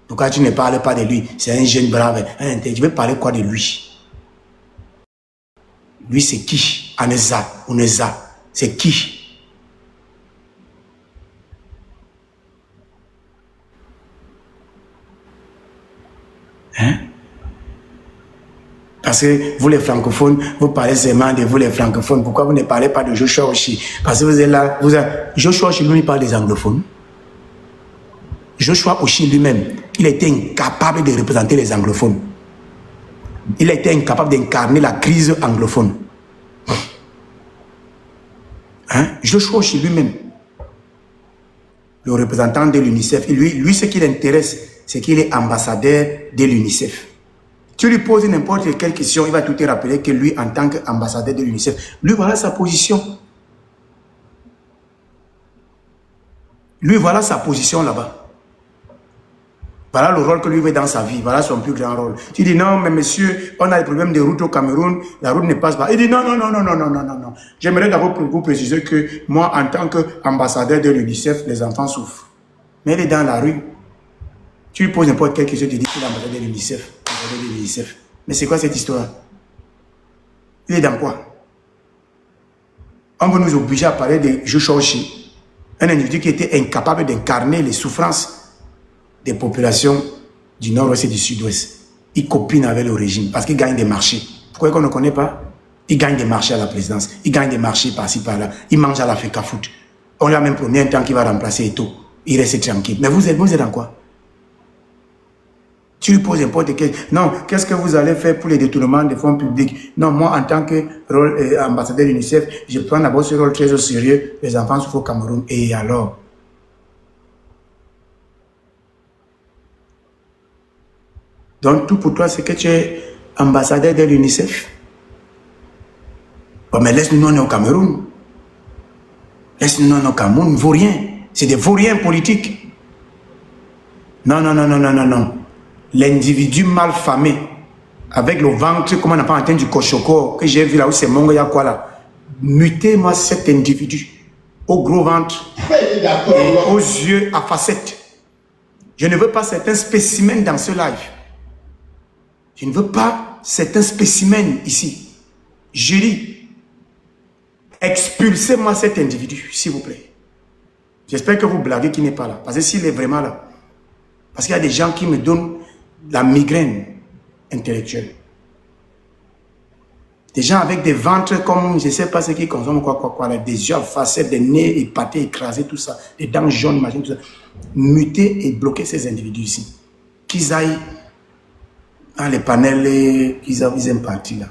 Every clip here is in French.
Pourquoi tu ne parles pas de lui? C'est un jeune brave, un intelligent. Je vais parler quoi de lui? Lui, c'est qui? Aneza, Oneza. C'est qui? Hein? Parce que vous les francophones, vous parlez seulement de vous les francophones. Pourquoi vous ne parlez pas de Joshua Oshi? Parce que vous êtes là, Joshua Oshi lui parle des anglophones. Joshua Oshi lui-même, il était incapable de représenter les anglophones. Il était incapable d'incarner la crise anglophone. Hein? Joshua Oshi lui-même, le représentant de l'UNICEF, lui, ce qui l'intéresse, c'est qu'il est ambassadeur de l'UNICEF. Tu lui poses n'importe quelle question, il va tout te rappeler que lui, en tant qu'ambassadeur de l'UNICEF, lui, voilà sa position. Lui, voilà sa position là-bas. Voilà le rôle que lui veut dans sa vie. Voilà son plus grand rôle. Tu dis non, mais monsieur, on a des problèmes de route au Cameroun. La route ne passe pas. Il dit non, non, non, non, non, non, non, non, non. J'aimerais d'abord vous préciser que moi, en tant qu'ambassadeur de l'UNICEF, les enfants souffrent. Mais il est dans la rue. Tu lui poses n'importe quelle question, tu dis qu'il est ambassadeur de l'UNICEF. Mais c'est quoi cette histoire? Il est dans quoi? On veut nous obliger à parler de Joshua Oshi, un individu qui était incapable d'incarner les souffrances des populations du nord-ouest et du sud-ouest. Il copine avec le régime parce qu'il gagne des marchés. Pourquoi qu'on ne connaît pas? Il gagne des marchés à la présidence. Il gagne des marchés par-ci, par-là. Il mange à l'Africa Foot. On lui a même promis un temps qu'il va remplacer Eto'o. Il reste tranquille. Mais vous êtes dans quoi? Tu lui poses n'importe quel... Non, qu'est-ce que vous allez faire pour les détournements des fonds publics? Non, moi, en tant qu'ambassadeur de l'UNICEF, je prends d'abord ce rôle très au sérieux. Les enfants souffrent au Cameroun. Et alors? Donc, tout pour toi, c'est que tu es ambassadeur de l'UNICEF. Bon, mais laisse-nous, on est au Cameroun. Laisse-nous, on est au Cameroun, vaurien. C'est des vauriens politiques. Non, non, non, non, non, non, non. L'individu mal famé, avec le ventre, comme on appelle en termes du cochoco, que j'ai vu là où c'est Mongo Yakwa là. Mutez-moi cet individu au gros ventre et aux yeux à facettes. Je ne veux pas certains spécimens dans ce live. Je ne veux pas certains spécimens ici. Je dis, expulsez-moi cet individu, s'il vous plaît. J'espère que vous blaguez qu'il n'est pas là. Parce que s'il est vraiment là, parce qu'il y a des gens qui me donnent la migraine intellectuelle. Des gens avec des ventres comme, je ne sais pas ce qu'ils consomment, quoi, des yeux à facettes, des nez épatés, écrasés, tout ça, des dents jaunes, machin, tout ça. Muter et bloquer ces individus ici. Qu'ils aillent dans les panels, qu'ils aient parti là.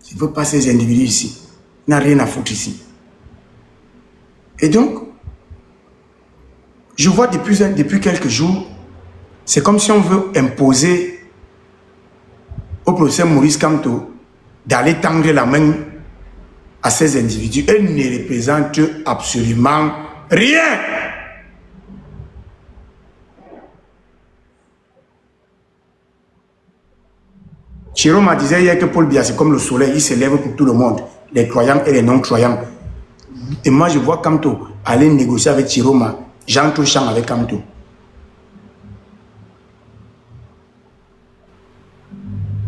Je ne veux pas ces individus ici. Il n'a rien à foutre ici. Et donc, je vois depuis quelques jours, c'est comme si on veut imposer au professeur Maurice Kamto d'aller tendre la main à ces individus. Ils ne représentent absolument rien. Chiroma disait hier que Paul Biya, c'est comme le soleil, il s'élève pour tout le monde, les croyants et les non-croyants. Et moi, je vois Kamto aller négocier avec Chiroma, Jean Touchant avec Kamto.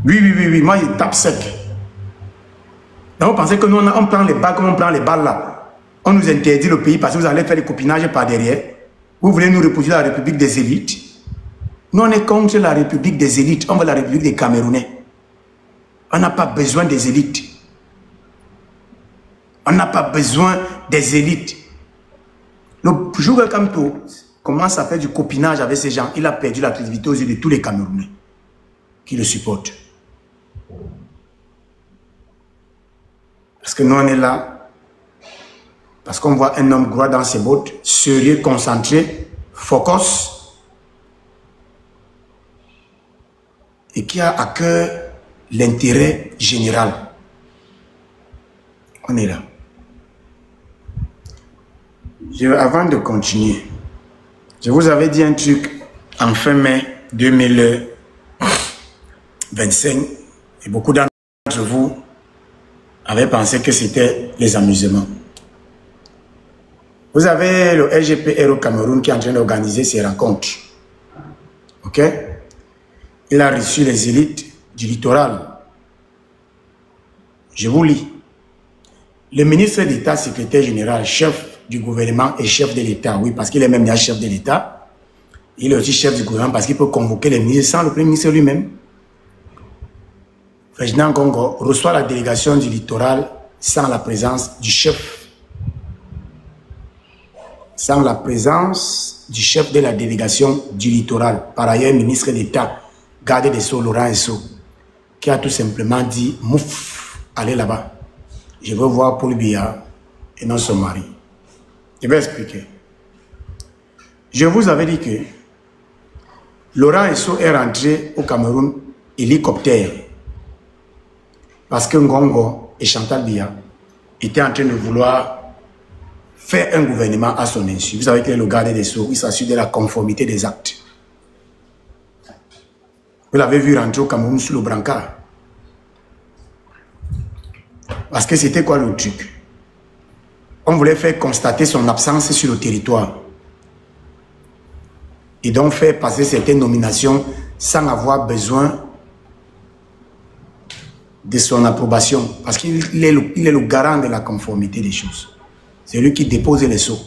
Oui, moi, il tape sec. Donc, vous pensez que nous, on prend les balles comme on prend les balles là. On nous interdit le pays parce que vous allez faire des copinages par derrière. Vous voulez nous reposer la République des élites. Nous, on est contre la République des élites. On veut la République des Camerounais. On n'a pas besoin des élites. On n'a pas besoin des élites. Le jour où Kamto commence à faire du copinage avec ces gens, il a perdu la crédibilité aux yeux de tous les Camerounais qui le supportent. Parce que nous, on est là, parce qu'on voit un homme droit dans ses bottes, sérieux, concentré, focus, et qui a à cœur l'intérêt général. On est là. Avant de continuer, je vous avais dit un truc en fin mai 2025, et beaucoup d'entre vous avaient pensé que c'était les amusements. Vous avez le LGPR au Cameroun qui est en train d'organiser ces rencontres. Ok? Il a reçu les élites du littoral. Je vous lis. Le ministre d'État, secrétaire général, chef du gouvernement et chef de l'État, oui, parce qu'il est même déjà chef de l'État. Il est aussi chef du gouvernement parce qu'il peut convoquer les ministres sans le Premier ministre lui-même. Ferdinand Ngongo reçoit la délégation du littoral sans la présence du chef. Sans la présence du chef de la délégation du littoral. Par ailleurs, ministre d'État, garde des Sceaux, Laurent Esso, qui a tout simplement dit, mouf, allez là-bas. Je veux voir Paul Biya et non son mari. Je vais expliquer. Je vous avais dit que Laurent Esso est rentré au Cameroun hélicoptère parce que Ngongo et Chantal Biya étaient en train de vouloir faire un gouvernement à son insu. Vous savez qu'il est le garde des Sceaux, il s'assure de la conformité des actes. Vous l'avez vu rentrer au Cameroun sur le brancard. Parce que c'était quoi le truc? On voulait faire constater son absence sur le territoire. Et donc faire passer certaines nominations sans avoir besoin de son approbation. Parce qu'il est le garant de la conformité des choses. C'est lui qui dépose les sceaux.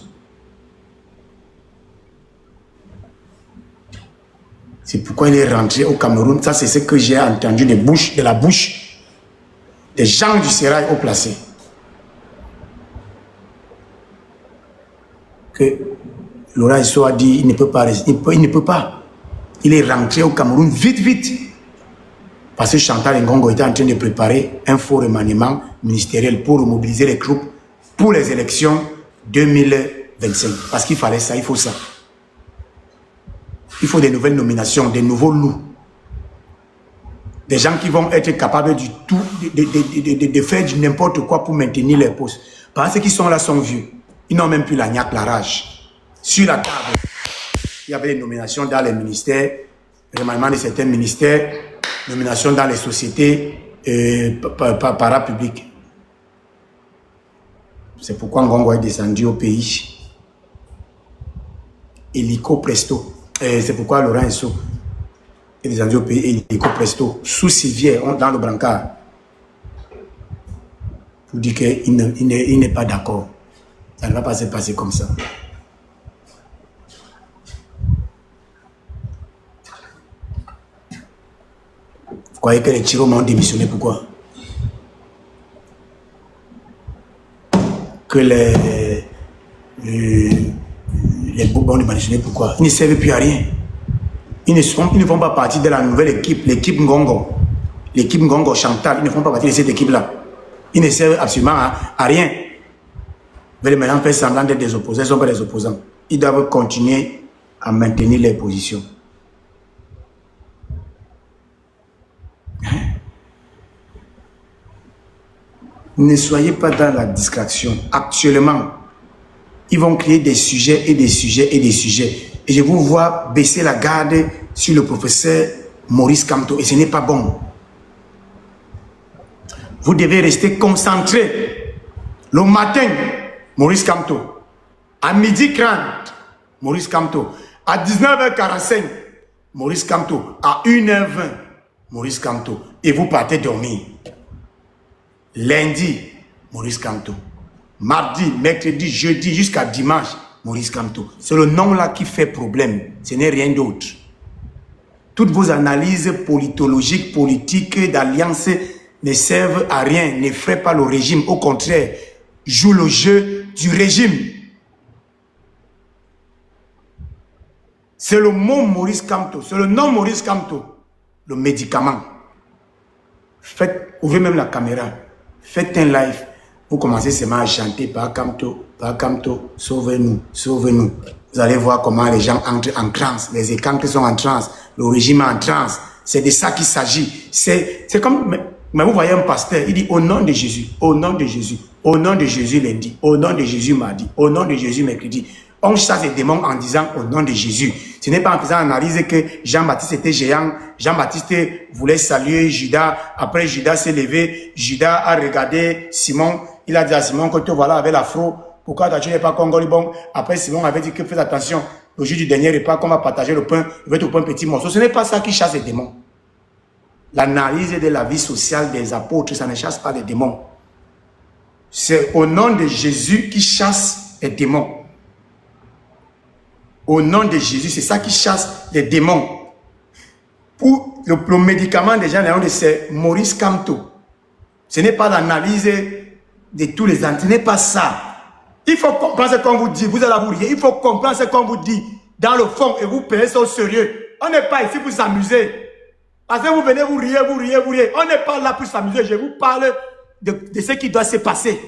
C'est pourquoi il est rentré au Cameroun. Ça, c'est ce que j'ai entendu de la bouche des gens du sérail haut placé. Que Laurent Esso a dit il ne peut pas. Il ne peut pas. Il est rentré au Cameroun vite, vite. Parce que Chantal Ngongo était en train de préparer un faux remaniement ministériel pour mobiliser les troupes pour les élections 2025. Parce qu'il fallait ça, il faut ça. Il faut des nouvelles nominations, des nouveaux loups. Des gens qui vont être capables du tout, de faire du n'importe quoi pour maintenir les postes. Parce qu'ils sont là, sont vieux. Ils n'ont même plus la niaque, la rage. Sur la table, il y avait des nominations dans les ministères, remaniement de certains ministères, nominations dans les sociétés parapubliques. C'est pourquoi Ngongo est descendu au pays. Hélico presto. C'est pourquoi Laurent Esso est descendu au pays hélico presto. Sous civière, dans le brancard. Pour dire qu'il n'est pas d'accord. Ça ne va pas se passer comme ça. Vous croyez que les Tchiro m'ont démissionné, pourquoi? Que les Bourbons ont démissionné, pourquoi? Ils ne servent plus à rien. Ils ne font pas partie de la nouvelle équipe, l'équipe Ngongo. L'équipe Ngongo Chantal, ils ne font pas partie de cette équipe-là. Ils ne servent absolument à rien. Ils veulent maintenant faire semblant d'être des opposants, ils ne sont pas des opposants. Ils doivent continuer à maintenir les positions. Ne soyez pas dans la distraction. Actuellement, ils vont créer des sujets et des sujets et des sujets. Et je vous vois baisser la garde sur le professeur Maurice Kamto. Et ce n'est pas bon. Vous devez rester concentré. Le matin, Maurice Kamto. À 12h30, Maurice Kamto. À 19h45, Maurice Kamto. À 1h20, Maurice Kamto. Et vous partez dormir. Lundi, Maurice Kamto. Mardi, mercredi, jeudi, jusqu'à dimanche, Maurice Kamto. C'est le nom-là qui fait problème. Ce n'est rien d'autre. Toutes vos analyses politologiques, politiques, d'alliance ne servent à rien, ne frappent pas le régime. Au contraire, jouent le jeu du régime. C'est le mot Maurice Kamto, c'est le nom Maurice Kamto, le médicament. Faites, ouvrez même la caméra, faites un live. Vous commencez seulement à chanter par Kamto, sauvez-nous, sauvez-nous. Vous allez voir comment les gens entrent en transe, les écancres sont en transe, le régime est en transe. C'est de ça qu'il s'agit. C'est comme, mais vous voyez un pasteur, il dit au nom de Jésus, au nom de Jésus, au nom de Jésus lundi, au nom de Jésus mardi, au nom de Jésus mercredi. On chasse les démons en disant au nom de Jésus. Ce n'est pas en faisant analyse que Jean-Baptiste était géant. Jean-Baptiste voulait saluer Judas. Après, Judas s'est levé. Judas a regardé Simon. Il a dit à Simon que te voilà avec l'afro. pourquoi tu n'es pas congolais? Bon, après Simon avait dit que fais attention, le jour du dernier repas, qu'on va partager le pain, il va te prendre un petit morceau. Ce n'est pas ça qui chasse les démons. L'analyse de la vie sociale des apôtres, ça ne chasse pas les démons. C'est au nom de Jésus qui chasse les démons. Au nom de Jésus, c'est ça qui chasse les démons. Pour le médicament des gens, c'est Maurice Kamto. Ce n'est pas l'analyse de tous les ans. Ce n'est pas ça. Il faut comprendre ce qu'on vous dit. Vous allez vous rire. Il faut comprendre ce qu'on vous dit dans le fond et vous prenez ça au sérieux. On n'est pas ici pour s'amuser. Parce que vous venez, vous riez, vous riez, vous riez. On n'est pas là pour s'amuser. Je vous parle de ce qui doit se passer.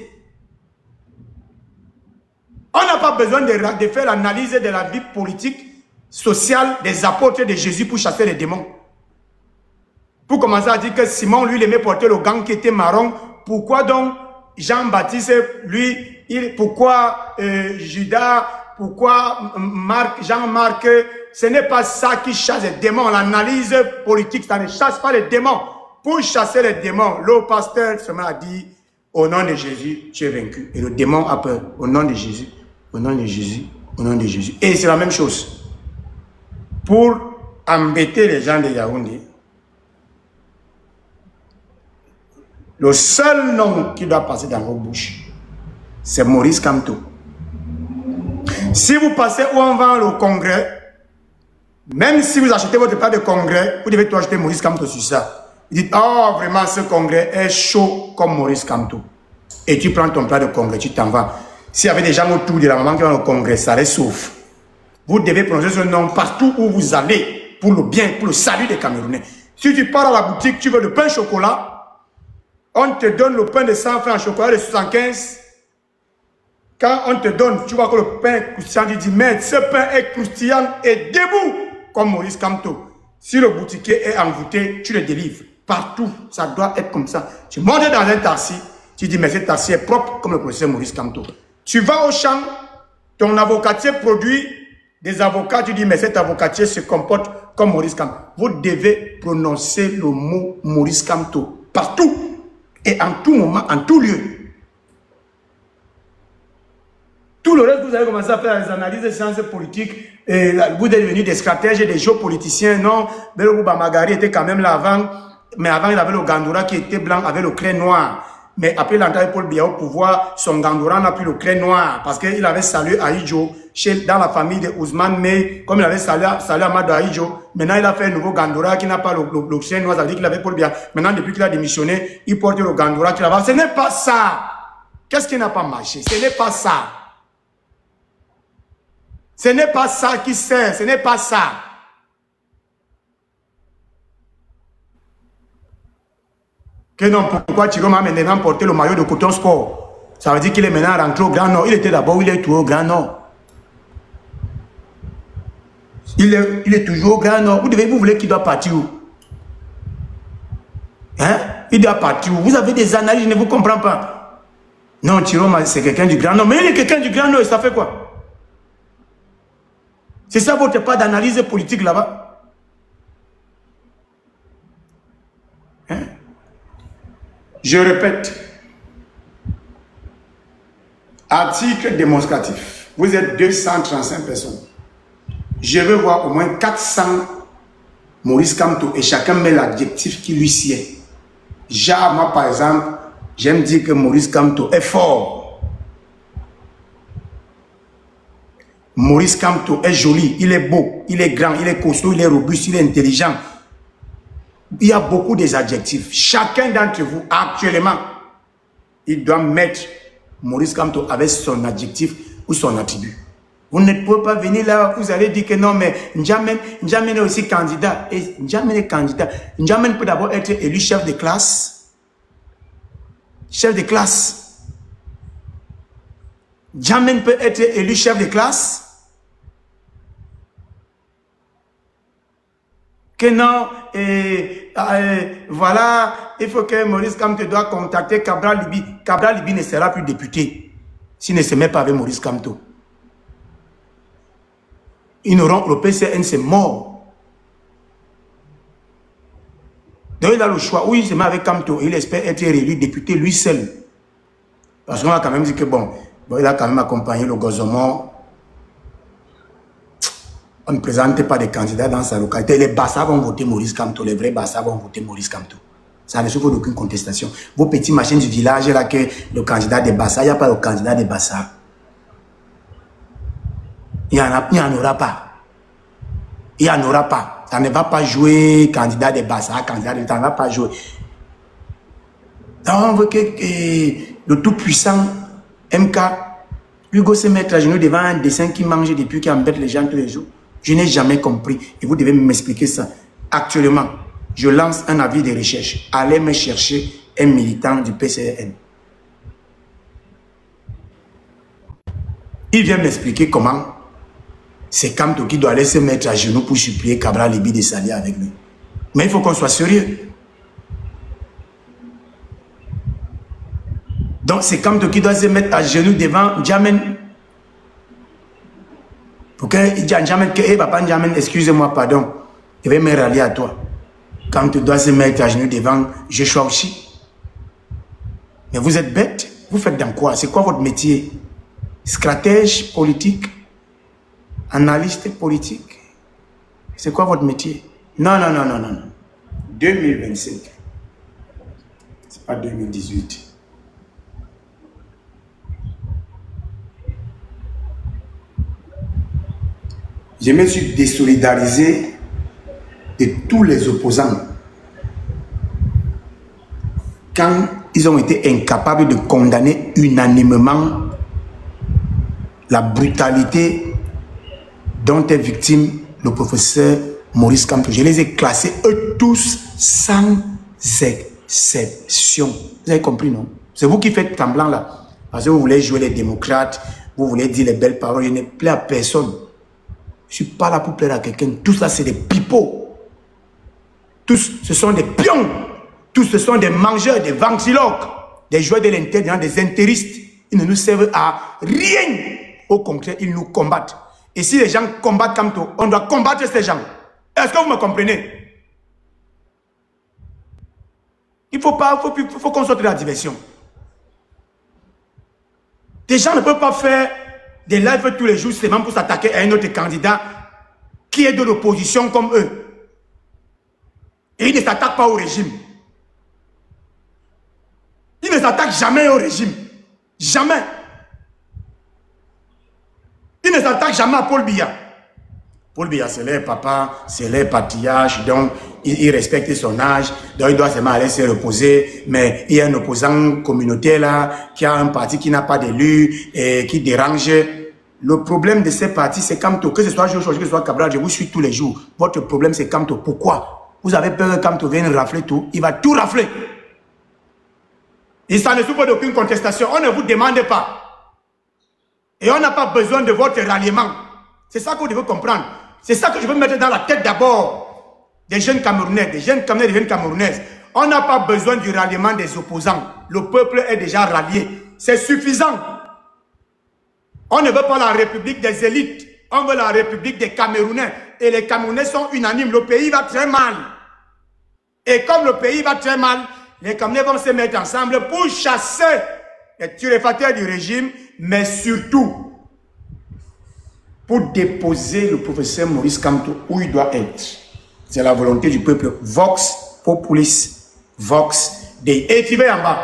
On n'a pas besoin de faire l'analyse de la vie politique, sociale des apôtres de Jésus pour chasser les démons. Pour commencer à dire que Simon, lui, il aimait porter le gant qui était marron. Pourquoi donc Jean-Baptiste, lui, pourquoi Judas, pourquoi Jean-Marc, ce n'est pas ça qui chasse les démons. L'analyse politique, ça ne chasse pas les démons. Pour chasser les démons, le pasteur se met à dire, au nom de Jésus, tu es vaincu. Et le démon a peur. Au nom de Jésus, au nom de Jésus, au nom de Jésus. Et c'est la même chose. Pour embêter les gens de Yaoundé, le seul nom qui doit passer dans vos bouches, c'est Maurice Kamto. Si vous passez où on vend le congrès, même si vous achetez votre plat de congrès, vous devez tout acheter Maurice Kamto sur ça. Vous dites, oh vraiment ce congrès est chaud comme Maurice Kamto. Et tu prends ton plat de congrès, tu t'en vas. S'il y avait des gens autour de la maman qui ont le congrès, ça les sauve. Vous devez prononcer ce nom partout où vous allez, pour le bien, pour le salut des Camerounais. Si tu pars à la boutique, tu veux le pain au chocolat, on te donne le pain de 100 francs en chocolat de 75. Quand on te donne, tu vois que le pain est croustillant, tu dis, mais ce pain est croustillant et debout, comme Maurice Kamto. Si le boutiquier est envoûté, tu le délivres. Partout, ça doit être comme ça. Tu montes dans un taxi, tu dis, mais ce taxi est propre comme le professeur Maurice Kamto. Tu vas au champ, ton avocatier produit des avocats, tu dis, mais cet avocatier se comporte comme Maurice Kamto. Vous devez prononcer le mot Maurice Kamto partout. Et en tout moment, en tout lieu. Tout le reste, vous allez commencer à faire des analyses de sciences politiques. Et vous êtes devenus des stratèges et des géopoliticiens. Non, Belobouba Magari était quand même là avant. Mais avant, il avait le Gandoura qui était blanc avec le craie noir. Mais après l'entrée de Paul Biya au pouvoir, son Gandoura n'a plus le craie noir. Parce qu'il avait salué Aïdjo dans la famille de Ousmane. Mais comme il avait salué Amadou Aïdjo, maintenant il a fait un nouveau Gandoura qui n'a pas le craie noir. Ça veut dire qu'il avait Paul Biya. Maintenant, depuis qu'il a démissionné, il porte le Gandoura qu'il avait. Ce n'est pas ça. Qu'est-ce qui n'a pas marché? Ce n'est pas ça. Ce n'est pas ça qui sert. Ce n'est pas ça. Que non, pourquoi Thierry m'a maintenant porté le maillot de Coton Sport? Ça veut dire qu'il est maintenant rentré au Grand Nord. Il était d'abord, il est tout au Grand Nord. Il est toujours au Grand Nord. Vous voulez qu'il doit partir où? Hein? Il doit partir où? Vous avez des analyses, je ne vous comprends pas. Non, Thierry, c'est quelqu'un du Grand Nord. Mais il est quelqu'un du Grand Nord, et ça fait quoi? C'est ça votre part d'analyse politique là-bas? Hein? Je répète, article démonstratif. Vous êtes 235 personnes. Je veux voir au moins 400 Maurice Kamto et chacun met l'adjectif qui lui sied. Genre, moi par exemple, j'aime dire que Maurice Kamto est fort. Maurice Kamto est joli, il est beau, il est grand, il est costaud, il est robuste, il est intelligent. Il y a beaucoup des adjectifs. Chacun d'entre vous, actuellement, il doit mettre Maurice Kamto avec son adjectif ou son attribut. Vous ne pouvez pas venir là, vous allez dire que non, mais N'Djamène est aussi candidat. Et N'Djamène est candidat. N'Djamène peut d'abord être élu chef de classe. Chef de classe. N'Djamène peut être élu chef de classe. Que non, voilà, il faut que Maurice Kamto doit contacter Cabral Libi. Cabral Libi ne sera plus député s'il ne se met pas avec Maurice Kamto. Le PCN, c'est mort. Donc il a le choix, ou il se met avec Kamto, il espère être réélu député lui seul. Parce qu'on a quand même dit que bon, Bon, il a quand même accompagné le Gozomor. On ne présente pas de candidats dans sa localité. Les Bassa vont voter Maurice Kamto. Les vrais Bassa vont voter Maurice Kamto. Ça ne souffre d'aucune contestation. Vos petits machins du village, là, que le candidat de Bassa, il n'y a pas le candidat de Bassa. Il n'y en aura pas. Il n'y en aura pas. Ça ne va pas jouer candidat de Bassa, candidat de... Ça ne va pas jouer. Donc, on veut que le tout-puissant MK, Hugo se mettre à genoux devant un dessin qui mange depuis, qui embête les gens tous les jours. Je n'ai jamais compris. Et vous devez m'expliquer ça. Actuellement, je lance un avis de recherche. Allez me chercher un militant du PCN. Il vient m'expliquer comment c'est Kamto qui doit aller se mettre à genoux pour supplier Cabral Libi de s'allier avec lui. Mais il faut qu'on soit sérieux. Donc c'est Kamto qui doit se mettre à genoux devant Djamen. Pour que Djamen, papa Djamen, excusez-moi, pardon, je vais me rallier à toi. Kamto doit se mettre à genoux devant Joshua aussi. Mais vous êtes bête. Vous faites dans quoi? C'est quoi votre métier? Stratège politique? Analyste politique? C'est quoi votre métier? Non, non, non, non, non, non. 2025. C'est pas 2018. Je me suis désolidarisé de tous les opposants quand ils ont été incapables de condamner unanimement la brutalité dont est victime le professeur Maurice Kamto. Je les ai classés, eux tous, sans exception. Vous avez compris, non? C'est vous qui faites semblant là. Parce que vous voulez jouer les démocrates, vous voulez dire les belles paroles, je ne plais à personne. Je ne suis pas là pour plaire à quelqu'un. Tous ça, c'est des pipeaux. Tous, ce sont des pions. Tous, ce sont des mangeurs, des ventriloques, des joueurs de l'intérieur, des intéristes. Ils ne nous servent à rien. Au contraire, ils nous combattent. Et si les gens combattent Kamto, on doit combattre ces gens. Est-ce que vous me comprenez? Il faut qu'on sorte de la diversion. Des gens ne peuvent pas faire des lives tous les jours seulement pour s'attaquer à un autre candidat qui est de l'opposition comme eux. Et ils ne s'attaquent pas au régime. Ils ne s'attaquent jamais au régime. Jamais. Ils ne s'attaquent jamais à Paul Biya. Paul Biya, c'est leur papa, c'est leur patriarche, donc il respecte son âge, donc il doit seulement aller se reposer. Mais il y a un opposant communautaire là, qui a un parti qui n'a pas d'élu et qui dérange. Le problème de ces partis, c'est Kamto. Que ce soit Joshua, que ce soit Cabral, je vous suis tous les jours. Votre problème, c'est Kamto. Pourquoi? Vous avez peur que Kamto vienne rafler tout? Il va tout rafler. Et ça ne souffre d'aucune contestation. On ne vous demande pas. Et on n'a pas besoin de votre ralliement. C'est ça que vous devez comprendre. C'est ça que je veux mettre dans la tête d'abord des jeunes Camerounais, des jeunes Camerounais, des jeunes Camerounaises. On n'a pas besoin du ralliement des opposants. Le peuple est déjà rallié. C'est suffisant. On ne veut pas la République des élites. On veut la République des Camerounais. Et les Camerounais sont unanimes. Le pays va très mal. Et comme le pays va très mal, les Camerounais vont se mettre ensemble pour chasser les turéfacteurs du régime, mais surtout pour déposer le professeur Maurice Kamto où il doit être. C'est la volonté du peuple. Vox Populis, Vox Dei. Et tu vas en bas.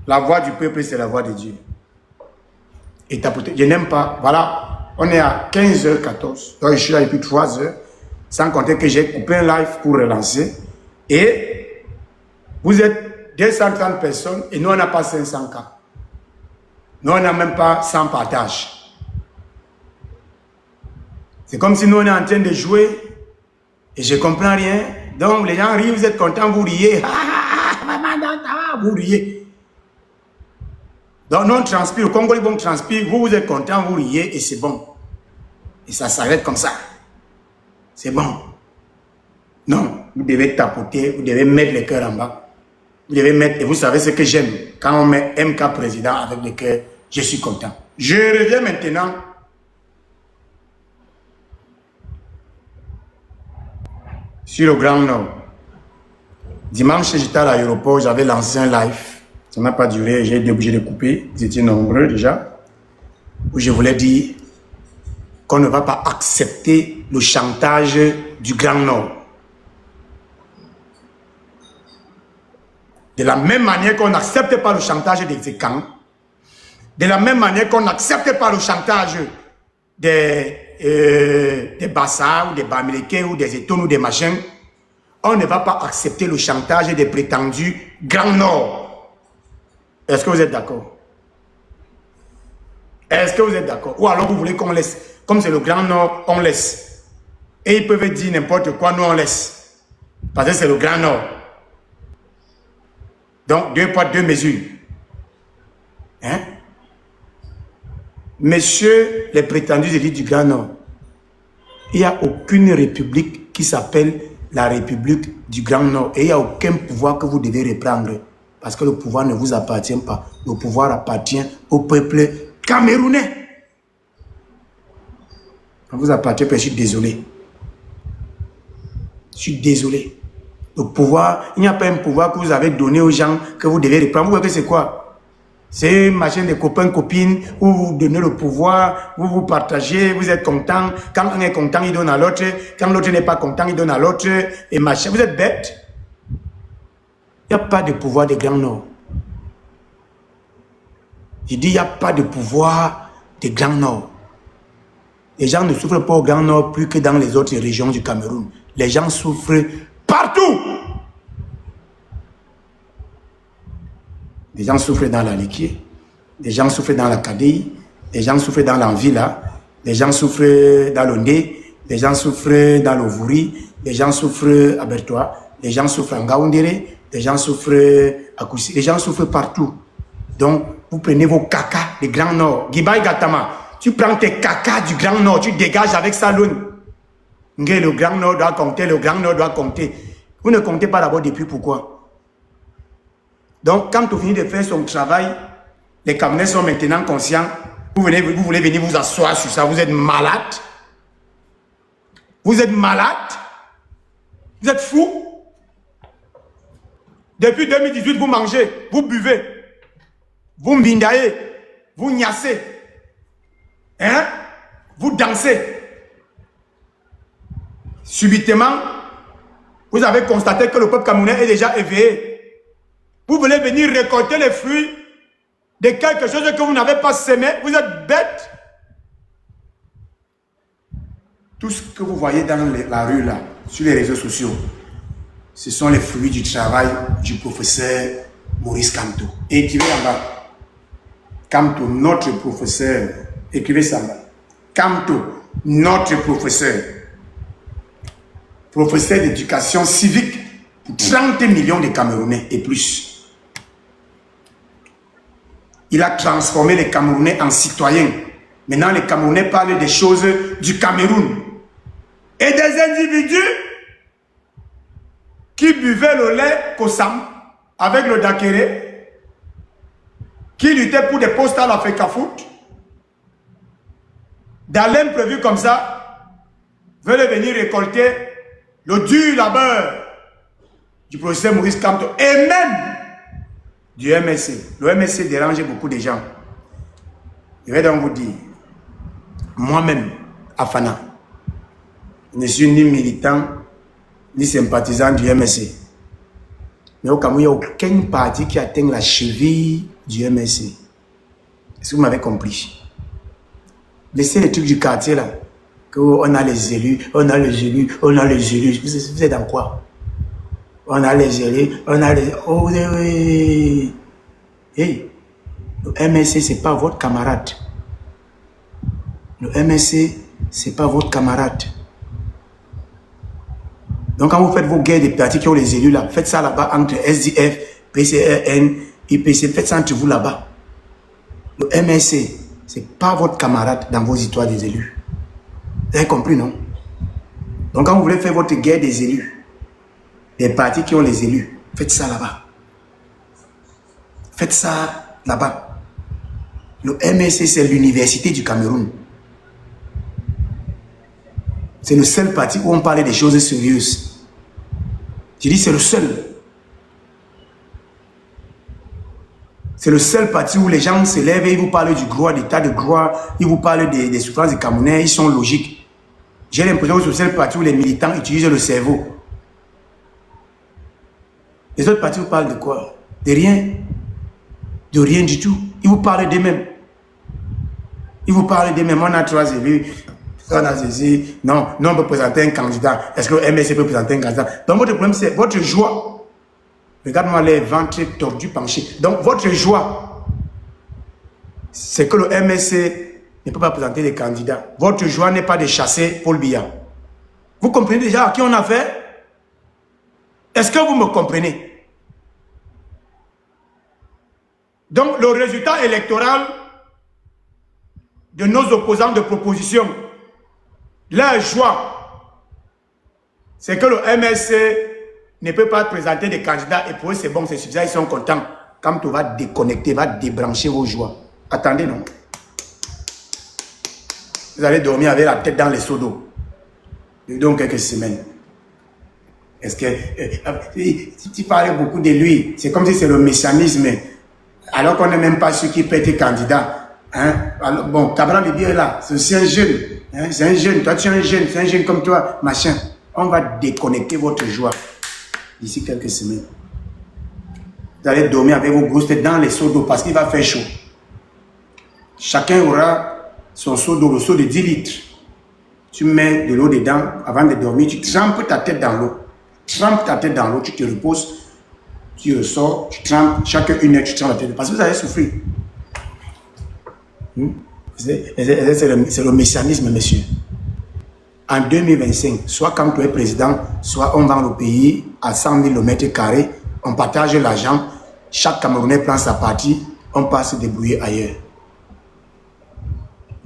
La voix du peuple, c'est la voix de Dieu. Et je n'aime pas. Voilà, on est à 15h14. Donc je suis là depuis 3 heures. Sans compter que j'ai coupé un live pour relancer. Et vous êtes 230 personnes et nous, on n'a pas 500 cas. Nous, on n'a même pas 100 partages. C'est comme si nous, on est en train de jouer et je ne comprends rien. Donc, les gens rient, vous êtes contents, vous riez. Vous riez. Donc, nous, on transpire. Le Congolais, bon, transpire. Vous, vous êtes contents, vous riez et c'est bon. Et ça s'arrête comme ça. C'est bon. Non, vous devez tapoter, vous devez mettre le cœur en bas. Vous devez mettre, et vous savez ce que j'aime. Quand on met MK président avec le cœur, je suis content. Je reviens maintenant. Sur le Grand Nord. Dimanche, j'étais à l'aéroport, j'avais lancé un live. Ça n'a pas duré, j'ai été obligé de couper. Vous étiez nombreux déjà. où je voulais dire qu'on ne va pas accepter le chantage du Grand Nord. De la même manière qu'on n'accepte pas le chantage des Zékans, de la même manière qu'on n'accepte pas le chantage des Bassa ou des Bamileke ou des Étones ou des machins, on ne va pas accepter le chantage des prétendus Grand Nord. Est-ce que vous êtes d'accord? Est-ce que vous êtes d'accord? Ou alors vous voulez qu'on laisse? Comme c'est le Grand Nord, on laisse. Et ils peuvent dire n'importe quoi, nous on laisse. Parce que c'est le Grand Nord. Donc, 2 poids, 2 mesures. Hein? Messieurs les prétendus élites du Grand Nord, il n'y a aucune république qui s'appelle la République du Grand Nord. Et il n'y a aucun pouvoir que vous devez reprendre. Parce que le pouvoir ne vous appartient pas. Le pouvoir appartient au peuple camerounais. Ça vous appartient, je suis désolé. Je suis désolé. Le pouvoir, il n'y a pas un pouvoir que vous avez donné aux gens que vous devez reprendre. Vous voyez que c'est quoi? C'est une machine de copains, copines, où vous donnez le pouvoir, vous vous partagez, vous êtes content. Quand un est content, il donne à l'autre. Quand l'autre n'est pas content, il donne à l'autre. Et machin. Vous êtes bêtes. Il n'y a pas de pouvoir des Grands Nord. Je dis, il n'y a pas de pouvoir des Grands Nord. Les gens ne souffrent pas au Grand Nord plus que dans les autres régions du Cameroun. Les gens souffrent partout. Les gens souffrent dans la Liquier, les gens souffrent dans la Kadei, les gens souffrent dans l'Anvila, les gens souffrent dans l'Ondé, les gens souffrent dans l'Ovouri, les gens souffrent à Bertois, les gens souffrent en Gaoundéré, les gens souffrent à Koussi, les gens souffrent partout. Donc, vous prenez vos caca du Grand Nord. Gibaï Gatama, tu prends tes caca du Grand Nord, tu dégages avec ça l'une. Le Grand Nord doit compter, le Grand Nord doit compter. Vous ne comptez pas d'abord depuis pourquoi? Donc, quand vous finissez de faire son travail, les Camerounais sont maintenant conscients. Vous voulez venir vous asseoir sur ça. Vous êtes malade. Vous êtes malade. Vous êtes fou. Depuis 2018, vous mangez, vous buvez, vous mbindaillez, vous gnassez, hein? Vous dansez. Subitement, vous avez constaté que le peuple camerounais est déjà éveillé. Vous voulez venir récolter les fruits de quelque chose que vous n'avez pas semé. Vous êtes bête. Tout ce que vous voyez dans la rue là, sur les réseaux sociaux, ce sont les fruits du travail du professeur Maurice Kamto. Écrivez en bas. Kamto, notre professeur. Écrivez ça en bas. Kamto, notre professeur. Professeur d'éducation civique pour 30 millions de Camerounais et plus. Il a transformé les Camerounais en citoyens. Maintenant, les Camerounais parlent des choses du Cameroun. Et des individus qui buvaient le lait Kossam avec le Dakere, qui luttaient pour des postes à la FECAFOOT, dans l'imprévu comme ça, veulent venir récolter le dur labeur du professeur Maurice Kamto et même du MSC. Le MSC dérange beaucoup de gens. Je vais donc vous dire, moi-même, Afana, je ne suis ni militant, ni sympathisant du MSC. Mais au Cameroun, il n'y a aucun parti qui atteint la cheville du MSC. Est-ce que vous m'avez compris? Laissez les trucs du quartier là. On a les élus, on a les élus, on a les élus. Vous êtes dans quoi? On a les élus, on a les... Oh oui. Hey, le MSC, ce n'est pas votre camarade. Le MSC, ce n'est pas votre camarade. Donc quand vous faites vos guerres des partis qui ont les élus là, faites ça là-bas entre SDF, PCRN, IPC, faites ça entre vous là-bas. Le MSC, ce n'est pas votre camarade dans vos histoires des élus. Vous avez compris, non? Donc quand vous voulez faire votre guerre des élus, des partis qui ont les élus, faites ça là-bas. Faites ça là-bas. Le MSC, c'est l'université du Cameroun. C'est le seul parti où on parlait des choses sérieuses. Je dis c'est le seul. C'est le seul parti où les gens se lèvent et ils vous parlent du droit, des tas de droits, ils vous parlent des souffrances des Camerounais, ils sont logiques. J'ai l'impression que c'est le seul parti où les militants utilisent le cerveau. Les autres partis vous parlent de quoi? De rien. De rien du tout. Ils vous parlent d'eux-mêmes. Ils vous parlent d'eux-mêmes. On a 3 élus. On a ceci. Non, on peut présenter un candidat. Est-ce que le MSC peut présenter un candidat? Donc votre problème, c'est votre joie. Regarde-moi les ventres tordus, penchés. Donc votre joie, c'est que le MSC ne peut pas présenter des candidats. Votre joie n'est pas de chasser Paul Biya. Vous comprenez déjà à qui on a fait? Est-ce que vous me comprenez? Donc, le résultat électoral de nos opposants de proposition, leur joie, c'est que le MSC ne peut pas présenter des candidats et pour eux, c'est bon, c'est suffisant, ils sont contents. Quand tu vas déconnecter, va débrancher vos joies. Attendez, non? Vous allez dormir avec la tête dans les seaux d'eau. Donc, quelques semaines. Est-ce que tu parlais beaucoup de lui? C'est comme si c'est le mécanisme, alors qu'on n'est même pas sûr qu'il peut être candidat. Hein? Alors, bon, Cabral Libi est là, c'est aussi un jeune. Hein? C'est un jeune, toi tu es un jeune, c'est un jeune comme toi, machin. On va déconnecter votre joie d'ici quelques semaines. Vous allez dormir avec vos grosses têtes dans les seaux d'eau parce qu'il va faire chaud. Chacun aura son seau d'eau, le seau de 10 litres. Tu mets de l'eau dedans avant de dormir, tu trempes ta tête dans l'eau. Trempe ta tête dans l'eau, tu te reposes, tu ressors, tu trempes, chaque 1 heure, tu trempes la tête. Parce que vous allez souffrir. C'est le mécanisme, monsieur. En 2025, soit quand tu es président, soit on vend le pays à 100 000 km², on partage l'argent, chaque Camerounais prend sa partie, on passe se débrouiller ailleurs.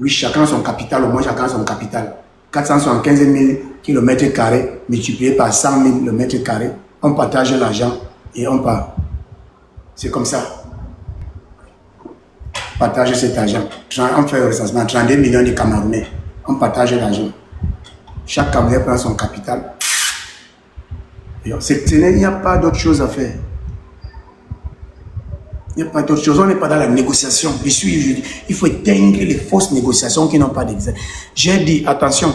Oui, chacun son capital, au moins chacun son capital. 475 000 km² multiplié par 100 000 km², on partage l'argent et on part. C'est comme ça. On partage cet argent. On fait le recensement, 32 millions de Camerounais. On partage l'argent. Chaque Camerounais prend son capital. Il n'y a pas d'autre chose à faire. Il n'y a pas d'autre chose. On n'est pas dans la négociation. Il faut éteindre les fausses négociations qui n'ont pas d'exemple. J'ai dit, attention,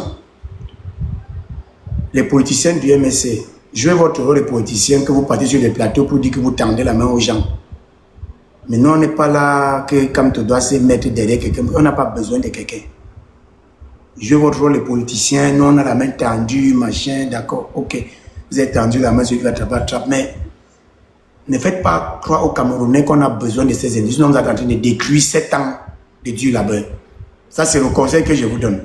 les politiciens du MSC, jouez votre rôle de politicien que vous partez sur les plateaux pour dire que vous tendez la main aux gens. Mais nous, on n'est pas là que comme tu dois se mettre derrière quelqu'un. On n'a pas besoin de quelqu'un. Jouez votre rôle de politicien. Nous, on a la main tendue, machin, d'accord, ok. Vous êtes tendu la main, celui qui va attraper, mais ne faites pas croire aux Camerounais qu'on a besoin de ces industries. Nous sommes en train de détruire 7 ans de dur labeur. Ça, c'est le conseil que je vous donne.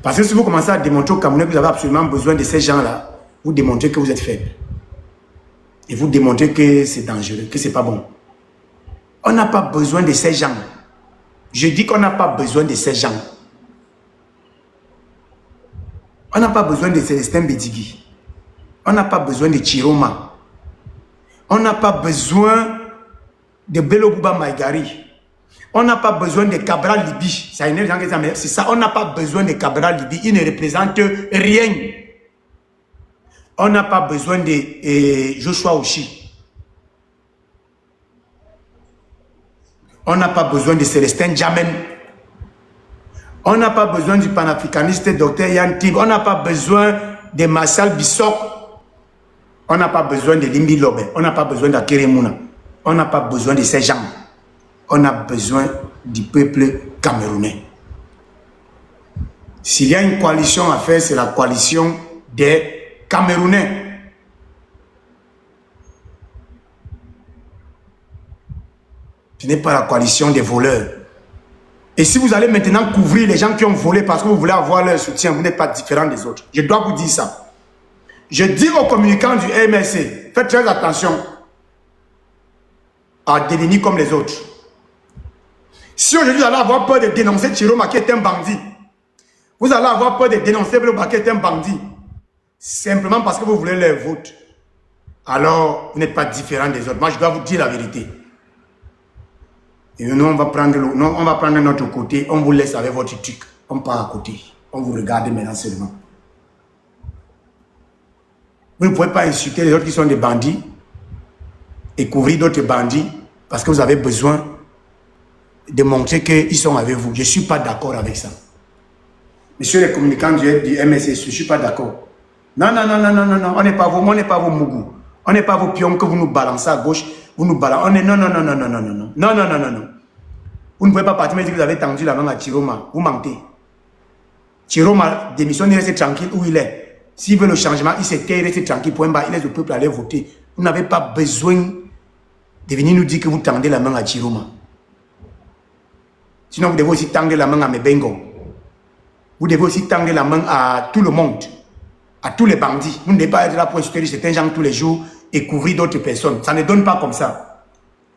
Parce que si vous commencez à démontrer aux Camerounais que vous avez absolument besoin de ces gens-là, vous démontrez que vous êtes faible. Et vous démontrez que c'est dangereux, que c'est pas bon. On n'a pas besoin de ces gens. Je dis qu'on n'a pas besoin de ces gens. On n'a pas besoin de Célestin Bédigui. On n'a pas besoin de Chiroma. On n'a pas besoin de Bello Bouba Maïgari. On n'a pas besoin de Cabral Libi. C'est ça, on n'a pas besoin de Cabral Libi. Il ne représente rien. On n'a pas besoin de Joshua Oshi. On n'a pas besoin de Célestin Djamen. On n'a pas besoin du panafricaniste Dr Yann Tib. On n'a pas besoin de Marcel Bissok. On n'a pas besoin de Limbi Lobe. On n'a pas besoin d'Akeremouna. On n'a pas besoin de ces gens. On a besoin du peuple camerounais. S'il y a une coalition à faire, c'est la coalition des Camerounais. Ce n'est pas la coalition des voleurs. Et si vous allez maintenant couvrir les gens qui ont volé parce que vous voulez avoir leur soutien, vous n'êtes pas différent des autres. Je dois vous dire ça. Je dis aux communicants du MSC, faites très attention à déligner comme les autres. Si aujourd'hui vous allez avoir peur de dénoncer Chiroma qui est un bandit, vous allez avoir peur de dénoncer Bloba qui est un bandit, simplement parce que vous voulez leur vote, alors vous n'êtes pas différent des autres. Moi, je dois vous dire la vérité. Et nous, on va prendre notre côté, on vous laisse avec votre truc. On part à côté. On vous regarde maintenant seulement. Vous ne pouvez pas insulter les autres qui sont des bandits et couvrir d'autres bandits parce que vous avez besoin de montrer qu'ils sont avec vous. Je ne suis pas d'accord avec ça. Monsieur les communicants du MSC, je ne suis pas d'accord. Non, non, non, non, non, non, non, on n'est pas vos mougous. On n'est pas vos pions que vous nous balancez à gauche, vous nous balancez. On est non, non, non, non, non, non, non, non, non, non, non, non, non. Vous ne pouvez pas partir me dire que vous avez tendu la main à Chiroma. Vous mentez. Chiroma démissionne, il reste tranquille où il est. S'il veut le changement, il s'était, il reste tranquille. Point bas, il laisse le peuple aller voter. Vous n'avez pas besoin de venir nous dire que vous tendez la main à Chiroma. Sinon, vous devez aussi tendre la main à Mebengo. Vous devez aussi tendre la main à tout le monde. À tous les bandits. Vous ne devez pas être là pour insulter certains gens tous les jours et couvrir d'autres personnes. Ça ne donne pas comme ça.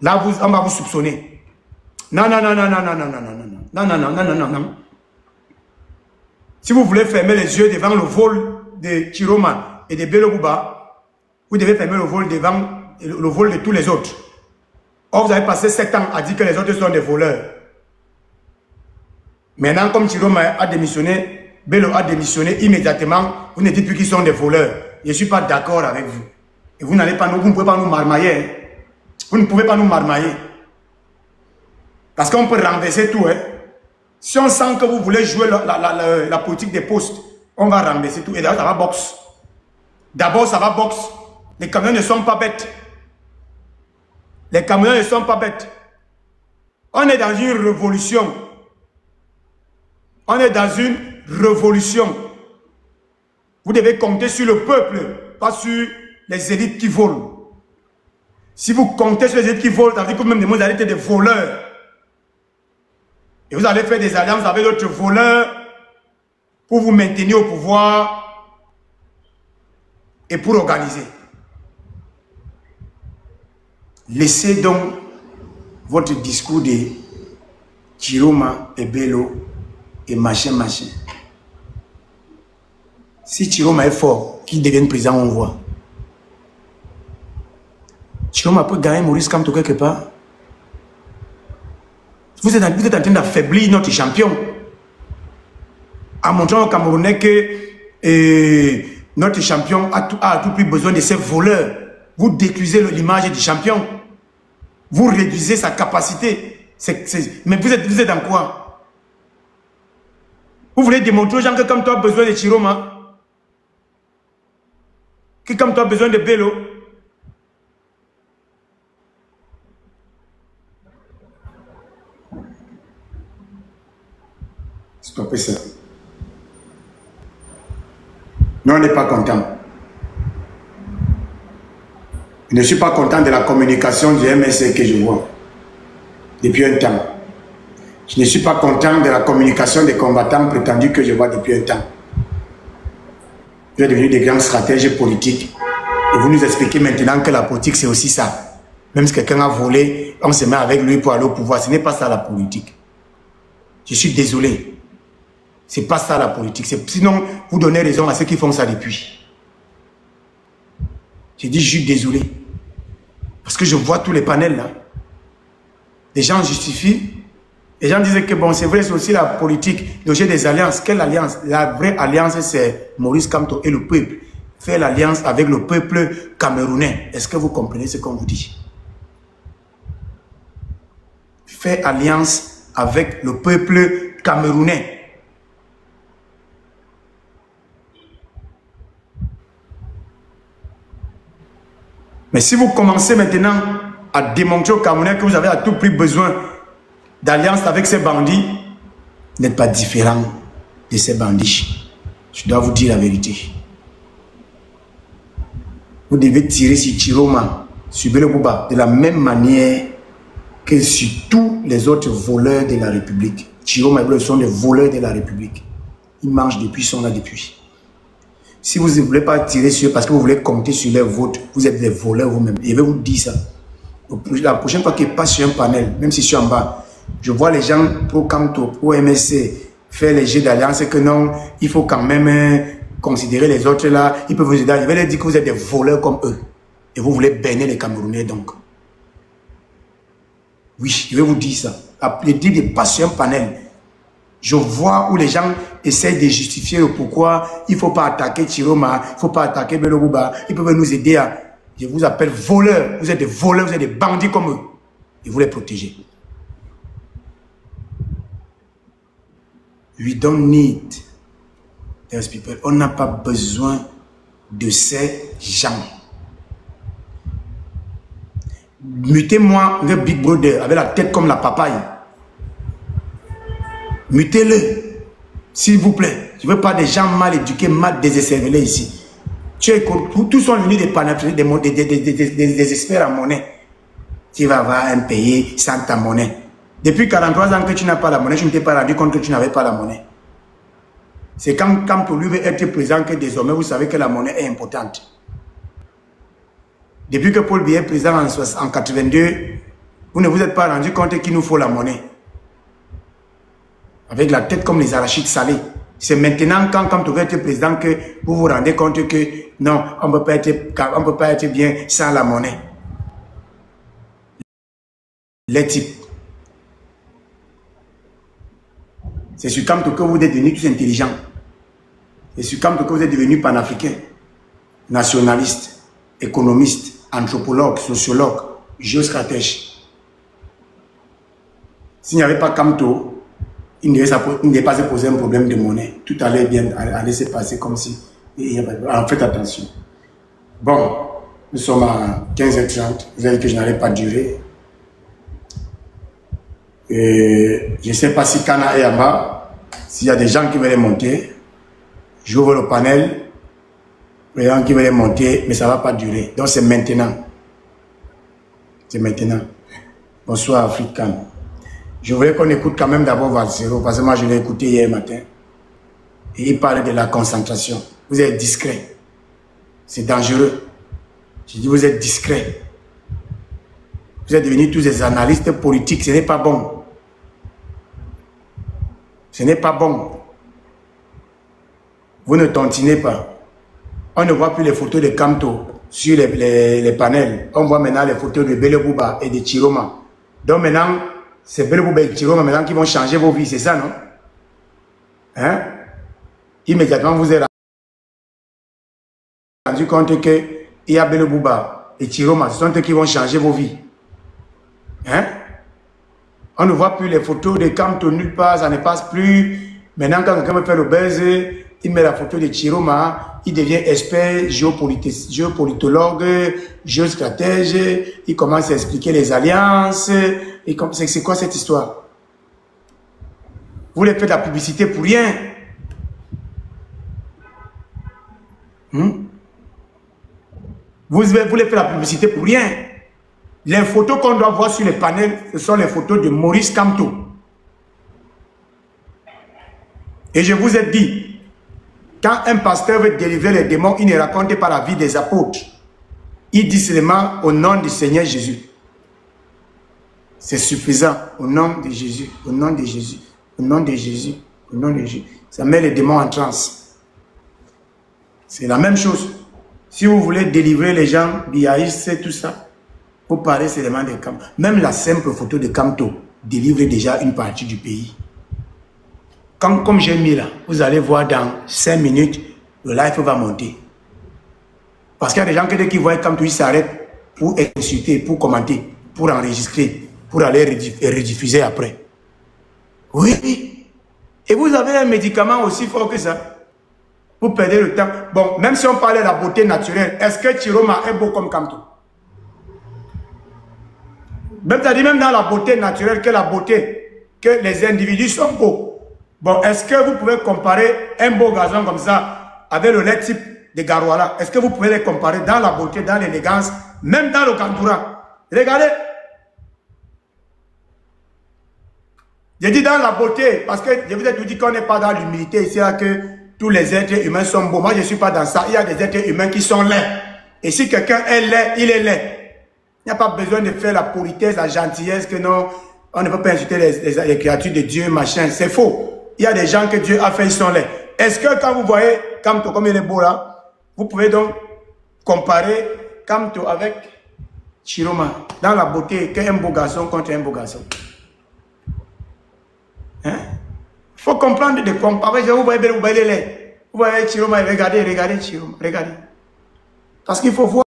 Là, on va vous soupçonner. Non, non, non, non, non, non, non, non, non, non, non, non, non, non, non, non. Si vous voulez fermer les yeux devant le vol de Chiroma et de Belobouba, vous devez fermer le vol devant le vol de tous les autres. Or, vous avez passé 7 ans à dire que les autres sont des voleurs. Maintenant, comme Chiroma a démissionné, Bello a démissionné immédiatement, vous ne dites plus qu'ils sont des voleurs. Je ne suis pas d'accord avec vous. Et vous n'allez pas, vous ne pouvez pas nous marmailler. Hein. Vous ne pouvez pas nous marmailler. Parce qu'on peut renverser tout. Hein. Si on sent que vous voulez jouer la politique des postes, on va renverser tout. Et d'ailleurs, ça va boxe. D'abord, ça va boxe. Les camions ne sont pas bêtes. Les camions ne sont pas bêtes. On est dans une révolution. On est dans une révolution. Vous devez compter sur le peuple, pas sur les élites qui volent. Si vous comptez sur les élites qui volent, ça veut dire que même vous allez être des voleurs. Et vous allez faire des alliances avec d'autres voleurs pour vous maintenir au pouvoir et pour organiser. Laissez donc votre discours de Chiroma et Bello et machin, machin. Si Chiroma est fort, qu'il devienne président, on voit. Chiroma peut gagner Maurice Kamto quelque part. Vous êtes en train d'affaiblir notre champion. En montrant aux Camerounais que notre champion a à tout prix besoin de ces voleurs. Vous détruisez l'image du champion. Vous réduisez sa capacité. Mais vous êtes dans quoi? Vous voulez démontrer aux gens que comme toi, besoin de Chiroma, que comme toi, besoin de Bello. Stoppez ça. Non, on n'est pas content. Je ne suis pas content de la communication du MSC que je vois depuis un temps. Je ne suis pas content de la communication des combattants prétendus que je vois depuis un temps. Vous êtes devenus des grands stratèges politiques. Et vous nous expliquez maintenant que la politique, c'est aussi ça. Même si quelqu'un a volé, on se met avec lui pour aller au pouvoir. Ce n'est pas ça la politique. Je suis désolé. Ce n'est pas ça la politique. Sinon, vous donnez raison à ceux qui font ça depuis. J'ai dit, je suis désolé. Parce que je vois tous les panels là. Les gens justifient. Les gens disent que bon, c'est vrai, c'est aussi la politique de gérer des alliances. Quelle alliance? La vraie alliance, c'est Maurice Kamto et le peuple. Faire l'alliance avec le peuple camerounais. Est-ce que vous comprenez ce qu'on vous dit? Faire alliance avec le peuple camerounais. Mais si vous commencez maintenant à démontrer aux Camerounais que vous avez à tout prix besoin d'alliance avec ces bandits, vous n'êtes pas différent de ces bandits. Je dois vous dire la vérité. Vous devez tirer sur Chiroma, sur Belobouba, de la même manière que sur tous les autres voleurs de la République. Chiroma et Bello sont des voleurs de la République. Ils mangent depuis, ils sont là depuis. Si vous ne voulez pas tirer sur eux parce que vous voulez compter sur les votes, vous êtes des voleurs vous-même. Je vais vous dire ça. La prochaine fois qu'ils passent sur un panel, même si je suis en bas, je vois les gens pro Kamto, pro MSC faire les jeux d'alliance et que non, il faut quand même considérer les autres là. Ils peuvent vous aider. Je vais leur dire que vous êtes des voleurs comme eux. Et vous voulez berner les Camerounais donc. Oui, je vais vous dire ça. Le dire de passer sur un panel. Je vois où les gens essayent de justifier le pourquoi il ne faut pas attaquer Chiroma, il ne faut pas attaquer Belobouba. Ils peuvent nous aider à... Je vous appelle voleurs. Vous êtes des voleurs, vous êtes des bandits comme eux. et vous les protégez. We don't need those people. On n'a pas besoin de ces gens. Mutez-moi le Big Brother avec la tête comme la papaye. Mutez-le, s'il vous plaît. Je ne veux pas des gens mal éduqués, mal désesservelés ici. Tous sont venus des panafriques, des experts en monnaie. Tu vas avoir un pays sans ta monnaie. Depuis 43 ans que tu n'as pas la monnaie, je ne t'ai pas rendu compte que tu n'avais pas la monnaie. C'est quand pour lui veut être président que désormais vous savez que la monnaie est importante. Depuis que Paul Biya est président en 82, vous ne vous êtes pas rendu compte qu'il nous faut la monnaie. Avec la tête comme les arachides salés. C'est maintenant quand vous êtes président que vous vous rendez compte que non, on ne peut pas être bien sans la monnaie. Les types. C'est sur Kamto que vous êtes devenus tous intelligents. C'est sur Kamto que vous êtes devenus panafricains, nationalistes, économistes, anthropologues, sociologues, géostratèges. S'il n'y avait pas Kamto, il ne devait pas se poser un problème de monnaie. Tout allait bien, allait se passer comme si... Alors faites attention. Bon, nous sommes à 15h30. Vous avez dit que je n'allais pas durer. Je ne sais pas si Kana est en bas. S'il y a des gens qui veulent monter, j'ouvre le panel. Les gens qui veulent monter, mais ça ne va pas durer. Donc c'est maintenant. C'est maintenant. Bonsoir Africain. Je voulais qu'on écoute quand même d'abord Valsero, parce que moi je l'ai écouté hier matin. Et il parle de la concentration. Vous êtes discret. C'est dangereux. Je dis vous êtes discret. Vous êtes devenus tous des analystes politiques. Ce n'est pas bon. Ce n'est pas bon. Vous ne tontinez pas. On ne voit plus les photos de Kamto sur les panels. On voit maintenant les photos de Belebouba et de Chiroma. Donc maintenant, c'est Belebouba et Chiroma maintenant qui vont changer vos vies. C'est ça, non? Hein? Immédiatement, vous êtes rendu compte qu'il y a Belebouba et Chiroma. Ce sont eux qui vont changer vos vies. Hein? On ne voit plus les photos de Kamto nulle part, ça ne passe plus. Maintenant, quand quelqu'un veut faire le buzz, il met la photo de Chiroma, il devient expert, géopolitologue, géostratège, il commence à expliquer les alliances. C'est quoi cette histoire? Vous voulez faire de la publicité pour rien? Vous voulez faire la publicité pour rien? Les photos qu'on doit voir sur les panels, ce sont les photos de Maurice Kamto. Et je vous ai dit, quand un pasteur veut délivrer les démons, il ne raconte pas la vie des apôtres. Il dit seulement au nom du Seigneur Jésus. C'est suffisant. Au nom de Jésus, au nom de Jésus, au nom de Jésus, au nom de Jésus. Ça met les démons en transe. C'est la même chose. Si vous voulez délivrer les gens, biaïstes, tout ça, vous parlez seulement de Kamto. Même la simple photo de Kamto délivre déjà une partie du pays. Comme j'ai mis là, vous allez voir dans 5 minutes, le live va monter. Parce qu'il y a des gens qui voient Kamto, ils s'arrêtent pour insulter, pour commenter, pour enregistrer, pour aller rediffuser après. Oui. Et vous avez un médicament aussi fort que ça. Vous perdez le temps. Bon, même si on parlait de la beauté naturelle, est-ce que Chiroma est beau comme Kamto? Même, c'est-à-dire même dans la beauté naturelle, que la beauté, que les individus sont beaux. Bon, est-ce que vous pouvez comparer un beau gazon comme ça avec le lait type de Garouala? Est-ce que vous pouvez les comparer dans la beauté, dans l'élégance, même dans le Kantoura? Regardez. J'ai dit dans la beauté, parce que je vous ai tout dit qu'on n'est pas dans l'humilité ici, que tous les êtres humains sont beaux. Moi, je ne suis pas dans ça. Il y a des êtres humains qui sont laids. Et si quelqu'un est laid, il est laid. Il n'y a pas besoin de faire la politesse, la gentillesse, que non, on ne peut pas insulter les créatures de Dieu, machin. C'est faux. Il y a des gens que Dieu a fait, ils sont laids. Est-ce que quand vous voyez Kamto comme il est beau là, vous pouvez donc comparer Kamto avec Chiroma dans la beauté, qu'un beau garçon contre un beau garçon? Hein? Il faut comprendre de comparer. Vous voyez, vous voyez Chiroma, regardez Chiroma, regardez. Parce qu'il faut voir.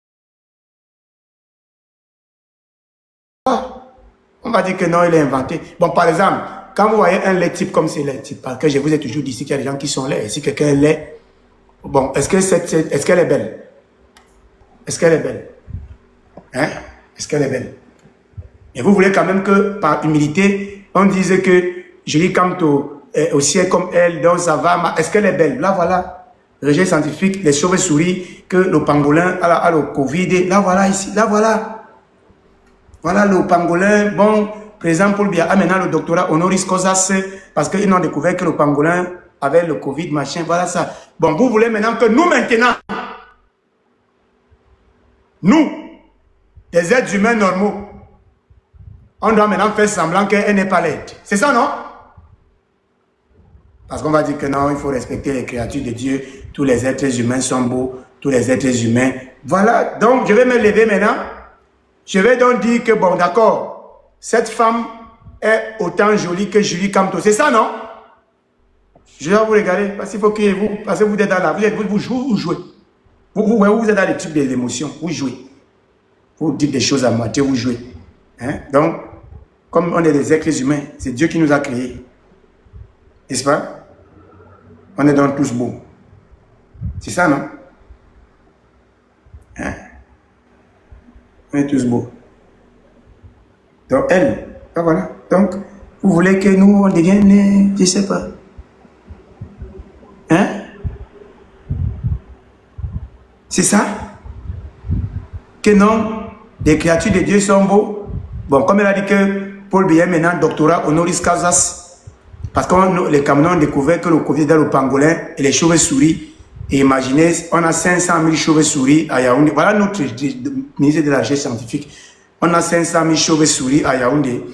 On va dire que non, il est inventé. Bon, par exemple, quand vous voyez un lait type comme c'est lait type, parce que je vous ai toujours dit ici qu'il y a des gens qui sont laids, et si quelqu'un est laid, bon, est-ce qu'elle est belle? Est-ce qu'elle est belle? Hein? Est-ce qu'elle est belle? Et vous voulez quand même que, par humilité, on dise que Julie Kamto est aussi comme elle, donc ça va. Est-ce qu'elle est belle? Là, voilà. Rejet scientifique, les chauves-souris, que le pangolin a le Covid. Là, voilà, ici. Là, voilà. Voilà le pangolin. Bon, président Paul Biya a maintenant le doctorat honoris causa parce qu'ils ont découvert que le pangolin avait le Covid, machin. Voilà ça. Bon, vous voulez maintenant que nous, maintenant, nous, des êtres humains normaux, on doit maintenant faire semblant qu'elle n'est pas laide. C'est ça, non? Parce qu'on va dire que non, il faut respecter les créatures de Dieu. Tous les êtres humains sont beaux. Tous les êtres humains. Voilà. Donc, je vais me lever maintenant. Je vais donc dire que, bon, d'accord, cette femme est autant jolie que Julie Kamto. C'est ça, non? Je vais vous regarder. Parce qu'il faut que vous... Parce que vous êtes dans la... Vous jouez. Vous êtes dans les trucs des émotions. Vous jouez. Vous dites des choses à moitié. Vous jouez. Hein? Donc, comme on est des êtres humains, c'est Dieu qui nous a créés. N'est-ce pas? On est donc tous beaux. C'est ça, non? Hein? On est tous beaux. Donc, elle, ben voilà. Donc, vous voulez que nous, on devienne, je ne sais pas. Hein? C'est ça? Que non, les créatures de Dieu sont beaux. Bon, comme elle a dit que Paul Biya maintenant, doctorat honoris causa, parce que les Camerounais ont découvert que le Covid est dans le pangolin et les chauves-souris. Et imaginez, on a 500 000 chauves-souris à Yaoundé. Voilà notre ministre de la Recherche scientifique. On a 500 000 chauves-souris à Yaoundé.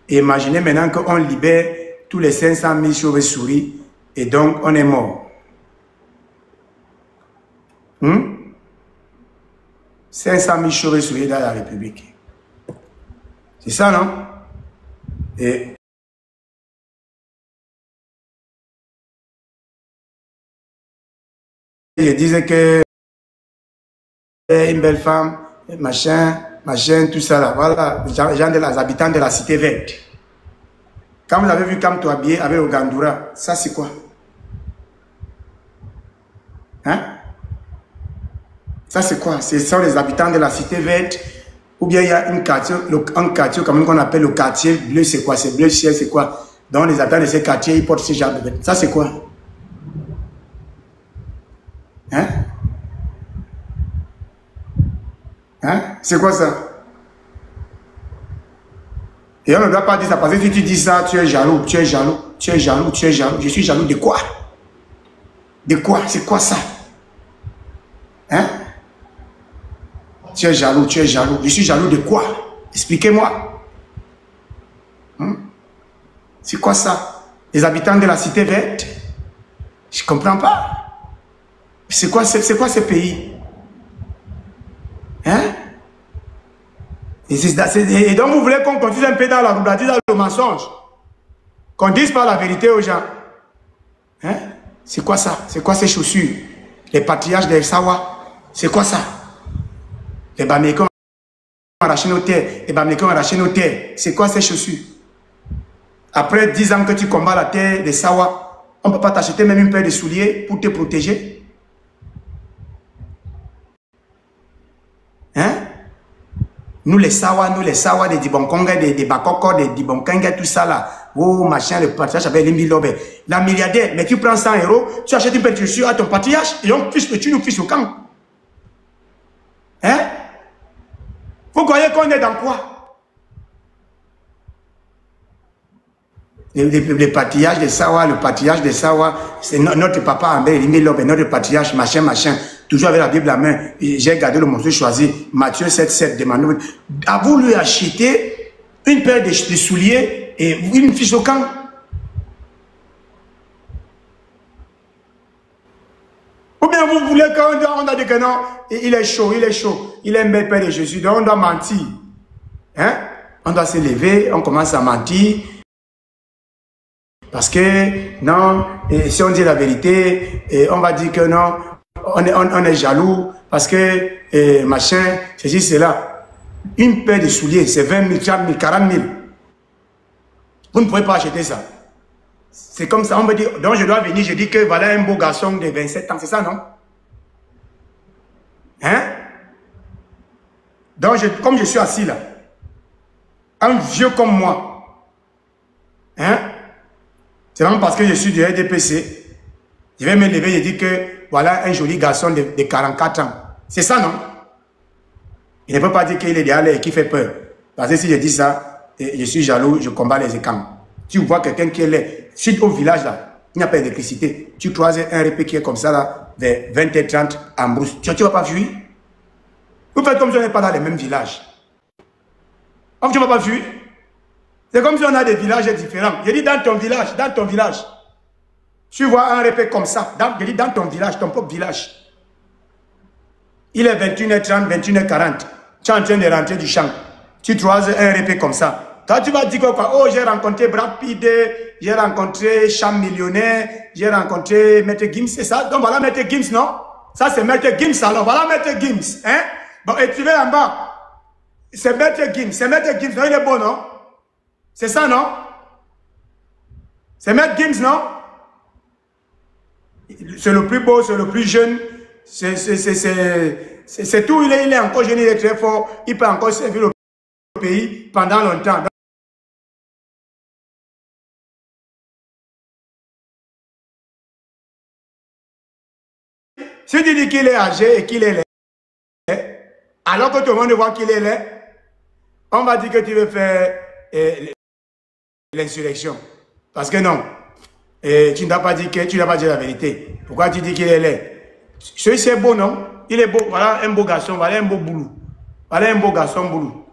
Et imaginez maintenant qu'on libère tous les 500 000 chauves-souris. Et donc, on est mort. 500 000 chauves-souris dans la République. C'est ça, non? Et je disais que une belle femme, machin, tout ça là. Voilà, les habitants de la cité verte. Quand vous avez vu Kamto habillé avec le Gandoura, ça c'est quoi? Hein? Ça c'est quoi? Ce sont les habitants de la cité verte. Ou bien il y a un quartier comme qu'on appelle le quartier bleu, c'est quoi? C'est bleu ciel, c'est quoi? Donc les habitants de ces quartiers, ils portent ce genre de vêtements. Ça c'est quoi? Hein? Hein? C'est quoi ça? Et on ne doit pas dire ça parce que si tu dis ça, tu es jaloux, tu es jaloux, tu es jaloux, tu es jaloux. Je suis jaloux de quoi? De quoi? C'est quoi ça? Hein? Tu es jaloux, tu es jaloux. Je suis jaloux de quoi? Expliquez-moi. C'est quoi ça? Les habitants de la cité verte? Je ne comprends pas. C'est quoi ce pays? Hein? Et donc vous voulez qu'on continue un peu dans la roubladise, dans le mensonge? Qu'on dise pas la vérité aux gens? Hein? C'est quoi ça? C'est quoi ces chaussures? Les patriarches des Sawa? C'est quoi ça? Les Bamileke ont arraché nos terres. Les Bamileke ont arraché nos terres. C'est quoi ces chaussures? Après 10 ans que tu combats la terre des Sawa, on ne peut pas t'acheter même une paire de souliers pour te protéger? Hein? Nous les Sawa, des Dibonkonga, des Bakoko, des Dibonkanga, tout ça là. Oh, machin, le patriarche avec les Lobe. La milliardaire, mais tu prends 100 €, tu achètes une paire de chaussures à ton patriarche et on fiche que tu nous fiches au camp. Hein? Vous croyez qu'on est dans quoi? Le patriarche de Sawa, c'est notre papa Ambé, notre patriarche, machin, toujours avec la Bible à main. J'ai gardé le morceau choisi, Matthieu 7, demande. A voulu acheter une paire de souliers et une fiche au camp? Ou bien vous voulez qu'on a dit que non, il est chaud, il est un bel père de Jésus, donc on doit mentir. Hein? On doit se lever, on commence à mentir. Parce que, non, et si on dit la vérité, et on va dire que non, on est jaloux, parce que, machin, ceci, cela. Une paire de souliers, c'est 20 000, 30 000, 40 000. Vous ne pouvez pas acheter ça. C'est comme ça, on me dit, donc je dois venir, je dis que voilà un beau garçon de 27 ans, c'est ça, non? Hein? Donc, comme je suis assis là, un vieux comme moi, hein? C'est vraiment parce que je suis du RDPC, je vais me lever et dire que voilà un joli garçon de 44 ans. C'est ça, non? Il ne peut pas dire qu'il est déjà là et qu'il fait peur. Parce que si je dis ça, je suis jaloux, je combats les écans. Tu vois quelqu'un qui est là, si au village là, il n'y a pas d'électricité, tu croises un répé qui est comme ça là, vers 20h30 en brousse, tu ne vas pas fuir? Vous faites comme si on n'est pas dans les mêmes villages. Donc tu ne vas pas fuir? C'est comme si on a des villages différents. Je dis dans ton village, tu vois un répé comme ça, je dis dans ton village, ton propre village. Il est 21h30, 21h40, tu es en train de rentrer du champ, tu croises un répé comme ça. Toi, tu vas dire quoi? Oh, j'ai rencontré Brad Pitt, j'ai rencontré Cham Millionnaire, j'ai rencontré Maître Gims, c'est ça? Donc voilà Maître Gims, non? Ça, c'est Maître Gims, alors voilà Maître Gims, hein? Bon, et tu vas en bas. C'est Maître Gims, non? Il est beau, non? C'est ça, non? C'est Maître Gims, non? C'est le plus beau, c'est le plus jeune, c'est tout, il est encore jeune, il est très fort, il peut encore servir le pays pendant longtemps. Si tu dis qu'il est âgé et qu'il est laid, alors que tout le monde voit qu'il est laid, on va dire que tu veux faire l'insurrection. Parce que non, tu ne dois pas dire la vérité. Pourquoi tu dis qu'il est laid? Celui-ci est beau, non? Il est beau, voilà un beau garçon, voilà un beau boulot. Voilà un beau garçon boulot.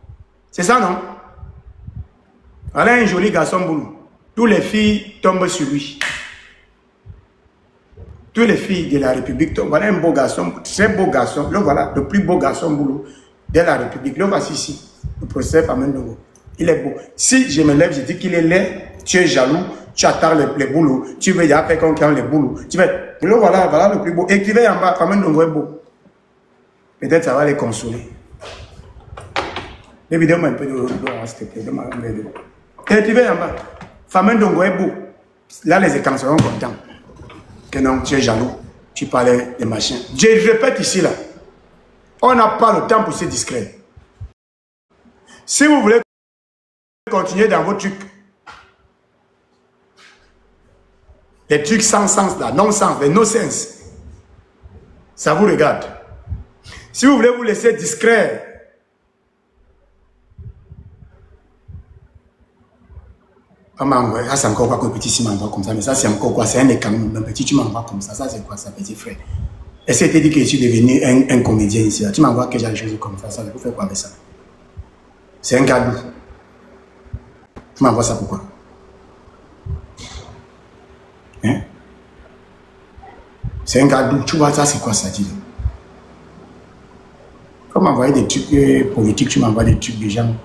C'est ça, non? Voilà un joli garçon boulot. Toutes les filles tombent sur lui. Toutes les filles de la République tombent. Voilà un beau garçon, très beau garçon. Le voilà, le plus beau garçon boulot de la République. Le voici ici, le professeur Fameux Ndongo. Il est beau. Si je me lève, je dis qu'il est laid, tu es jaloux, tu attends les boulots, tu veux y faire qu'on crée les boulots. Tu veux, le voilà le plus beau. Écrivez en bas, Fameux Ndongo est beau. Peut-être ça va les consoler. Les vidéos, un peu de s'il te plaît. Écrivez en bas, Fameux Ndongo est beau. Là, les écrans seront contents. Que non, tu es jaloux, tu parlais de machin. Je répète ici là, on n'a pas le temps pour se distraire. Si vous voulez continuer dans vos trucs, les trucs sans sens là, non-sens, les no-sens, ça vous regarde. Si vous voulez vous laisser distraire, ça c'est encore quoi que petit si m'envoie comme ça, mais ça c'est encore quoi, c'est un écran, un petit tu m'envoies comme ça c'est quoi ça petit frère? Est-ce que tu dit que je suis devenu un comédien ici, tu m'envoies que j'ai des choses comme ça vous faites quoi avec ça? C'est un cadeau. Tu m'envoies ça pourquoi? Hein? C'est un cadeau, tu vois ça c'est quoi ça dit? Comme m'envoyer des trucs politiques, tu m'envoies des trucs des gens,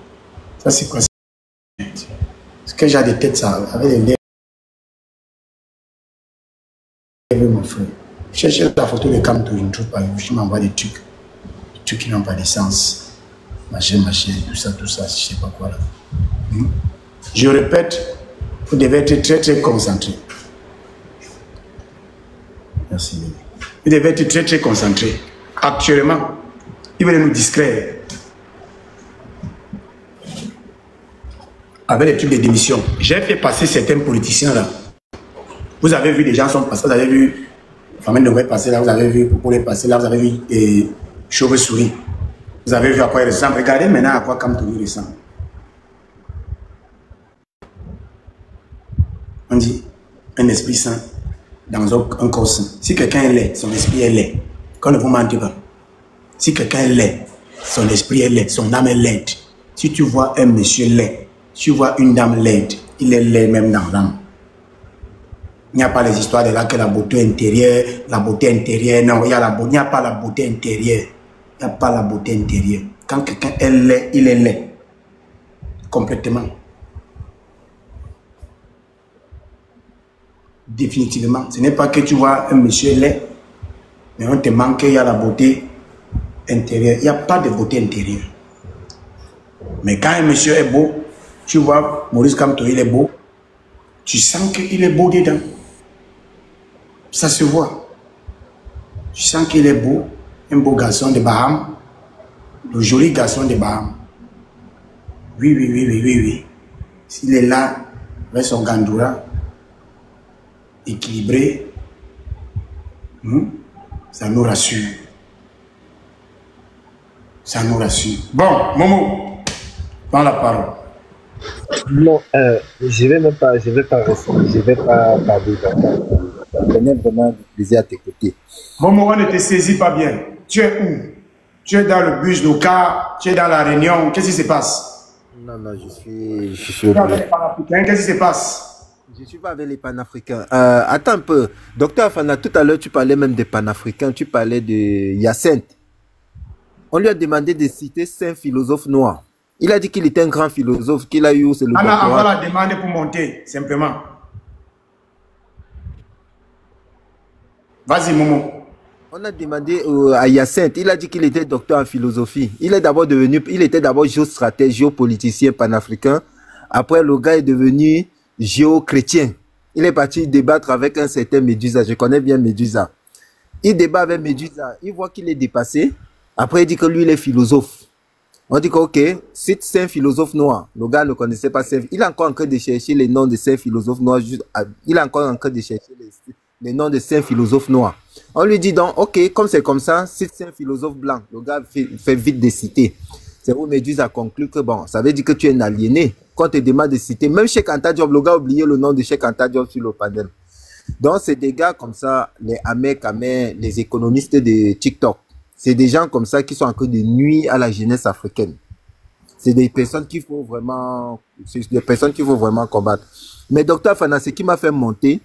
ça c'est quoi ça? Parce que j'ai des têtes ça, avec les lèvres, mon frère. Cherchez la photo de Camto, je ne trouve pas. Je m'envoie des trucs qui n'ont pas de sens. Machin, tout ça, je ne sais pas quoi là. Je répète, vous devez être très très concentré. Merci. Vous devez être très très concentré. Actuellement, ils veulent nous distraire. Avec les trucs de démission. J'ai fait passer certains politiciens là. Vous avez vu, les gens sont passés, vous avez vu Fameux Ndongo passer là, vous avez vu Popo les passer là, vous avez vu Chauve-souris. Vous avez vu à quoi il ressemble. Regardez maintenant à quoi Camto il ressemble. On dit un esprit sain dans un corps sain. Si quelqu'un est laid, son esprit est laid. Qu'on ne vous mente pas. Si quelqu'un est laid, son esprit est laid, son âme est laide. Si tu vois un monsieur laid, tu vois une dame laide, il est laid même dans l'âme. Il n'y a pas les histoires de là que la beauté intérieure, non, il n'y a pas la beauté intérieure. Il n'y a pas la beauté intérieure. Quand quelqu'un est laid, il est laid. Complètement. Définitivement. Ce n'est pas que tu vois un monsieur laid, mais on te manque, il y a la beauté intérieure. Il n'y a pas de beauté intérieure. Mais quand un monsieur est beau, tu vois, Maurice Kamto, il est beau, Tu sens qu'il est beau dedans. Ça se voit. Tu sens qu'il est beau. Un beau garçon de Bahamas. Le joli garçon de Bahamas. Oui, oui, oui, oui, oui, oui. S'il est là, avec son gandoura, équilibré, ça nous rassure. Ça nous rassure. Bon, Momo, prends la parole. Non, je vais pas rester, je vais pas parler d'accord. Ça prenait vraiment plaisir à t'écouter. Momo, on ne te saisit pas bien. Tu es où? Tu es dans le bus d'Oka, tu es dans la réunion, qu'est-ce qui se passe? Non, non, je suis au Tu es avec les Panafricains, qu'est-ce qui se passe? Je suis pas avec les panafricains. Attends un peu. Docteur Afana, tout à l'heure, tu parlais même des panafricains, tu parlais de Hyacinthe. On lui a demandé de citer 5 philosophes noirs. Il a dit qu'il était un grand philosophe, qu'il a eu, c'est le Anna, on va doctorat. la demander pour monter, simplement. Vas-y, Momo. On a demandé à Hyacinthe, il a dit qu'il était docteur en philosophie. Il était d'abord géostratège, géopoliticien panafricain. Après, le gars est devenu géochrétien. Il est parti débattre avec un certain Médusa. Je connais bien Médusa. Il débat avec Médusa. Il voit qu'il est dépassé. Après, il dit que lui, il est philosophe. On dit que, ok, c'est 5 philosophes noirs. Le gars ne connaissait pas 5. Il est encore en train de chercher les noms de 5 philosophes noirs. Il est encore en train de chercher les noms de 5 philosophes noirs. On lui dit donc, ok, comme c'est comme ça, c'est 5 philosophes blancs. Le gars fait vite de citer. C'est où Méduse a conclu que, bon, ça veut dire que tu es un aliéné. Quand on te demande de citer, même Cheikh Anta Diop, le gars a oublié le nom de Cheikh Anta Diop sur le panel. Donc, c'est des gars comme ça, les Ahmed Kamer, les économistes de TikTok. C'est des gens comme ça qui sont en train de nuire à la jeunesse africaine. C'est des personnes qu'il faut vraiment, combattre. Mais docteur Fana, ce qui m'a fait monter,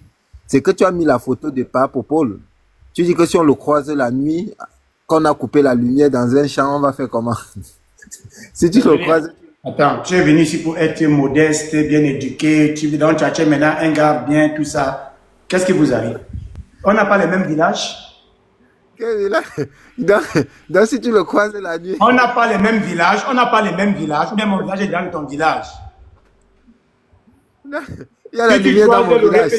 c'est que tu as mis la photo de Pape Paul. Tu dis que si on le croise la nuit, qu'on a coupé la lumière dans un champ, on va faire comment? Si tu le croises... Attends, tu es venu ici pour être modeste, bien éduqué, donc tu as maintenant un gars bien, tout ça. Qu'est-ce qui vous arrive? On n'a pas les mêmes villages? Donc, si tu le croises la nuit... On n'a pas les mêmes villages, on n'a pas les mêmes villages, mais mon village est dans ton village. Il y a la lumière dans mon village.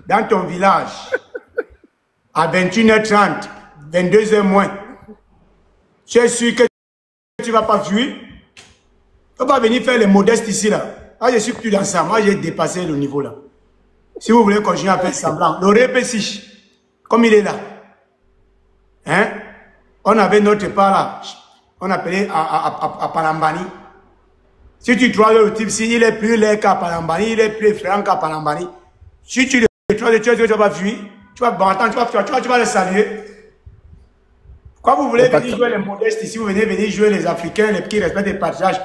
Dans ton village, à 21h30, 22h moins, tu es sûr que tu ne vas pas fuir? Tu ne vas pas venir faire les modestes ici, là. Moi, je suis plus dans ça. Moi, j'ai dépassé le niveau, là. Si vous voulez continuer à faire semblant, le répétiche, comme il est là. Hein? On avait notre part là, on appelait à Palambani. Si tu trouves le type, si il est plus laid qu'à Palambani, il est plus franc qu'à Palambani. Si tu le trouves, tu vas pas fuir. Tu vas, bon, attends, tu vas le saluer. Quand vous voulez venir jouer les modestes ici, vous venez venir jouer les Africains, les petits respectent les partages.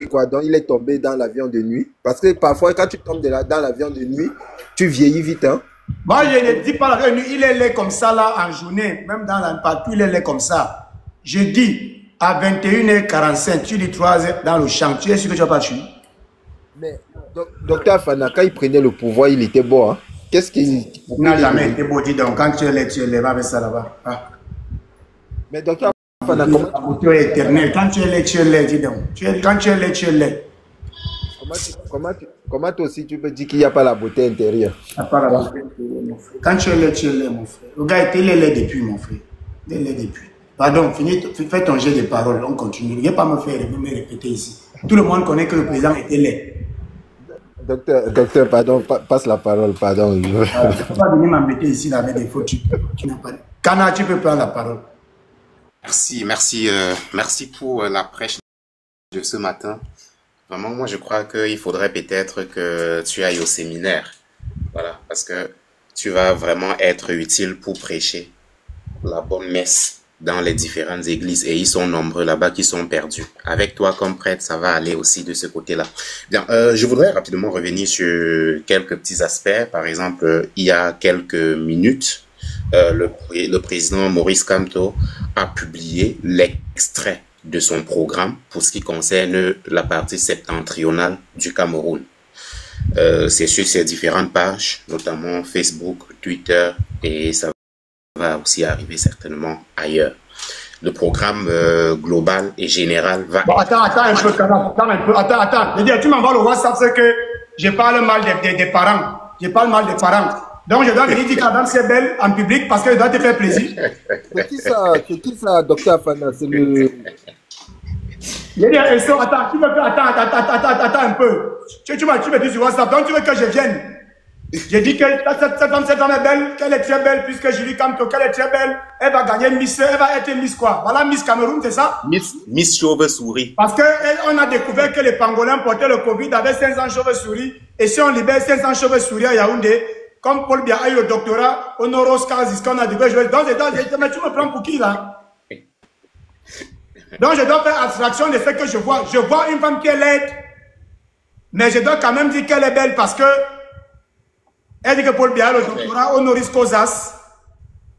Quoi, donc il est tombé dans l'avion de nuit. Parce que parfois, quand tu tombes dans l'avion de nuit, tu vieillis vite. Hein? Moi, je ne dis pas l'avion de nuit, il est laid comme ça là en journée, même dans la partout, il est laid comme ça. Je dis à 21h45, tu dis 3h dans le champ, tu es sûr que tu vas pas tuer? Mais, docteur Fana, quand il prenait le pouvoir, il était beau. Hein? Qu'est-ce qu'il... Il n'a jamais été beau, dis donc. Quand tu es laid, va avec ça là-bas. Ah. Mais docteur Fana, comment... éternel. Quand tu es laid, dis donc. Quand tu es laid, tu es laid. Comment toi aussi tu peux dire qu'il n'y a pas la beauté intérieure? Quand tu es laid, mon frère. Le gars était laid depuis, mon frère. Il est laid depuis. Pardon, fais ton jeu de parole, on continue. Ne viens pas me faire me répéter ici. Tout le monde connaît que le président était laid. Docteur, pardon, passe la parole, pardon. Tu ne peux pas venir m'embêter ici avec des fautes. Kana, tu peux prendre la parole. Merci pour la prêche de ce matin. Vraiment, moi, je crois qu'il faudrait peut-être que tu ailles au séminaire. Voilà, parce que tu vas vraiment être utile pour prêcher la bonne messe dans les différentes églises. Et ils sont nombreux là-bas qui sont perdus. Avec toi comme prêtre, ça va aller aussi de ce côté-là. Bien, je voudrais rapidement revenir sur quelques petits aspects. Par exemple, il y a quelques minutes, le président Maurice Kamto a publié l'extrait de son programme pour ce qui concerne la partie septentrionale du Cameroun. C'est sur ces différentes pages, notamment Facebook, Twitter, et ça va aussi arriver certainement ailleurs. le programme global et général va... Bon, attends un peu, attends. Tu m'envoies le WhatsApp, c'est que je parle mal des parents. Je parle mal des parents. Donc, je dois venir dire qu'Adam c'est belle en public parce qu'elle doit te faire plaisir. C'est qui ça, docteur Afana? C'est le... Attends un peu. Tu me dis sur WhatsApp, donc tu veux que je vienne. J'ai dit que cette femme est belle, qu'elle est très belle, puisque Julie Kamto, qu'elle est très belle, elle va gagner Miss, elle va être Miss quoi? Voilà, Miss Cameroun, c'est ça? Miss Chauve-souris. Parce qu'on a découvert que les Pangolins portaient le Covid avec 500 chauves-souris, et si on libère 500 chauves-souris à Yaoundé, comme Paul Biya a eu le doctorat, honoris causa, qu'on a découvert, mais tu me prends pour qui là? Donc je dois faire abstraction de ce que je vois. Je vois une femme qui est laide, mais je dois quand même dire qu'elle est belle parce que elle dit que Paul Biya a le doctorat honoris causa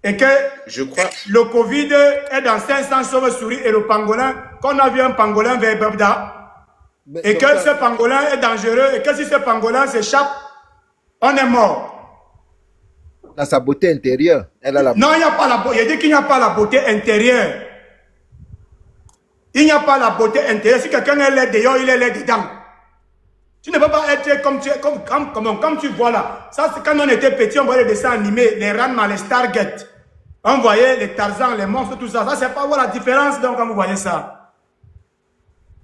et que le Covid est dans 500 chauves-souris et le pangolin, qu'on a vu un pangolin vers Babda, et que ce pangolin est dangereux et que si ce pangolin s'échappe, on est mort. Dans sa beauté intérieure, elle a la... Non, il n'y a pas la beauté. Il dit qu'il n'y a pas la beauté intérieure. Il n'y a pas la beauté intérieure. Si quelqu'un est laid dehors, il est laid dedans. Tu ne peux pas être comme tu vois là. Ça, c'est quand on était petit, on voyait les dessins animés, les Ranma, les Stargate. On voyait les Tarzans, les monstres, tout ça. Ça, c'est pas voir la différence donc, quand vous voyez ça.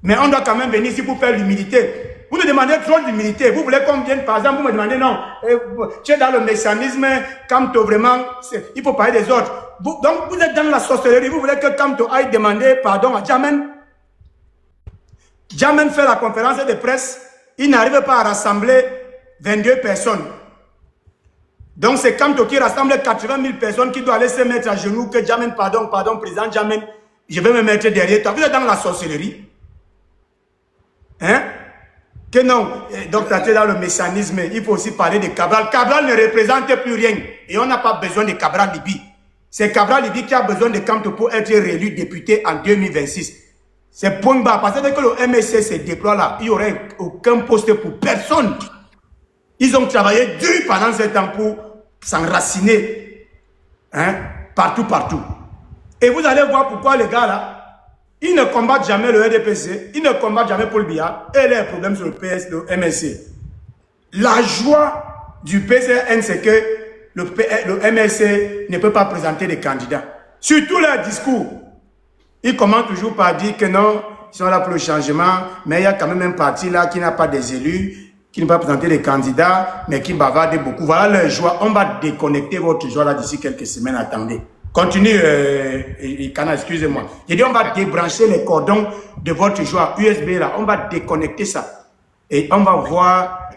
Mais on doit quand même venir ici pour faire l'humilité. Vous nous demandez trop d'humilité. Vous voulez qu'on vienne, par exemple, vous me demandez non. Tu es dans le messianisme, Kamto vraiment, il faut parler des autres. Donc vous êtes dans la sorcellerie. Vous voulez que Kamto aille demander pardon à Djamen. Djamen fait la conférence de presse. Il n'arrive pas à rassembler 22 personnes. Donc c'est Kamto qui rassemble 80 000 personnes qui doit aller se mettre à genoux. Que Djamen, pardon, président Djamen, je vais me mettre derrière toi. Vous êtes dans la sorcellerie. Hein? Que non, donc tu es dans le messianisme, il faut aussi parler de Cabral. Cabral ne représente plus rien et on n'a pas besoin de Cabral Libi. C'est Cabral Libi qui a besoin de Kamto pour être réélu député en 2026. C'est point bas, parce que dès que le MSC se déploie là, il n'y aurait aucun poste pour personne. Ils ont travaillé dur pendant ce temps pour s'enraciner hein, partout. Et vous allez voir pourquoi les gars là, ils ne combattent jamais le RDPC, ils ne combattent jamais Paul Biya, et les problèmes sur le PS, le MSC. La joie du PCN, c'est que le MSC ne peut pas présenter des candidats. Sur tous leurs discours, ils commencent toujours par dire que non, ils sont là pour le changement, mais il y a quand même un parti là qui n'a pas des élus, qui ne peut pas présenter des candidats, mais qui bavarde beaucoup. Voilà leur joie. On va déconnecter votre joie là d'ici quelques semaines, attendez. Continue, Kana, excusez-moi. J'ai dit, on va débrancher les cordons de votre joie USB là. On va déconnecter ça. Et on va voir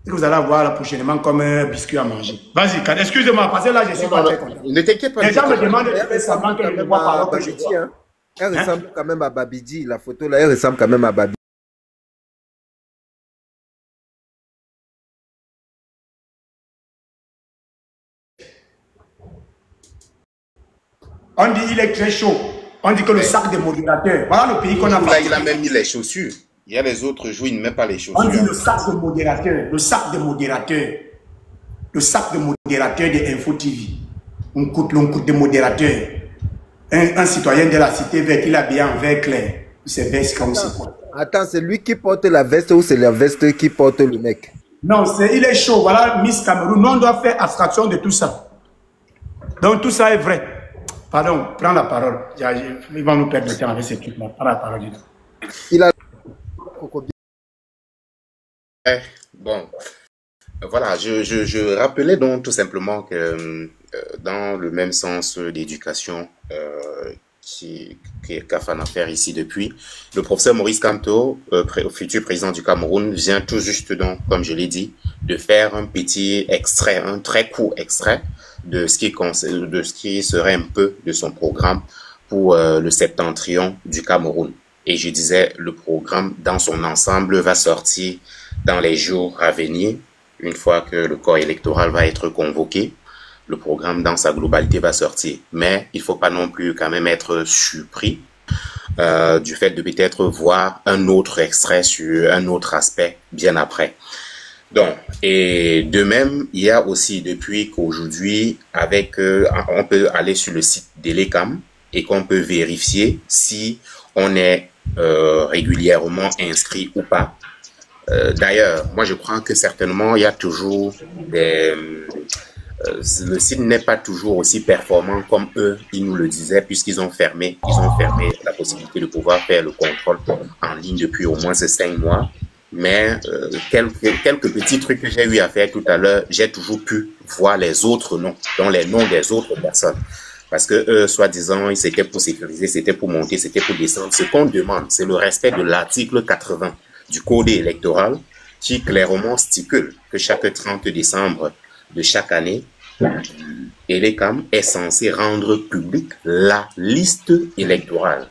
ce que vous allez avoir là prochainement comme un biscuit à manger. Vas-y, Kana, excusez-moi, parce que là, je suis pas très content. Ne t'inquiète pas. Les gens me demandent de faire semblant que je ne vois pas alors que je vois. Elle ressemble quand même à Babidi. La photo là, elle ressemble quand même à Babidi. On dit il est très chaud. On dit que le sac des modérateurs. Voilà le pays qu'on a fait. Il a même mis les chaussures. Il y a les autres jours, il ne met pas les chaussures. On dit le sac de modérateurs. Le sac de modérateurs. Le sac de modérateurs de Info TV. On coûte de modérateurs. Un citoyen de la cité verte, il a bien en vert clair. C'est veste comme c'est quoi. Attends, c'est lui qui porte la veste ou c'est la veste qui porte le mec? Non, il est chaud. Voilà Miss Cameroun. Nous, on doit faire abstraction de tout ça. Donc tout ça est vrai. Pardon, prends la parole. Ils vont nous perdre le temps avec ces trucs-là. Prends la parole. Il a... Bon, voilà, je rappelais donc tout simplement que dans le même sens d'éducation qu'Afan a fait ici depuis, le professeur Maurice Kamto, futur président du Cameroun, vient tout juste donc, comme je l'ai dit, de faire un petit extrait, un très court extrait de ce qui serait un peu de son programme pour le septentrion du Cameroun. Et je disais, le programme dans son ensemble va sortir dans les jours à venir, une fois que le corps électoral va être convoqué. Le programme dans sa globalité va sortir. Mais il ne faut pas non plus quand même être surpris du fait de peut-être voir un autre extrait sur un autre aspect bien après. Donc, et de même, il y a aussi depuis qu'aujourd'hui, on peut aller sur le site d'Elecam et qu'on peut vérifier si on est régulièrement inscrit ou pas. D'ailleurs, moi je crois que certainement il y a toujours des... le site n'est pas toujours aussi performant comme eux, ils nous le disaient, puisqu'ils ont fermé la possibilité de pouvoir faire le contrôle en ligne depuis au moins ces 5 mois. Mais quelques petits trucs que j'ai eu à faire tout à l'heure, j'ai toujours pu voir les autres noms, dont les noms des autres personnes. Parce que eux, soi-disant, c'était pour sécuriser, c'était pour monter, c'était pour descendre. Ce qu'on demande, c'est le respect de l'article 80 du Code électoral qui clairement stipule que chaque 30 décembre de chaque année, Elecam est censé rendre publique la liste électorale.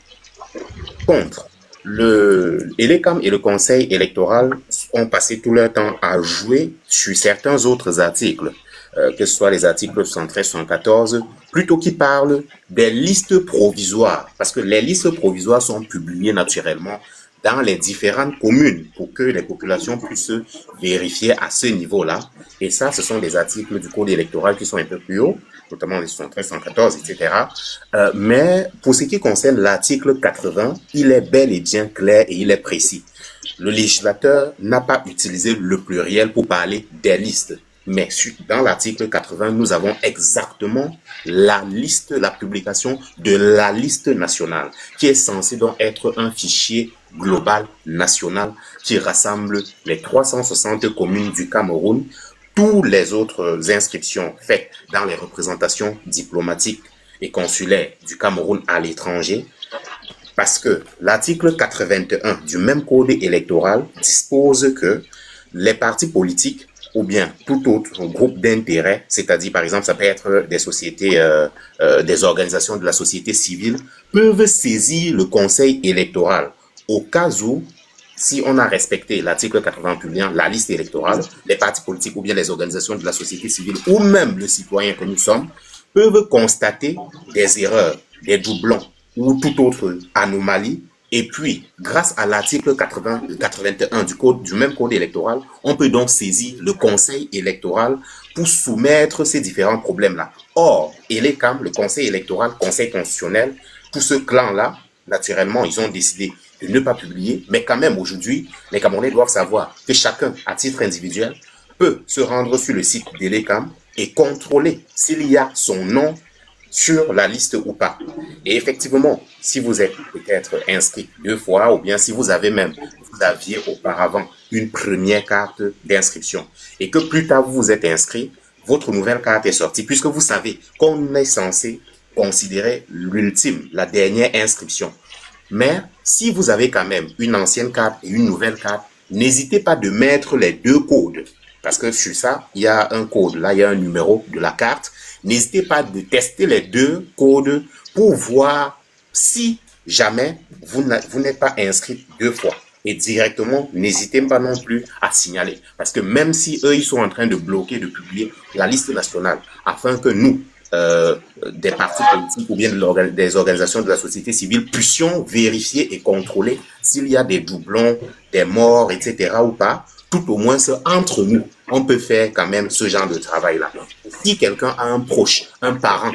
Contre, Elecam et le Conseil électoral ont passé tout leur temps à jouer sur certains autres articles, que ce soit les articles 73, 74, plutôt qu'ils parlent des listes provisoires, parce que les listes provisoires sont publiées naturellement dans les différentes communes pour que les populations puissent vérifier à ce niveau-là. Et ça, ce sont des articles du Code électoral qui sont un peu plus hauts, notamment les 73, 114, etc. Mais pour ce qui concerne l'article 80, il est bel et bien clair et il est précis. Le législateur n'a pas utilisé le pluriel pour parler des listes. Mais dans l'article 80, nous avons exactement la liste, la publication de la liste nationale, qui est censée donc être un fichier global national qui rassemble les 360 communes du Cameroun, toutes les autres inscriptions faites dans les représentations diplomatiques et consulaires du Cameroun à l'étranger, parce que l'article 81 du même code électoral dispose que les partis politiques ou bien tout autre groupe d'intérêt, c'est-à-dire par exemple ça peut être des sociétés, des organisations de la société civile, peuvent saisir le conseil électoral au cas où, si on a respecté l'article 80 publiant la liste électorale, les partis politiques ou bien les organisations de la société civile ou même le citoyen que nous sommes peuvent constater des erreurs, des doublons ou toute autre anomalie. Et puis, grâce à l'article 81 du même code électoral, on peut donc saisir le conseil électoral pour soumettre ces différents problèmes-là. Or, Elecam, le conseil électoral, conseil constitutionnel, tout ce clan-là, naturellement, ils ont décidé de ne pas publier, mais quand même, aujourd'hui, les Camerounais doivent savoir que chacun, à titre individuel, peut se rendre sur le site d'Elecam et contrôler s'il y a son nom sur la liste ou pas. Et effectivement, si vous êtes peut-être inscrit 2 fois, ou bien si vous aviez auparavant une première carte d'inscription, et que plus tard vous vous êtes inscrit, votre nouvelle carte est sortie, puisque vous savez qu'on est censé considérer l'ultime, la dernière inscription. Mais si vous avez quand même une ancienne carte et une nouvelle carte, n'hésitez pas de mettre les 2 codes. Parce que sur ça, il y a un code, là il y a un numéro de la carte. N'hésitez pas de tester les 2 codes pour voir si jamais vous n'êtes pas inscrit 2 fois. Et directement, n'hésitez pas non plus à signaler. Parce que même si eux, ils sont en train de bloquer, de publier la liste nationale, afin que nous, des partis politiques ou bien des organisations de la société civile, puissions vérifier et contrôler s'il y a des doublons, des morts, etc. ou pas, tout au moins entre nous, on peut faire quand même ce genre de travail-là. Si quelqu'un a un proche, un parent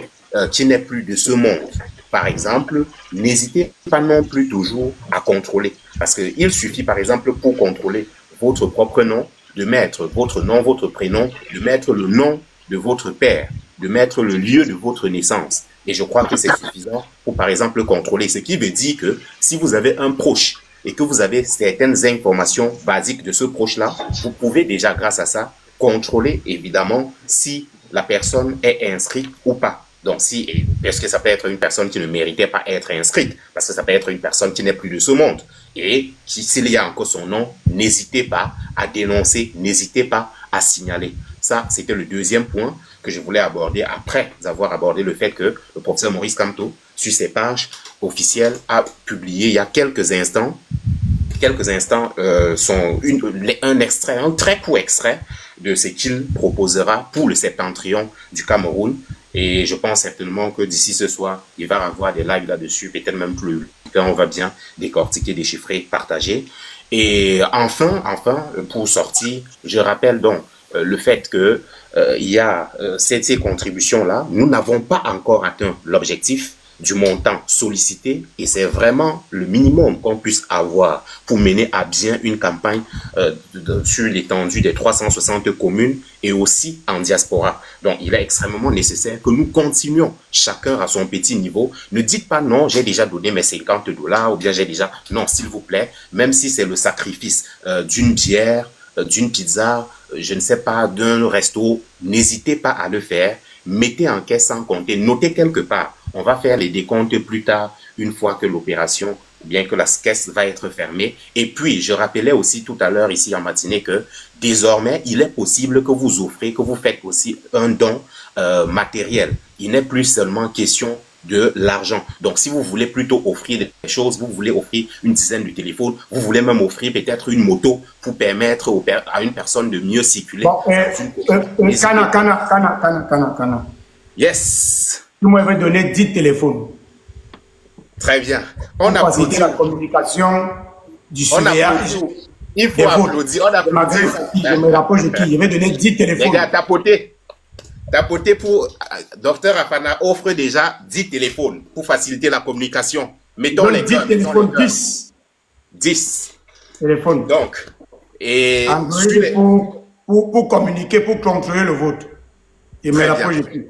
qui n'est plus de ce monde, par exemple, n'hésitez pas non plus toujours à contrôler. Parce qu'il suffit, par exemple, pour contrôler votre propre nom, de mettre votre nom, votre prénom, de mettre le nom de votre père, de mettre le lieu de votre naissance. Et je crois que c'est suffisant pour, par exemple, contrôler. Ce qui veut dire que si vous avez un proche et que vous avez certaines informations basiques de ce proche-là, vous pouvez déjà, grâce à ça, contrôler, évidemment, si la personne est inscrite ou pas. Donc, est-ce que ça peut être une personne qui ne méritait pas être inscrite? Parce que ça peut être une personne qui n'est plus de ce monde. Et s'il y a encore son nom, n'hésitez pas à dénoncer, n'hésitez pas à signaler. Ça, c'était le deuxième point que je voulais aborder après avoir abordé le fait que le professeur Maurice Kamto, sur ses pages officielles, a publié il y a quelques instants, un extrait, un très court extrait de ce qu'il proposera pour le septentrion du Cameroun. Et je pense certainement que d'ici ce soir, il va y avoir des lives là-dessus, peut-être même plus, quand on va bien décortiquer, déchiffrer, partager. Et enfin, pour sortir, je rappelle donc le fait que il y a ces contributions-là, nous n'avons pas encore atteint l'objectif du montant sollicité et c'est vraiment le minimum qu'on puisse avoir pour mener à bien une campagne sur l'étendue des 360 communes et aussi en diaspora. Donc, il est extrêmement nécessaire que nous continuions chacun à son petit niveau. Ne dites pas non, j'ai déjà donné mes 50 $ ou bien j'ai déjà... Non, s'il vous plaît, même si c'est le sacrifice d'une bière, d'une pizza, je ne sais pas, d'un resto, n'hésitez pas à le faire. Mettez en caisse sans compter, notez quelque part. On va faire les décomptes plus tard, une fois que l'opération, bien que la caisse va être fermée. Et puis, je rappelais aussi tout à l'heure ici en matinée que désormais, il est possible que vous offrez, que vous faites aussi un don matériel. Il n'est plus seulement question de l'argent. Donc, si vous voulez plutôt offrir des choses, vous voulez offrir une dizaine de téléphones, vous voulez même offrir peut-être une moto pour permettre à une personne de mieux circuler. Bon, Kana. Yes. Vous m'avez donné 10 téléphones. Très bien. On a applaudi la communication du surveillance. Il faut applaudir. On applaudit. Je me rapproche de qui? Je vais donner 10 téléphones. Les gars, tapoter pour Docteur Afana offre déjà 10 téléphones pour faciliter la communication. Mettons les 10 téléphones, 10 téléphones. Donc, et pour communiquer, pour contrôler le vote. Et me rapproche de qui?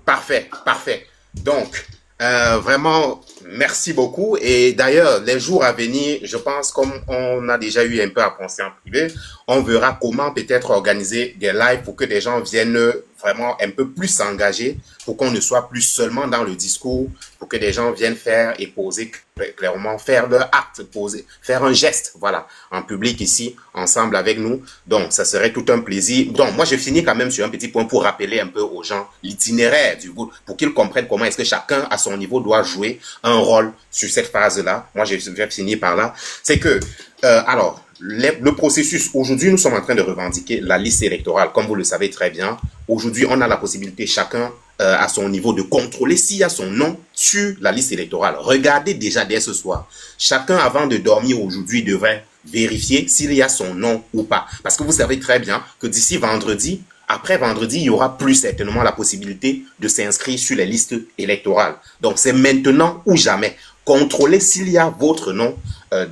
Parfait, parfait. Donc, vraiment, merci beaucoup. Et d'ailleurs, les jours à venir, je pense, comme on a déjà eu un peu à penser en privé, on verra comment peut-être organiser des lives pour que des gens viennent vraiment un peu plus s'engager, pour qu'on ne soit plus seulement dans le discours, pour que des gens viennent faire et poser clairement, faire leur acte, poser, faire un geste, voilà, en public ici, ensemble avec nous. Donc, ça serait tout un plaisir. Donc, moi, je finis quand même sur un petit point pour rappeler un peu aux gens l'itinéraire du vote, pour qu'ils comprennent comment est-ce que chacun, à son niveau, doit jouer un rôle sur cette phase-là. Moi, je vais finir par là. C'est que, alors, le processus, aujourd'hui, nous sommes en train de revendiquer la liste électorale. Comme vous le savez très bien, aujourd'hui, on a la possibilité, chacun à son niveau, de contrôler s'il y a son nom sur la liste électorale. Regardez déjà dès ce soir. Chacun, avant de dormir aujourd'hui, devrait vérifier s'il y a son nom ou pas. Parce que vous savez très bien que d'ici vendredi, après vendredi, il y aura plus certainement la possibilité de s'inscrire sur les listes électorales. Donc, c'est maintenant ou jamais. Contrôlez s'il y a votre nom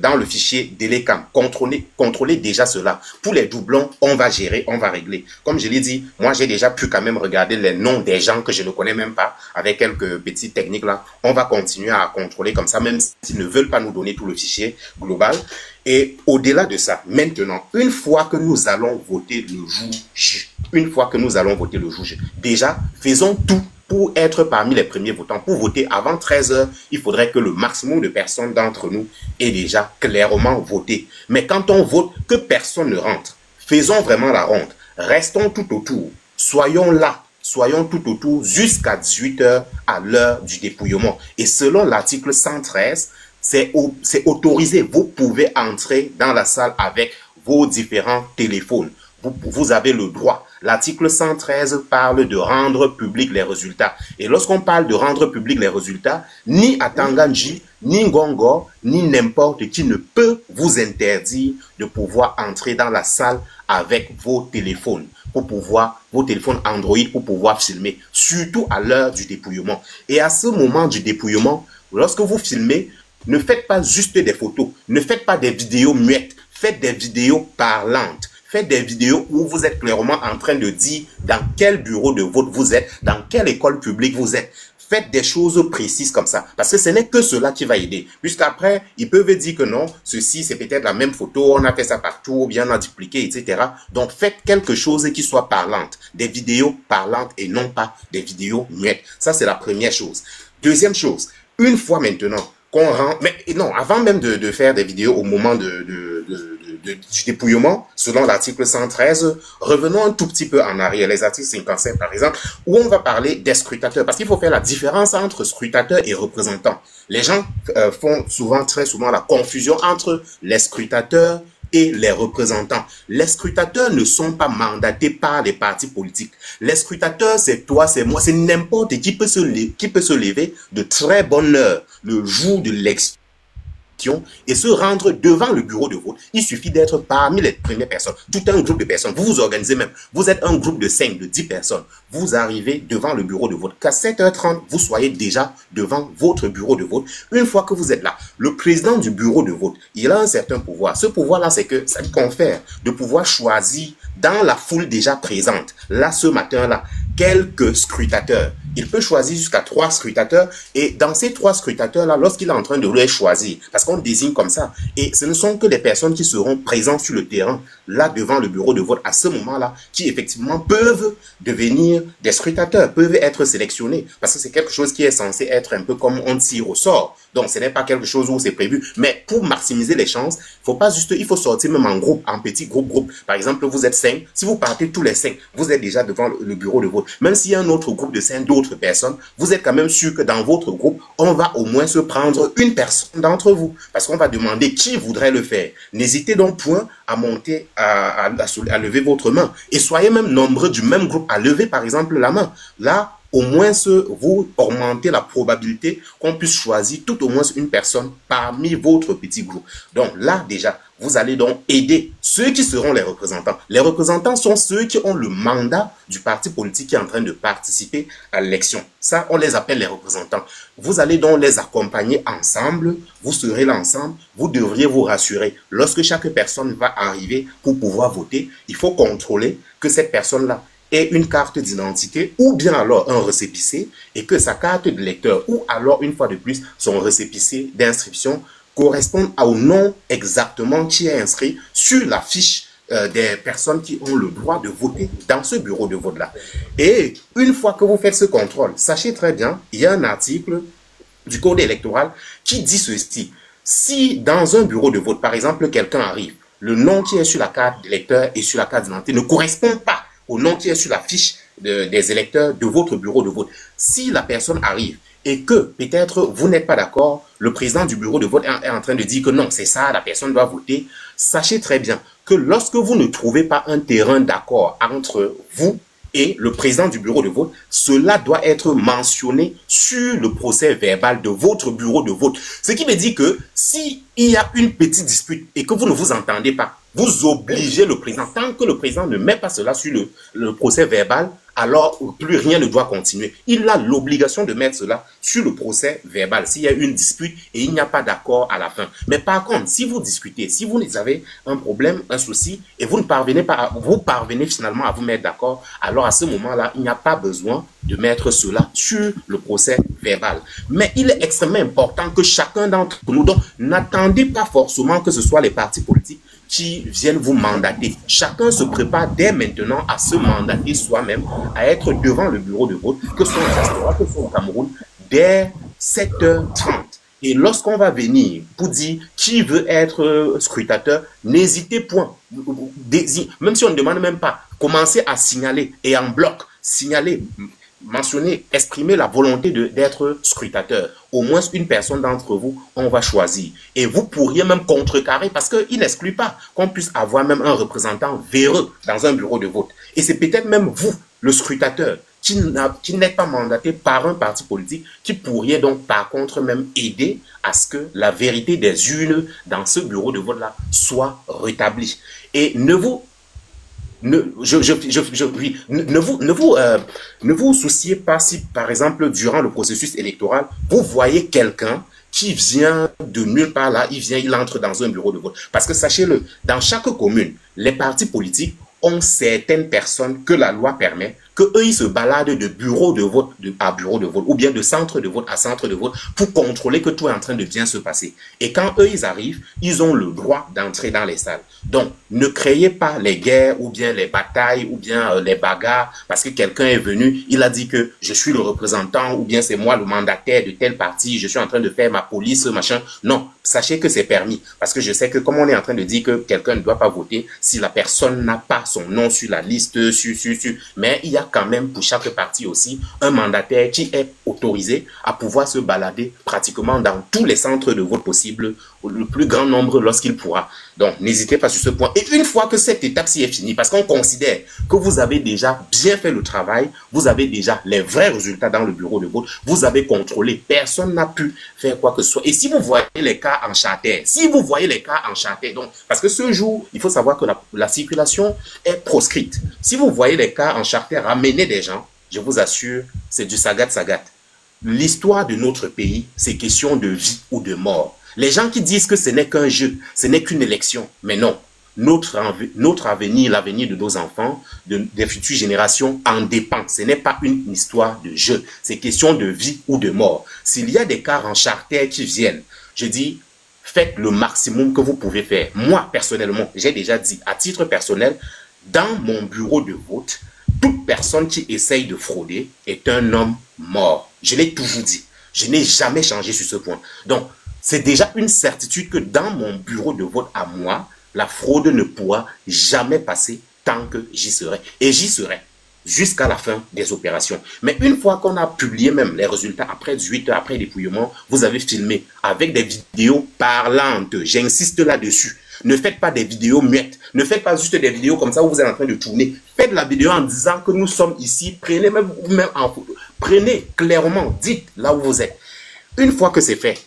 dans le fichier d'Elecam. Contrôlez déjà cela. Pour les doublons, on va gérer, on va régler. Comme je l'ai dit, moi, j'ai déjà pu quand même regarder les noms des gens que je ne connais même pas avec quelques petites techniques là. On va continuer à contrôler comme ça, même s'ils ne veulent pas nous donner tout le fichier global. Et au-delà de ça, maintenant, une fois que nous allons voter le jour J, déjà, faisons tout pour être parmi les premiers votants. Pour voter avant 13 h, il faudrait que le maximum de personnes d'entre nous aient déjà clairement voté. Mais quand on vote, que personne ne rentre. Faisons vraiment la ronde. Restons tout autour. Soyons là. Soyons tout autour jusqu'à 18 h à l'heure du dépouillement. Et selon l'article 113, c'est autorisé. Vous pouvez entrer dans la salle avec vos différents téléphones. Vous avez le droit. L'article 113 parle de rendre public les résultats. Et lorsqu'on parle de rendre public les résultats, ni Atanganji, ni Ngongo, ni n'importe qui ne peut vous interdire de pouvoir entrer dans la salle avec vos téléphones. Vos téléphones Android pour pouvoir filmer, surtout à l'heure du dépouillement. Et à ce moment du dépouillement, lorsque vous filmez, ne faites pas juste des photos, ne faites pas des vidéos muettes, faites des vidéos parlantes. Faites des vidéos où vous êtes clairement en train de dire dans quel bureau de vote vous êtes, dans quelle école publique vous êtes. Faites des choses précises comme ça. Parce que ce n'est que cela qui va aider. Puisqu'après, ils peuvent dire que non, ceci c'est peut-être la même photo, on a fait ça partout, ou bien on a dupliqué, etc. Donc faites quelque chose qui soit parlante. Des vidéos parlantes et non pas des vidéos muettes. Ça c'est la première chose. Deuxième chose, une fois maintenant qu'on rend... Mais non, avant même de faire des vidéos au moment du dépouillement, selon l'article 113, revenons un tout petit peu en arrière, les articles 57 par exemple, où on va parler des scrutateurs, parce qu'il faut faire la différence entre scrutateurs et représentants. Les gens font très souvent la confusion entre les scrutateurs et les représentants. Les scrutateurs ne sont pas mandatés par les partis politiques. Les scrutateurs, c'est toi, c'est moi, c'est n'importe qui peut se lever de très bonne heure le jour de l'élection et se rendre devant le bureau de vote. Il suffit d'être parmi les premières personnes. Tout un groupe de personnes. Vous vous organisez même. Vous êtes un groupe de 5, de 10 personnes. Vous arrivez devant le bureau de vote. Qu'à 7h30, vous soyez déjà devant votre bureau de vote. Une fois que vous êtes là, le président du bureau de vote, il a un certain pouvoir. Ce pouvoir-là, c'est que ça lui confère de pouvoir choisir dans la foule déjà présente, là, ce matin-là, quelques scrutateurs. Il peut choisir jusqu'à 3 scrutateurs et dans ces 3 scrutateurs-là, lorsqu'il est en train de les choisir, parce qu'on désigne comme ça, et ce ne sont que les personnes qui seront présentes sur le terrain, là devant le bureau de vote à ce moment-là, qui effectivement peuvent devenir des scrutateurs, peuvent être sélectionnés, parce que c'est quelque chose qui est censé être un peu comme on tire au sort. Donc ce n'est pas quelque chose où c'est prévu, mais pour maximiser les chances, il faut sortir même en groupe, en petit groupe. Par exemple, vous êtes 5, si vous partez tous les 5, vous êtes déjà devant le bureau de vote. Même s'il y a un autre groupe de 5 d'autres personnes, vous êtes quand même sûr que dans votre groupe, on va au moins se prendre une personne d'entre vous, parce qu'on va demander qui voudrait le faire. N'hésitez donc point à monter, à lever votre main, et soyez même nombreux du même groupe à lever par exemple la main. Là, au moins vous augmentez la probabilité qu'on puisse choisir tout au moins une personne parmi votre petit groupe. Donc là déjà, vous allez donc aider ceux qui seront les représentants. Les représentants sont ceux qui ont le mandat du parti politique qui est en train de participer à l'élection. Ça, on les appelle les représentants. Vous allez donc les accompagner ensemble, vous serez là ensemble, vous devriez vous rassurer. Lorsque chaque personne va arriver pour pouvoir voter, il faut contrôler que cette personne-là ait une carte d'identité ou bien alors un récépissé et que sa carte de lecteur ou alors une fois de plus son récépissé d'inscription correspondent au nom exactement qui est inscrit sur la fiche des personnes qui ont le droit de voter dans ce bureau de vote-là. Et une fois que vous faites ce contrôle, sachez très bien, il y a un article du code électoral qui dit ceci. Si dans un bureau de vote, par exemple, quelqu'un arrive, le nom qui est sur la carte d'électeur et sur la carte d'identité ne correspond pas au nom qui est sur la fiche des électeurs de votre bureau de vote. Si la personne arrive et que peut-être vous n'êtes pas d'accord, le président du bureau de vote est en train de dire que non, c'est ça, la personne doit voter. Sachez très bien que lorsque vous ne trouvez pas un terrain d'accord entre vous et le président du bureau de vote, cela doit être mentionné sur le procès verbal de votre bureau de vote. Ce qui veut dire que s'il y a une petite dispute et que vous ne vous entendez pas, vous obligez le président, tant que le président ne met pas cela sur le procès verbal, alors plus rien ne doit continuer. Il a l'obligation de mettre cela sur le procès verbal s'il y a une dispute et il n'y a pas d'accord à la fin. Mais par contre, si vous discutez, si vous avez un problème, un souci, et vous ne parvenez pas, vous parvenez finalement à vous mettre d'accord, alors à ce moment-là, il n'y a pas besoin de mettre cela sur le procès verbal. Mais il est extrêmement important que chacun d'entre nous, donc n'attendez pas forcément que ce soit les partis politiques qui viennent vous mandater. Chacun se prépare dès maintenant à se mandater soi-même, à être devant le bureau de vote, que ce soit au diaspora, que ce soit au Cameroun, dès 7h30. Et lorsqu'on va venir pour dire qui veut être scrutateur, n'hésitez point. Même si on ne demande même pas, commencez à signaler et en bloc, signaler, mentionner, exprimer la volonté d'être scrutateur. Au moins une personne d'entre vous, on va choisir. Et vous pourriez même contrecarrer parce qu'il n'exclut pas qu'on puisse avoir même un représentant véreux dans un bureau de vote. Et c'est peut-être même vous, le scrutateur, qui n'êtes pas mandaté par un parti politique, qui pourriez donc par contre même aider à ce que la vérité des urnes dans ce bureau de vote-là soit rétablie. Et ne vous souciez pas si, par exemple, durant le processus électoral, vous voyez quelqu'un qui vient de nulle part là, il entre dans un bureau de vote. Parce que sachez-le, dans chaque commune, les partis politiques ont certaines personnes que la loi permet que eux ils se baladent de bureau de vote à bureau de vote ou bien de centre de vote à centre de vote pour contrôler que tout est en train de bien se passer. Et quand eux ils arrivent, ils ont le droit d'entrer dans les salles. Donc, ne créez pas les guerres ou bien les batailles ou bien les bagarres parce que quelqu'un est venu, il a dit que je suis le représentant ou bien c'est moi le mandataire de tel parti, je suis en train de faire ma police, machin. Non, sachez que c'est permis parce que je sais que comme on est en train de dire que quelqu'un ne doit pas voter si la personne n'a pas son nom sur la liste, mais il y a quand même pour chaque parti aussi un mandataire qui est autorisé à pouvoir se balader pratiquement dans tous les centres de vote possibles le plus grand nombre lorsqu'il pourra. Donc, n'hésitez pas sur ce point. Et une fois que cette étape-ci est finie, parce qu'on considère que vous avez déjà bien fait le travail, vous avez déjà les vrais résultats dans le bureau de vote, vous avez contrôlé, personne n'a pu faire quoi que ce soit. Et si vous voyez les cas en charter, donc, parce que ce jour, il faut savoir que la circulation est proscrite. Si vous voyez les cas en charter ramener des gens, je vous assure, c'est du sagat-sagat. L'histoire de notre pays, c'est question de vie ou de mort. Les gens qui disent que ce n'est qu'un jeu, ce n'est qu'une élection, mais non. Notre avenir, l'avenir de nos enfants, des futures générations en dépend. Ce n'est pas une histoire de jeu, c'est question de vie ou de mort. S'il y a des cas en charter qui viennent, je dis, faites le maximum que vous pouvez faire. Moi, personnellement, j'ai déjà dit, à titre personnel, dans mon bureau de vote, toute personne qui essaye de frauder est un homme mort. Je l'ai toujours dit. Je n'ai jamais changé sur ce point. Donc, c'est déjà une certitude que dans mon bureau de vote à moi, la fraude ne pourra jamais passer tant que j'y serai. Et j'y serai jusqu'à la fin des opérations. Mais une fois qu'on a publié même les résultats, après 18 heures, après dépouillement, vous avez filmé avec des vidéos parlantes. J'insiste là-dessus. Ne faites pas des vidéos muettes. Ne faites pas juste des vidéos comme ça où vous êtes en train de tourner. Faites la vidéo en disant que nous sommes ici. Prenez même vous-même en photo. Prenez clairement, dites là où vous êtes. Une fois que c'est fait,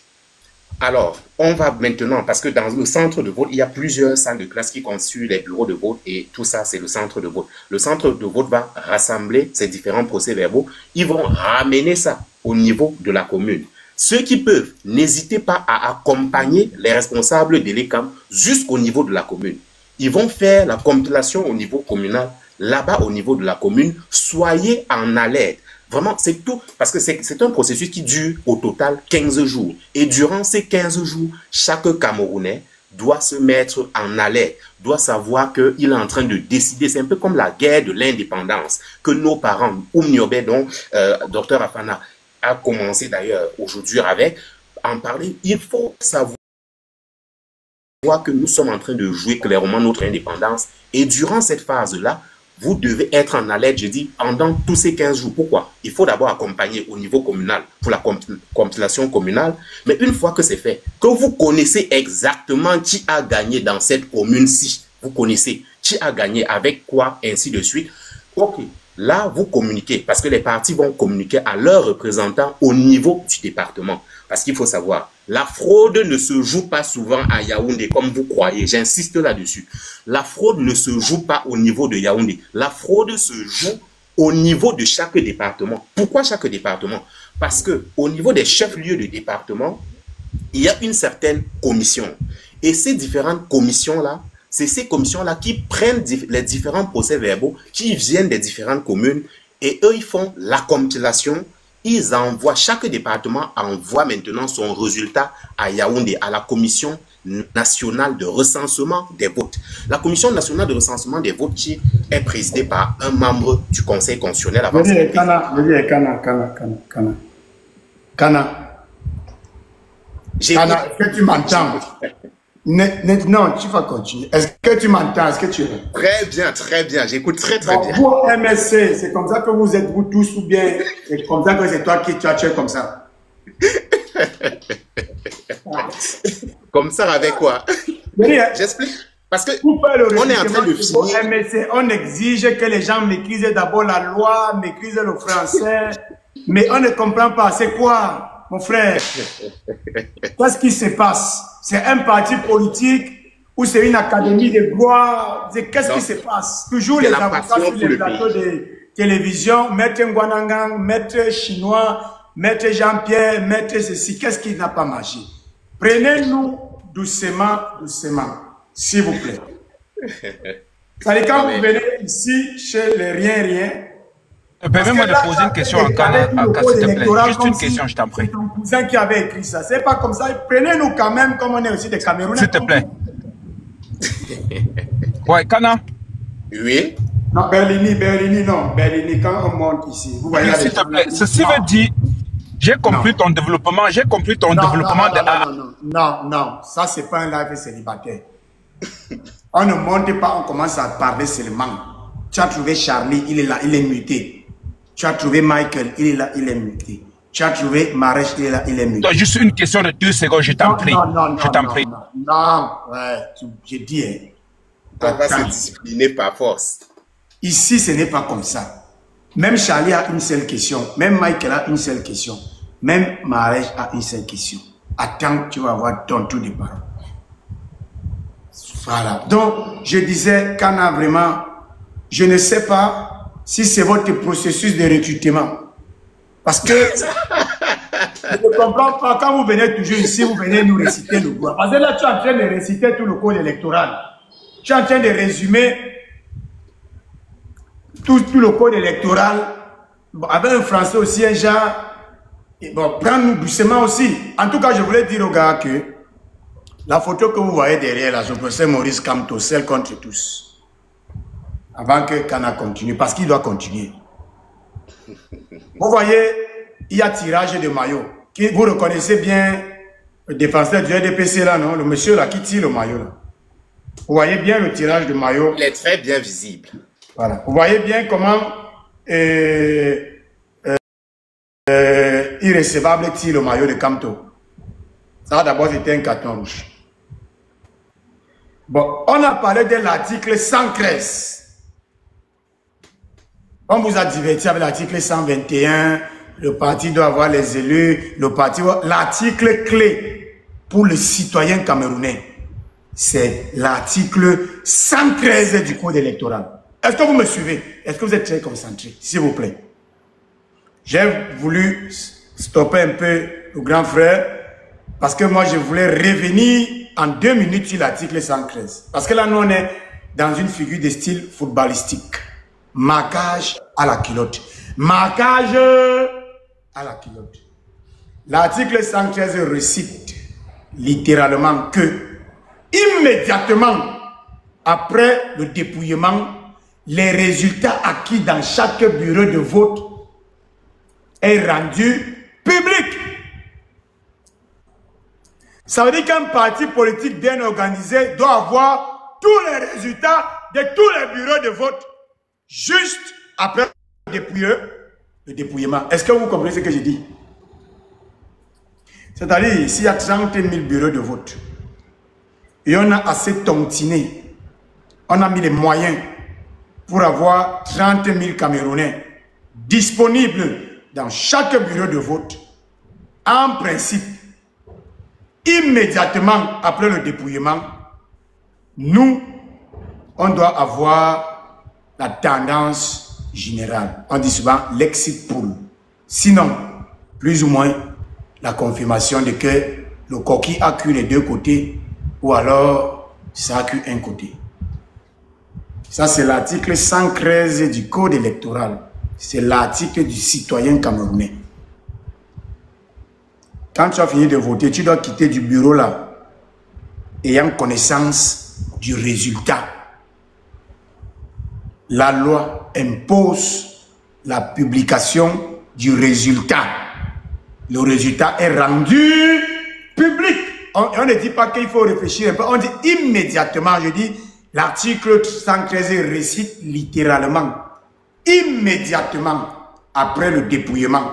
alors, on va maintenant, parce que dans le centre de vote, il y a plusieurs salles de classe qui constituent les bureaux de vote et tout ça, c'est le centre de vote. Le centre de vote va rassembler ces différents procès-verbaux. Ils vont ramener ça au niveau de la commune. Ceux qui peuvent, n'hésitez pas à accompagner les responsables de l'ECAM jusqu'au niveau de la commune. Ils vont faire la compilation au niveau communal, là-bas au niveau de la commune. Soyez en alerte. Vraiment, c'est tout, parce que c'est un processus qui dure au total 15 jours. Et durant ces 15 jours, chaque Camerounais doit se mettre en alerte, doit savoir qu'il est en train de décider. C'est un peu comme la guerre de l'indépendance que nos parents, Oumniobé, dont Dr Afana a commencé d'ailleurs aujourd'hui avec, en parler. Il faut savoir que nous sommes en train de jouer clairement notre indépendance. Et durant cette phase-là, vous devez être en alerte, je dis, pendant tous ces 15 jours. Pourquoi? Il faut d'abord accompagner au niveau communal pour la compilation communale. Mais une fois que c'est fait, que vous connaissez exactement qui a gagné dans cette commune-ci, vous connaissez qui a gagné, avec quoi, ainsi de suite. Ok, là, vous communiquez, parce que les partis vont communiquer à leurs représentants au niveau du département. Parce qu'il faut savoir, la fraude ne se joue pas souvent à Yaoundé comme vous croyez. J'insiste là-dessus. La fraude ne se joue pas au niveau de Yaoundé. La fraude se joue au niveau de chaque département. Pourquoi chaque département? Parce que au niveau des chefs-lieux de département, il y a une certaine commission. Et ces différentes commissions-là, c'est ces commissions-là qui prennent les différents procès-verbaux qui viennent des différentes communes et eux, ils font la compilation. Ils envoient, chaque département envoie maintenant son résultat à Yaoundé, à la Commission nationale de recensement des votes. La Commission nationale de recensement des votes qui est présidée par un membre du Conseil constitutionnel. Kana, est-ce que tu m'entends? Non, tu vas continuer. Est-ce que tu m'entends? Est-ce que tu... Très bien. J'écoute très bien. Vous, MSC, c'est comme ça que vous êtes vous tous ou bien c'est comme ça que c'est toi qui tu as tué comme ça? Comme ça avec quoi? J'explique. Parce que on est en train de finir. MSC, on exige que les gens maîtrisent d'abord la loi, maîtrisent le français, mais on ne comprend pas. C'est quoi, mon frère? Qu'est-ce qui se passe? C'est un parti politique ou c'est une académie de gloire? Qu'est-ce qui se passe? Toujours les avocats sur les plateaux de télévision, Maître Ngwanangang, Maître Chinois, Maître Jean-Pierre, Maître ceci. Qu'est-ce qui n'a pas marché? Prenez-nous doucement, s'il vous plaît. C'est-à-dire quand vous venez ici chez les rien, permets-moi de poser une question à Kana, s'il te plaît. Juste une question, je t'en prie. C'est ton cousin qui avait écrit ça. C'est pas comme ça. Prenez-nous quand même, comme on est aussi des Camerounais. S'il te plaît. Ouais, Kana. Oui. Non, Berlini, non. Berlini, quand on monte ici, vous voyez. S'il te plaît. Ceci veut dire, j'ai compris ton développement. J'ai compris ton développement de... Non. Ça, c'est pas un live célibataire. On ne monte pas, on commence à parler seulement. Tu as trouvé Charlie, il est là, il est muté. Tu as trouvé Michael, il est là, il est muté. Tu as trouvé Marèche, il est mieux. Donc, juste une question de 2 secondes, je t'en prie. Je t'en prie. Non, ouais, j'ai dit. Hein. On va se discipliner par force. Ici, ce n'est pas comme ça. Même Charlie a une seule question. Même Michael a une seule question. Même Marèche a une seule question. Attends, tu vas avoir ton tour de parole. Voilà. Donc, je disais qu'on a vraiment... Je ne sais pas si c'est votre processus de recrutement. Parce que... je ne comprends pas. Quand vous venez toujours ici, vous venez nous réciter le cours. Parce que là, tu es en train de réciter tout le code électoral. Tu es en train de résumer tout le code électoral. Bon, avec un français aussi, un genre... Bon, prends-nous doucement aussi. En tout cas, je voulais dire aux gars que la photo que vous voyez derrière là, je professeur Maurice Kamto, celle contre tous. Avant que Kana continue, parce qu'il doit continuer. Vous voyez, il y a tirage de maillot. Vous reconnaissez bien le défenseur du RDPC là, non? Le monsieur là qui tire le maillot là. Vous voyez bien le tirage de maillot. Il est très bien visible. Voilà. Vous voyez bien comment irrécevable tire le maillot de Kamto. Ça d'abord c'était un carton rouge. Bon, on a parlé de l'article 113. On vous a diverti avec l'article 121. Le parti doit avoir les élus. L'article clé pour le citoyen camerounais, c'est l'article 113 du code électoral. Est-ce que vous me suivez? Est-ce que vous êtes très concentrés? S'il vous plaît. J'ai voulu stopper un peu le grand frère parce que moi, je voulais revenir en 2 minutes sur l'article 113. Parce que là, nous, on est dans une figure de style footballistique. Marquage à la culotte. Marquage à la culotte. L'article 113 récite littéralement que immédiatement après le dépouillement, les résultats acquis dans chaque bureau de vote est rendu public. Ça veut dire qu'un parti politique bien organisé doit avoir tous les résultats de tous les bureaux de vote juste après le dépouillement. Est-ce que vous comprenez ce que je dis? C'est-à-dire, s'il y a 30 000 bureaux de vote et on a assez tontiné, on a mis les moyens pour avoir 30 000 Camerounais disponibles dans chaque bureau de vote, en principe, immédiatement après le dépouillement, nous, on doit avoir la tendance générale. On dit souvent l'exit poll. Sinon, plus ou moins, la confirmation de que le coquille a cru les deux côtés ou alors ça a cru un côté. Ça, c'est l'article 113 du code électoral. C'est l'article du citoyen camerounais. Quand tu as fini de voter, tu dois quitter du bureau là, ayant connaissance du résultat. La loi impose la publication du résultat. Le résultat est rendu public. On ne dit pas qu'il faut réfléchir un peu, on dit immédiatement, je dis, l'article 113 récite littéralement, immédiatement après le dépouillement,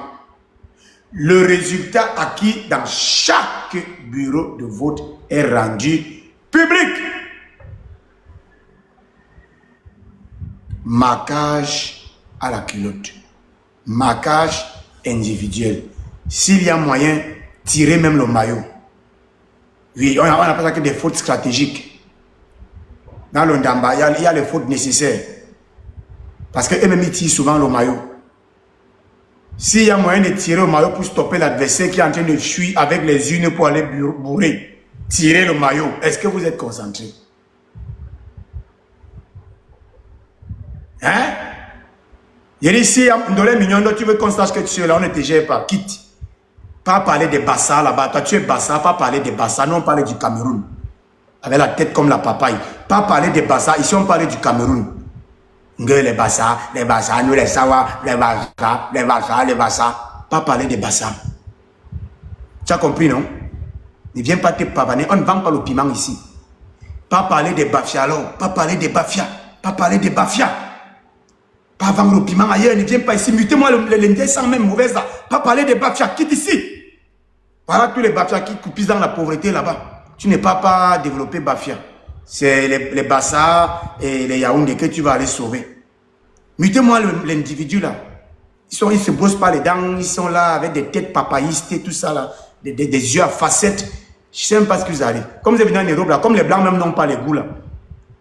le résultat acquis dans chaque bureau de vote est rendu public. Marquage à la culotte. Marquage individuel. S'il y a moyen, tirer même le maillot. Oui, on appelle ça que des fautes stratégiques. Dans le Ndamba, il y a les fautes nécessaires. Parce qu'eux-mêmes, ils tirent souvent le maillot. S'il y a moyen de tirer le maillot pour stopper l'adversaire qui est en train de fuir avec les urnes pour aller bourrer, tirer le maillot, est-ce que vous êtes concentrés? Hein? Il dit, si dans les millions, tu veux qu'on sache que tu es là, on ne te gère pas, quitte. Pas parler des Bassa là-bas, toi tu es Bassa, pas parler des Bassa, non, on parle du Cameroun. Avec la tête comme la papaye. Pas parler des Bassa, ici on parle du Cameroun. Les Bassa, nous les Sawa, les Bassa. Pas parler des Bassa. Tu as compris, non? Ne viens pas te pavaner, on ne vend pas le piment ici. Pas parler des Bafia alors, pas parler des Bafia, pas parler des Bafia. Pas vendre le piment ailleurs, ne viens pas ici. Mutez-moi l'Indien sans même mauvaise là. Pas parler des Bafia, quitte ici. Voilà tous les Bafia qui coupent dans la pauvreté là-bas. Tu n'es pas développé Bafia. C'est les Bassa et les Yaoundé que tu vas aller sauver. Mutez-moi l'individu là. Ils se brossent pas les dents, ils sont là avec des têtes papaïstes et tout ça là. Des yeux à facettes. Je ne sais même pas ce qu'ils arrivent. Comme vous êtes venu en Europe là, comme les Blancs même n'ont pas les goûts là.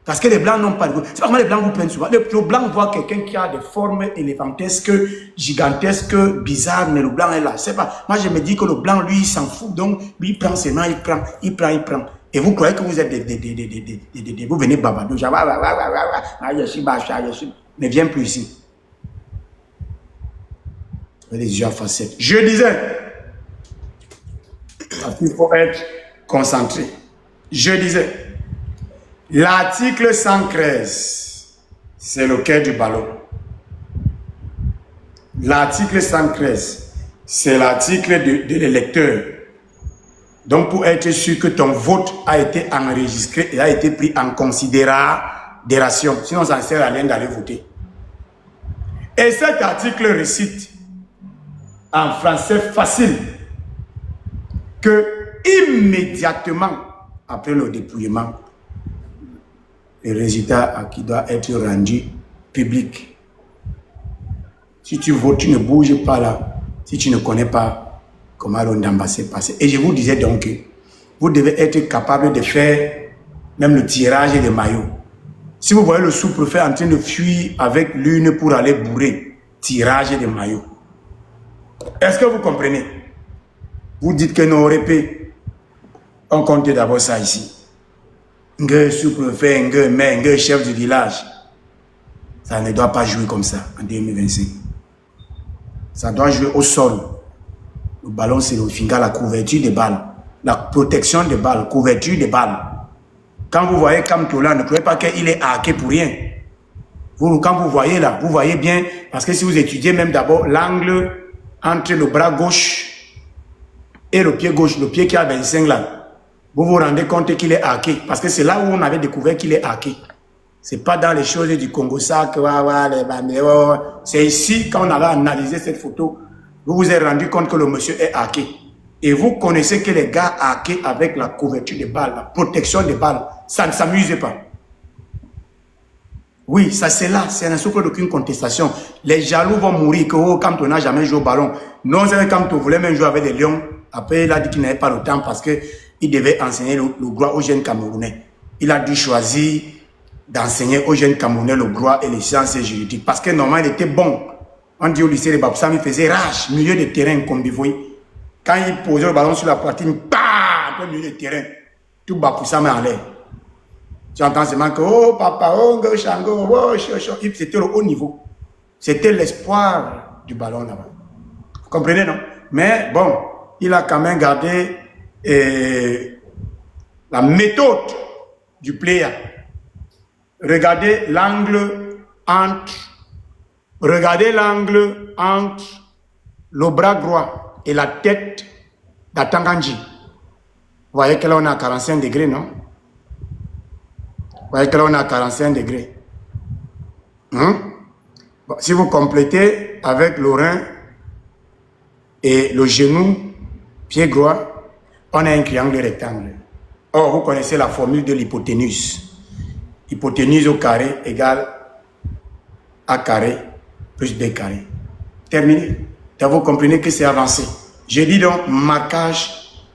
Parce que les Blancs n'ont pas de goût. C'est pas comment les Blancs vous prennent souvent. Le Blanc voit quelqu'un qui a des formes éléphantesques, gigantesques, bizarres, mais le Blanc est là. C'est pas. Moi je me dis que le Blanc lui il s'en fout, donc lui il prend ses mains, il prend. Et vous croyez que vous êtes vous venez babado. Ne viens plus ici. Les yeux à facettes. Je disais, il faut être concentré. Je disais, l'article 113, c'est le quai du ballon. L'article 113, c'est l'article de l'électeur. Donc, pour être sûr que ton vote a été enregistré et a été pris en considération, sinon ça ne sert à rien d'aller voter. Et cet article récite en français facile que immédiatement après le dépouillement, le résultat qui doit être rendu public. Si tu votes, tu ne bouges pas là. Si tu ne connais pas comment l'Ondamba s'est passé. Et je vous disais donc que vous devez être capable de faire même le tirage des maillots. Si vous voyez le sous-préfet en train de fuir avec l'une pour aller bourrer, tirage des maillots. Est-ce que vous comprenez? Vous dites que nos répés, on compte d'abord ça ici. Un sous-préfet, un maire, un chef du village. Ça ne doit pas jouer comme ça en 2025. Ça doit jouer au sol. Le ballon, c'est le finger, la couverture des balles. La protection des balles, couverture des balles. Quand vous voyez Kamtola, ne croyez pas qu'il est hacké pour rien. Quand vous voyez là, vous voyez bien, parce que si vous étudiez même d'abord l'angle entre le bras gauche et le pied gauche, le pied qui a 25 là, vous vous rendez compte qu'il est hacké. Parce que c'est là où on avait découvert qu'il est hacké. C'est pas dans les choses du Congo ça que c'est ici, quand on avait analysé cette photo, vous vous êtes rendu compte que le monsieur est hacké. Et vous connaissez que les gars hackés avec la couverture des balles, la protection des balles, ça ne s'amuse pas. Oui, ça c'est là, c'est un souffle d'aucune contestation. Les jaloux vont mourir, que oh, quand on n'a jamais joué au ballon. Non, c'est quand on voulait même jouer avec les lions. Après, il a dit qu'il n'avait pas le temps parce qu'il devait enseigner le droit aux jeunes Camerounais. Il a dû choisir d'enseigner aux jeunes Camerounais le droit et les sciences juridiques. Parce que normalement, il était bon. On dit au lycée de Baboussam, il faisait rage, milieu de terrain, comme vous voyez. Quand il posait le ballon sur la poitrine, un peu milieu de terrain, tout Baboussam est en l'air. Tu entends seulement que, oh papa, oh Shango, oh c'était le haut niveau. C'était l'espoir du ballon là-bas. Vous comprenez, non? Mais bon, il a quand même gardé la méthode du player. Regardez l'angle entre le bras droit et la tête d'Atanganji. Vous voyez que là on est à 45 degrés, non? Vous voyez que là on est à 45 degrés. Bon, si vous complétez avec le rein et le genou, pied droit, on a un triangle rectangle. Or, vous connaissez la formule de l'hypoténuse. Hypoténuse au carré égale A carré plus B carré. Terminé. Donc, vous comprenez que c'est avancé. Je dis donc marquage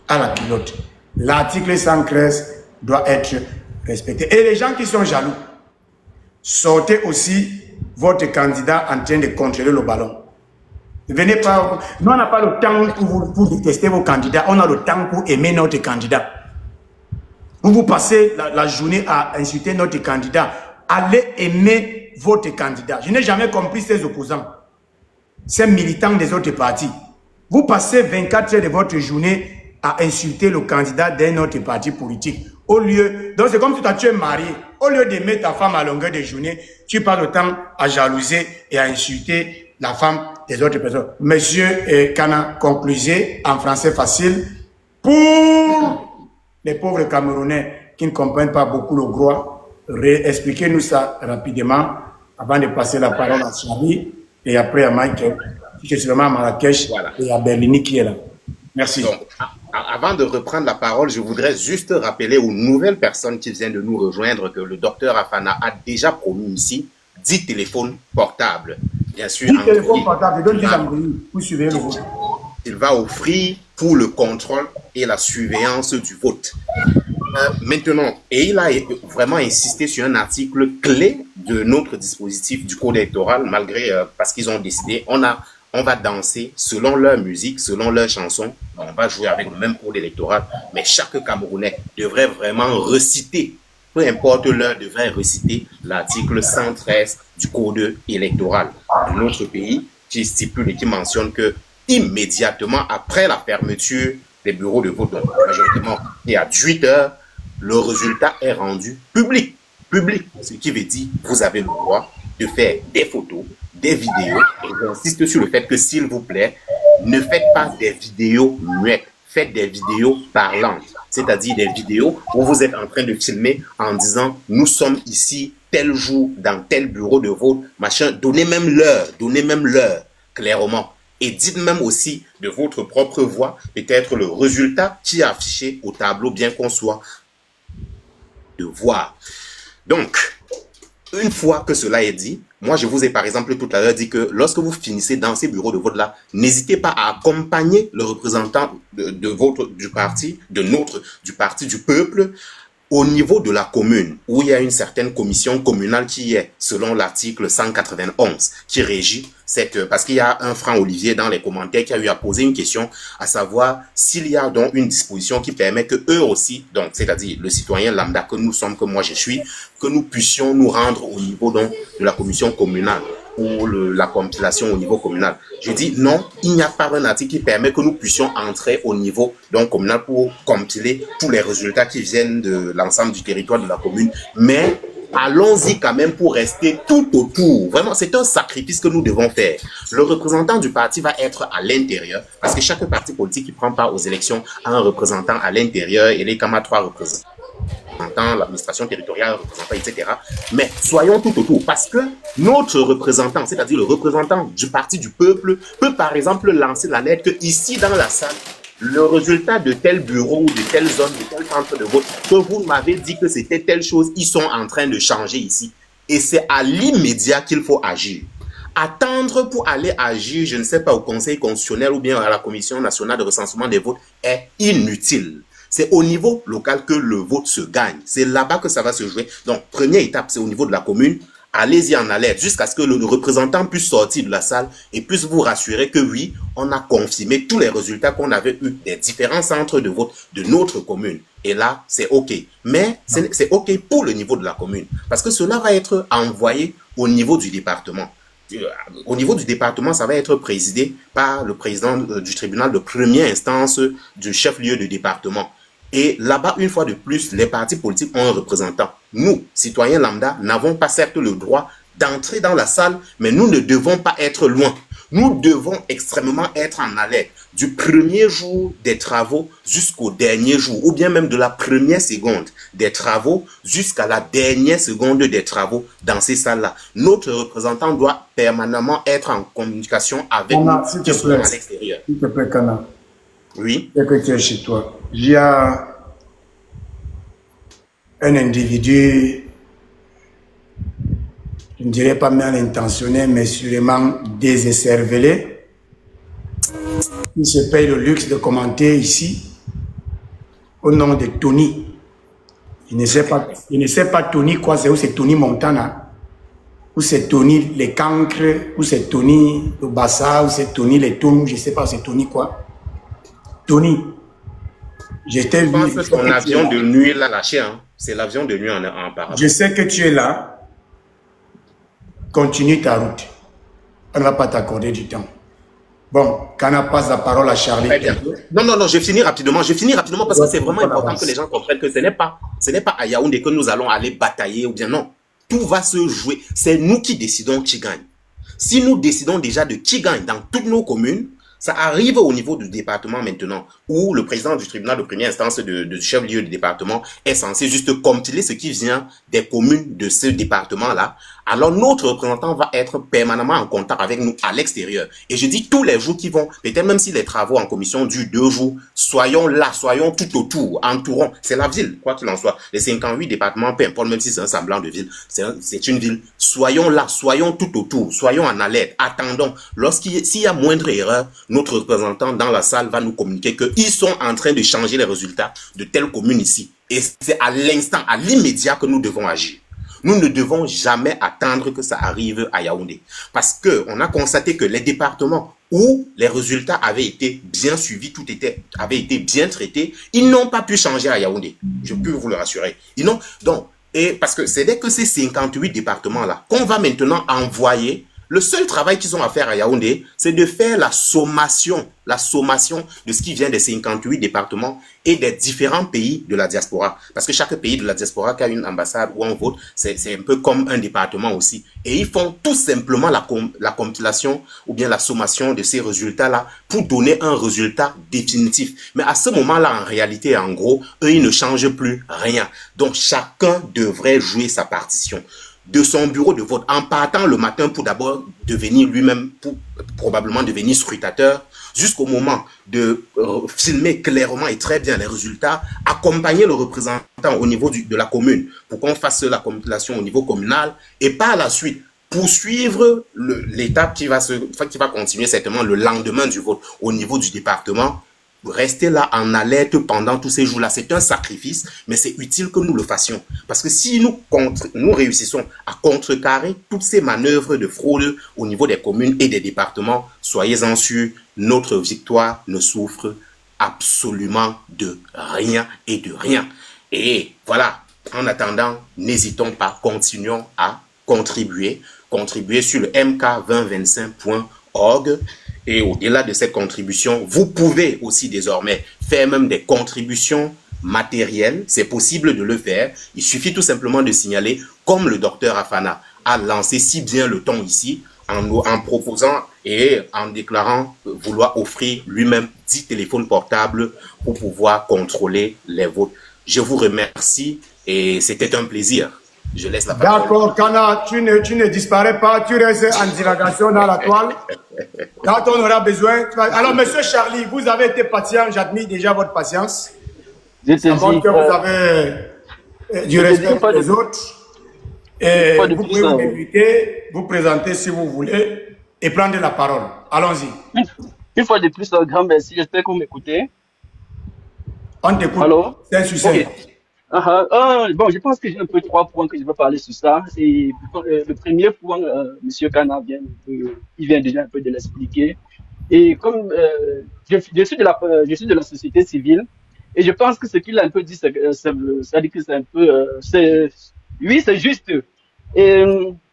à la pilote. L'article 113 doit être respecté. Et les gens qui sont jaloux, sortez aussi votre candidat en train de contrôler le ballon. Venez pas. Nous, on n'a pas le temps pour détester vos candidats. On a le temps pour aimer notre candidat. Vous passez la journée à insulter notre candidat. Allez aimer votre candidat. Je n'ai jamais compris ces opposants, ces militants des autres partis. Vous passez 24 heures de votre journée à insulter le candidat d'un autre parti politique. Au lieu, donc c'est comme si tu es marié. Au lieu d'aimer ta femme à longueur de journée, tu passes le temps à jalouser et à insulter la femme des autres personnes. Monsieur Kana, conclusez en français facile pour les pauvres Camerounais qui ne comprennent pas beaucoup le droit. Expliquez-nous ça rapidement avant de passer la parole à Charlie et après à Michael, qui est seulement à Marrakech et à Berlini qui est là. Merci. Donc, avant de reprendre la parole, je voudrais juste rappeler aux nouvelles personnes qui viennent de nous rejoindre que le docteur Afana a déjà promis ici 10 téléphones portables. Bien sûr, 10 téléphones portables, donne vous suivez le vote. Il va offrir pour le contrôle et la surveillance du vote. Maintenant, et il a vraiment insisté sur un article clé de notre dispositif du code électoral, malgré, parce qu'ils ont décidé, on va danser selon leur musique, selon leur chanson, on va jouer avec le même code électoral, mais chaque Camerounais devrait vraiment reciter, peu importe l'heure, devrait reciter l'article 113 du code électoral de notre pays, qui stipule et qui mentionne que immédiatement après la fermeture des bureaux de vote, donc majoritairement et à 18 heures, le résultat est rendu public. Public, ce qui veut dire que vous avez le droit de faire des photos, des vidéos, et j'insiste sur le fait que, s'il vous plaît, ne faites pas des vidéos muettes, faites des vidéos parlantes, c'est-à-dire des vidéos où vous êtes en train de filmer en disant « nous sommes ici tel jour dans tel bureau de vote, machin », donnez même l'heure, clairement. Et dites même aussi de votre propre voix, peut-être le résultat qui est affiché au tableau, bien qu'on soit de voir. Donc, une fois que cela est dit, moi je vous ai par exemple tout à l'heure dit que lorsque vous finissez dans ces bureaux de vote-là, n'hésitez pas à accompagner le représentant du parti du peuple, au niveau de la commune, où il y a une certaine commission communale qui est, selon l'article 191, qui régit parce qu'il y a un franc Olivier dans les commentaires qui a eu à poser une question, à savoir s'il y a donc une disposition qui permet que eux aussi, donc c'est-à-dire le citoyen lambda que nous sommes, que moi je suis, que nous puissions nous rendre au niveau donc de la commission communale pour la compilation au niveau communal. Je dis non, il n'y a pas un article qui permet que nous puissions entrer au niveau donc communal pour compiler tous les résultats qui viennent de l'ensemble du territoire de la commune, mais allons-y quand même pour rester tout autour. Vraiment, c'est un sacrifice que nous devons faire. Le représentant du parti va être à l'intérieur, parce que chaque parti politique qui prend part aux élections a un représentant à l'intérieur, et les CAMA 3 représentants, l'administration territoriale, représentant, etc. Mais soyons tout autour, parce que notre représentant, c'est-à-dire le représentant du parti du peuple, peut par exemple lancer la lettre que ici dans la salle, le résultat de tel bureau, de telle zone, de tel centre de vote, que vous m'avez dit que c'était telle chose, ils sont en train de changer ici. Et c'est à l'immédiat qu'il faut agir. Attendre pour aller agir, je ne sais pas, au Conseil constitutionnel ou bien à la Commission nationale de recensement des votes est inutile. C'est au niveau local que le vote se gagne. C'est là-bas que ça va se jouer. Donc, première étape, c'est au niveau de la commune. Allez-y en alerte jusqu'à ce que le représentant puisse sortir de la salle et puisse vous rassurer que oui, on a confirmé tous les résultats qu'on avait eus des différents centres de vote de notre commune. Et là, c'est OK. Mais c'est OK pour le niveau de la commune. Parce que cela va être envoyé au niveau du département. Au niveau du département, ça va être présidé par le président du tribunal de première instance du chef-lieu de département. Et là-bas, une fois de plus, les partis politiques ont un représentant. Nous, citoyens lambda, n'avons pas certes le droit d'entrer dans la salle, mais nous ne devons pas être loin. Nous devons extrêmement être en alerte du premier jour des travaux jusqu'au dernier jour, ou bien même de la première seconde des travaux jusqu'à la dernière seconde des travaux dans ces salles-là. Notre représentant doit permanemment être en communication avec nous qui sont à l'extérieur. S'il te plaît, Kana. Oui. Dès que tu es chez toi, il y a un individu, je ne dirais pas mal intentionné, mais sûrement désécervelé, qui se paye le luxe de commenter ici au nom de Tony. Il ne sait pas Tony quoi, c'est où c'est Tony Montana, ou c'est Tony les cancres, ou c'est Tony le Bassa, ou c'est Tony les Toum, je ne sais pas, c'est Tony quoi. Tony, j'étais vu. Je pense que ton avion de nuit l'a lâché, hein. C'est l'avion de nuit en parabole. Je sais que tu es là. Continue ta route. On ne va pas t'accorder du temps. Bon, Kana passe la parole à Charlie. Non, je finis rapidement. Je finis rapidement parce que c'est vraiment important que les gens comprennent que ce n'est pas à Yaoundé que nous allons aller batailler ou bien non. Tout va se jouer. C'est nous qui décidons qui gagne. Si nous décidons déjà de qui gagne dans toutes nos communes, Ça arrive au niveau du département maintenant, où le président du tribunal de première instance de chef-lieu du département est censé juste compiler ce qui vient des communes de ce département-là. Alors notre représentant va être permanemment en contact avec nous à l'extérieur. Et je dis tous les jours qui vont, peut-être même si les travaux en commission durent 2 jours, soyons là, soyons tout autour, entourons. C'est la ville, quoi qu'il en soit. Les 58 départements, peu importe, même si c'est un semblant de ville, c'est une ville. Soyons là, soyons tout autour, soyons en alerte, attendons. S'il y a moindre erreur, notre représentant dans la salle va nous communiquer qu'ils sont en train de changer les résultats de telle commune ici. Et c'est à l'instant, à l'immédiat que nous devons agir. Nous ne devons jamais attendre que ça arrive à Yaoundé. Parce que on a constaté que les départements où les résultats avaient été bien suivis, tout avait été bien traité, ils n'ont pas pu changer à Yaoundé. Je peux vous le rassurer. Et parce que c'est dès que ces 58 départements-là qu'on va maintenant envoyer. Le seul travail qu'ils ont à faire à Yaoundé, c'est de faire la sommation de ce qui vient des 58 départements et des différents pays de la diaspora. Parce que chaque pays de la diaspora qui a une ambassade ou un vote, c'est un peu comme un département aussi. Et ils font tout simplement la compilation ou bien la sommation de ces résultats-là pour donner un résultat définitif. Mais à ce moment-là, en réalité, en gros, eux, ils ne changent plus rien. Donc, chacun devrait jouer sa partition de son bureau de vote en partant le matin pour d'abord devenir lui-même, pour probablement devenir scrutateur, jusqu'au moment de filmer clairement et très bien les résultats, accompagner le représentant au niveau de la commune pour qu'on fasse la compilation au niveau communal et par la suite poursuivre l'étape qui va continuer certainement le lendemain du vote au niveau du département. Rester là en alerte pendant tous ces jours-là, c'est un sacrifice, mais c'est utile que nous le fassions. Parce que si nous réussissons à contrecarrer toutes ces manœuvres de fraude au niveau des communes et des départements, soyez-en sûrs, notre victoire ne souffre absolument de rien et de rien. Et voilà, en attendant, n'hésitons pas, continuons à contribuer sur le mk2025.org. Et au-delà de cette contribution, vous pouvez aussi désormais faire même des contributions matérielles. C'est possible de le faire. Il suffit tout simplement de signaler, comme le docteur Afana a lancé si bien le ton ici, en proposant et en déclarant vouloir offrir lui-même 10 téléphones portables pour pouvoir contrôler les votes. Je vous remercie et c'était un plaisir. Je laisse la parole. D'accord, Kana, tu ne disparais pas, tu restes en divagation dans la toile. Quand on aura besoin. Alors, monsieur Charlie, vous avez été patient, j'admire déjà votre patience. Ça montre que vous avez du respect pour les autres. Et vous pouvez vous inviter, vous présenter si vous voulez et prendre la parole. Allons-y. Une fois de plus, un grand merci. J'espère que vous m'écoutez. On t'écoute. Allô? C'est un succès. Okay. Bon, je pense que j'ai un peu 3 points que je vais parler sur ça. Et le premier point, Monsieur Kana il vient déjà un peu de l'expliquer. Et comme je suis de la société civile, et je pense que ce qu'il a un peu dit, ça dit que c'est un peu, oui, c'est juste. Et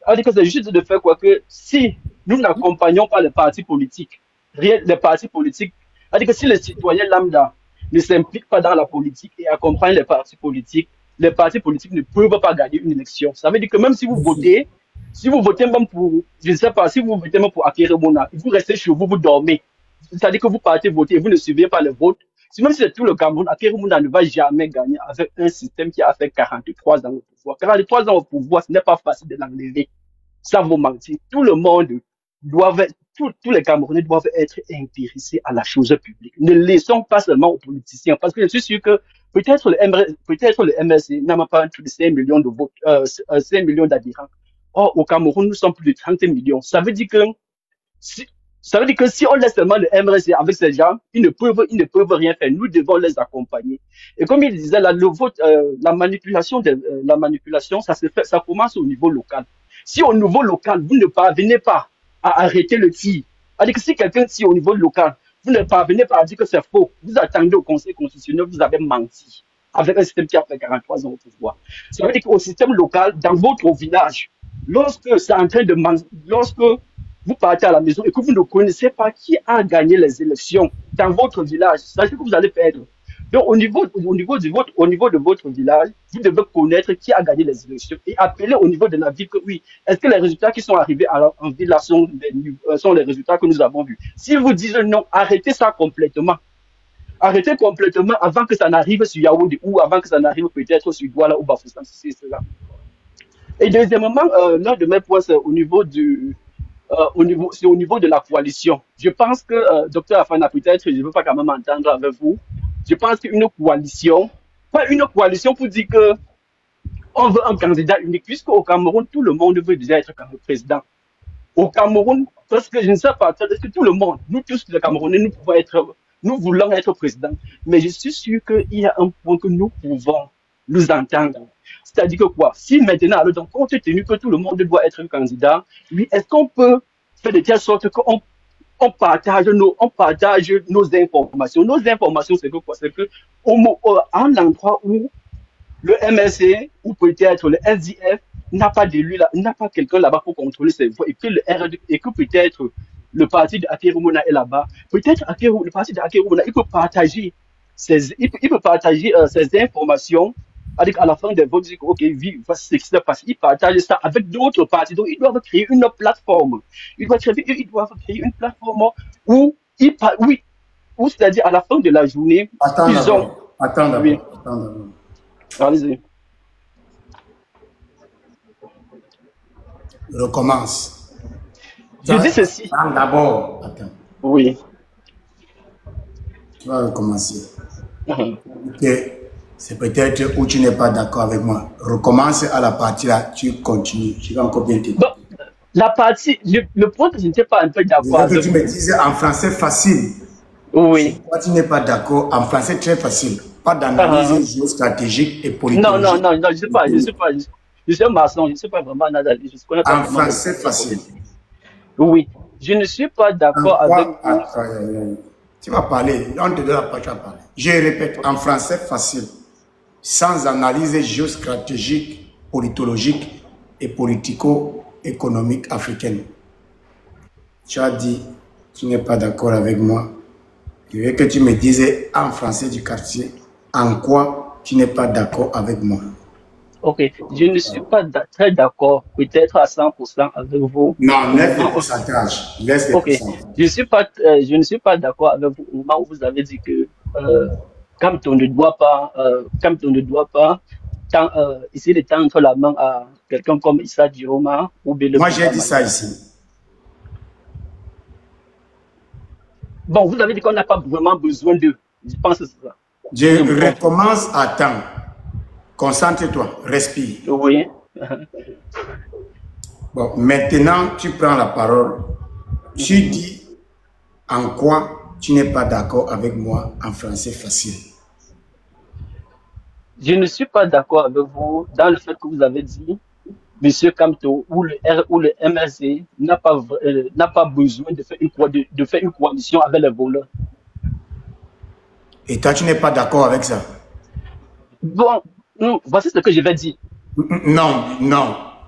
on dit que c'est juste de faire quoi que si nous n'accompagnons pas les partis politiques, les partis politiques, on dit que si les citoyens lambda ne s'impliquent pas dans la politique et accompagnent les partis politiques ne peuvent pas gagner une élection. Ça veut dire que même si vous votez même pour, je ne sais pas, si vous votez même pour acquérir Mona, vous restez chez vous, vous dormez. C'est-à-dire que vous partez voter et vous ne suivez pas les votes. Même si c'est tout le Cameroun, acquérir Mona ne va jamais gagner avec un système qui a fait 43 ans au pouvoir. 43 ans au pouvoir, ce n'est pas facile de l'enlever. Ça vous mentir. Tout le monde tous les Camerounais doivent être intéressés à la chose publique. Ne laissons pas seulement aux politiciens, parce que je suis sûr que peut-être le MRC n'a même pas plus de 5 millions de votes, 5 millions d'adhérents. Or, au Cameroun, nous sommes plus de 30 millions. Ça veut dire que si on laisse seulement le MRC avec ces gens, ils ne peuvent rien faire. Nous devons les accompagner. Et comme il disait, là, le vote, la manipulation, ça commence au niveau local. Si au niveau local, vous ne parvenez pas à arrêter le tir, c'est-à-dire que si quelqu'un tire au niveau local, vous ne parvenez pas à dire que c'est faux, vous attendez au Conseil constitutionnel, vous avez menti avec un système qui a fait 43 ans au pouvoir. Ça veut dire qu'au système local, dans votre village, lorsque vous partez à la maison et que vous ne connaissez pas qui a gagné les élections dans votre village, sachez que vous allez perdre. Donc, au niveau de votre village, vous devez connaître qui a gagné les élections et appeler au niveau de la ville que oui, est-ce que les résultats qui sont arrivés en ville là sont les résultats que nous avons vus. Si vous dites non, arrêtez ça complètement. Arrêtez complètement avant que ça n'arrive sur Yaoundé ou avant que ça n'arrive peut-être sur Douala ou Bafoussam, c'est cela. Et deuxièmement, l'un de mes points, c'est c'est au niveau de la coalition. Je pense que, docteur Afana, peut-être, je ne veux pas quand même entendre avec vous. Je pense qu'une coalition, pas une coalition pour dire que on veut un candidat unique, puisque au Cameroun, tout le monde veut déjà être président. Au Cameroun, parce que je ne sais pas, parce que tout le monde, nous tous les Camerounais, nous voulons être président. Mais je suis sûr qu'il y a un point que nous pouvons nous entendre. C'est-à-dire que quoi? Si maintenant, alors, donc, compte tenu que tout le monde doit être un candidat, oui, est-ce qu'on peut faire de telle sorte qu'on partage nos informations? Nos informations, c'est que quoi? C'est que, en l'endroit où le MSC ou peut-être le SDF n'a pas d'élu là, n'a pas quelqu'un là-bas pour contrôler ses voix et que peut-être le parti de Akéroumona est là-bas, peut-être le parti de Akéroumona, il peut partager ses informations avec à la fin des votes, dire ok, voici ce qui s'est passé, ils partagent ça avec d'autres partis. Donc ils doivent créer une plateforme. Ils doivent créer une plateforme où c'est-à-dire à la fin de la journée, Attends d'abord. Allez-y. Recommence. Je dis ceci. D'abord. Attends. Oui. Tu vas recommencer. C'est peut-être où tu n'es pas d'accord avec moi. Recommence à la partie là, tu continues. Tu vas encore bien t'écouter. Bon, la partie, le point que je n'étais pas un peu d'accord avec. Tu me disais en français facile. Oui. Toi, tu n'es pas d'accord. En français très facile. Pas d'analyse géostratégique et politique. Non, je sais pas. Je suis un maçon, je ne sais pas vraiment analyser. En français facile. Oui. Je ne suis pas d'accord avec. Tu vas parler. On te donne la parole, tu vas parler. Je répète, en français facile. Sans analyse géostratégique, politologique et politico-économique africaine. Tu as dit, tu n'es pas d'accord avec moi. Je veux que tu me dises en français du quartier, en quoi tu n'es pas d'accord avec moi. Ok, je ne suis pas très d'accord, peut-être à 100% avec vous. Non, laisse le pourcentage. Laisse le pourcentage. Je ne suis pas d'accord avec vous au moment où vous avez dit que quand on ne doit pas essayer de tendre la main à quelqu'un comme Issa Dioma ou Bello. Moi, j'ai dit ça ici. Bon, vous avez dit qu'on n'a pas vraiment besoin d'eux. Je pense que c'est ça. Je recommence à temps. Concentre-toi, respire. Oui. Bon, maintenant, tu prends la parole. Tu dis en quoi tu n'es pas d'accord avec moi en français facile. Je ne suis pas d'accord avec vous dans le fait que vous avez dit, M. Kamto ou le MSC n'a pas besoin de faire une coalition avec les voleurs. Et toi, tu n'es pas d'accord avec ça? Bon, voici ce que je vais dire. Non.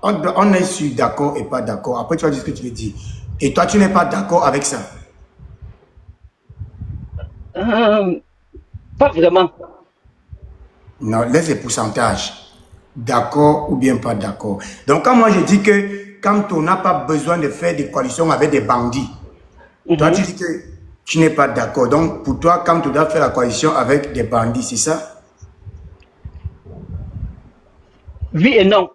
On est sur d'accord et pas d'accord. Après, tu vas dire ce que tu veux dire. Et toi, tu n'es pas d'accord avec ça? Pas vraiment. Non, laisse les pourcentages. D'accord ou bien pas d'accord. Donc, quand moi je dis que quand on n'a pas besoin de faire des coalitions avec des bandits, toi tu dis que tu n'es pas d'accord. Donc, pour toi, quand tu dois faire la coalition avec des bandits, c'est ça? Oui et non.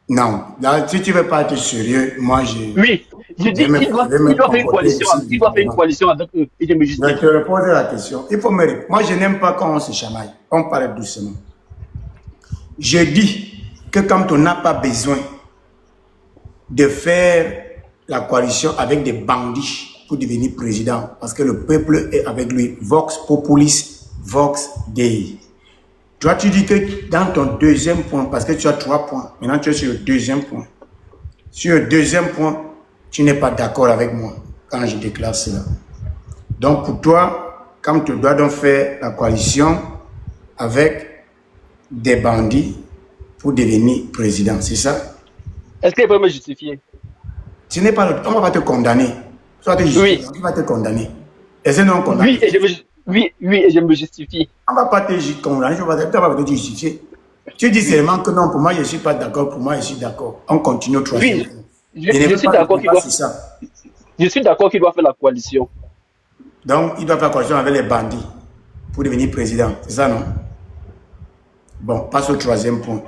Non. Là, si tu ne veux pas être sérieux, moi je... Oui. Je dis qu'il doit faire une coalition. Il doit faire une coalition avec eux. Et je me justifie. Je te repose la question. Il faut me répondre. Moi, je n'aime pas quand on se chamaille. On parle doucement. Je dis que quand on n'a pas besoin de faire la coalition avec des bandits pour devenir président, parce que le peuple est avec lui, Vox Populis, Vox Dei. Toi, tu dis que dans ton deuxième point, parce que tu as 3 points, maintenant tu es sur le deuxième point. Sur le deuxième point, tu n'es pas d'accord avec moi quand je déclare cela. Donc pour toi, quand tu dois donc faire la coalition avec des bandits pour devenir président, c'est ça? Est-ce qu'il peut me justifier? On ne va pas te condamner. Soit te justifier, Oui. on va te condamner. Et c'est non condamné. Oui, et Oui, oui, et je me justifie. On ne va pas te justifier. Tu dis seulement que non, pour moi, je ne suis pas d'accord, pour moi, je suis d'accord. On continue au troisième Oui, point. Je ne je veux suis pas le d'accord qu'il débat, doit, c'est ça. je suis d'accord qu'il doit faire la coalition. Donc, il doit faire coalition avec les bandits pour devenir président. C'est ça, non? Bon, passe au troisième point.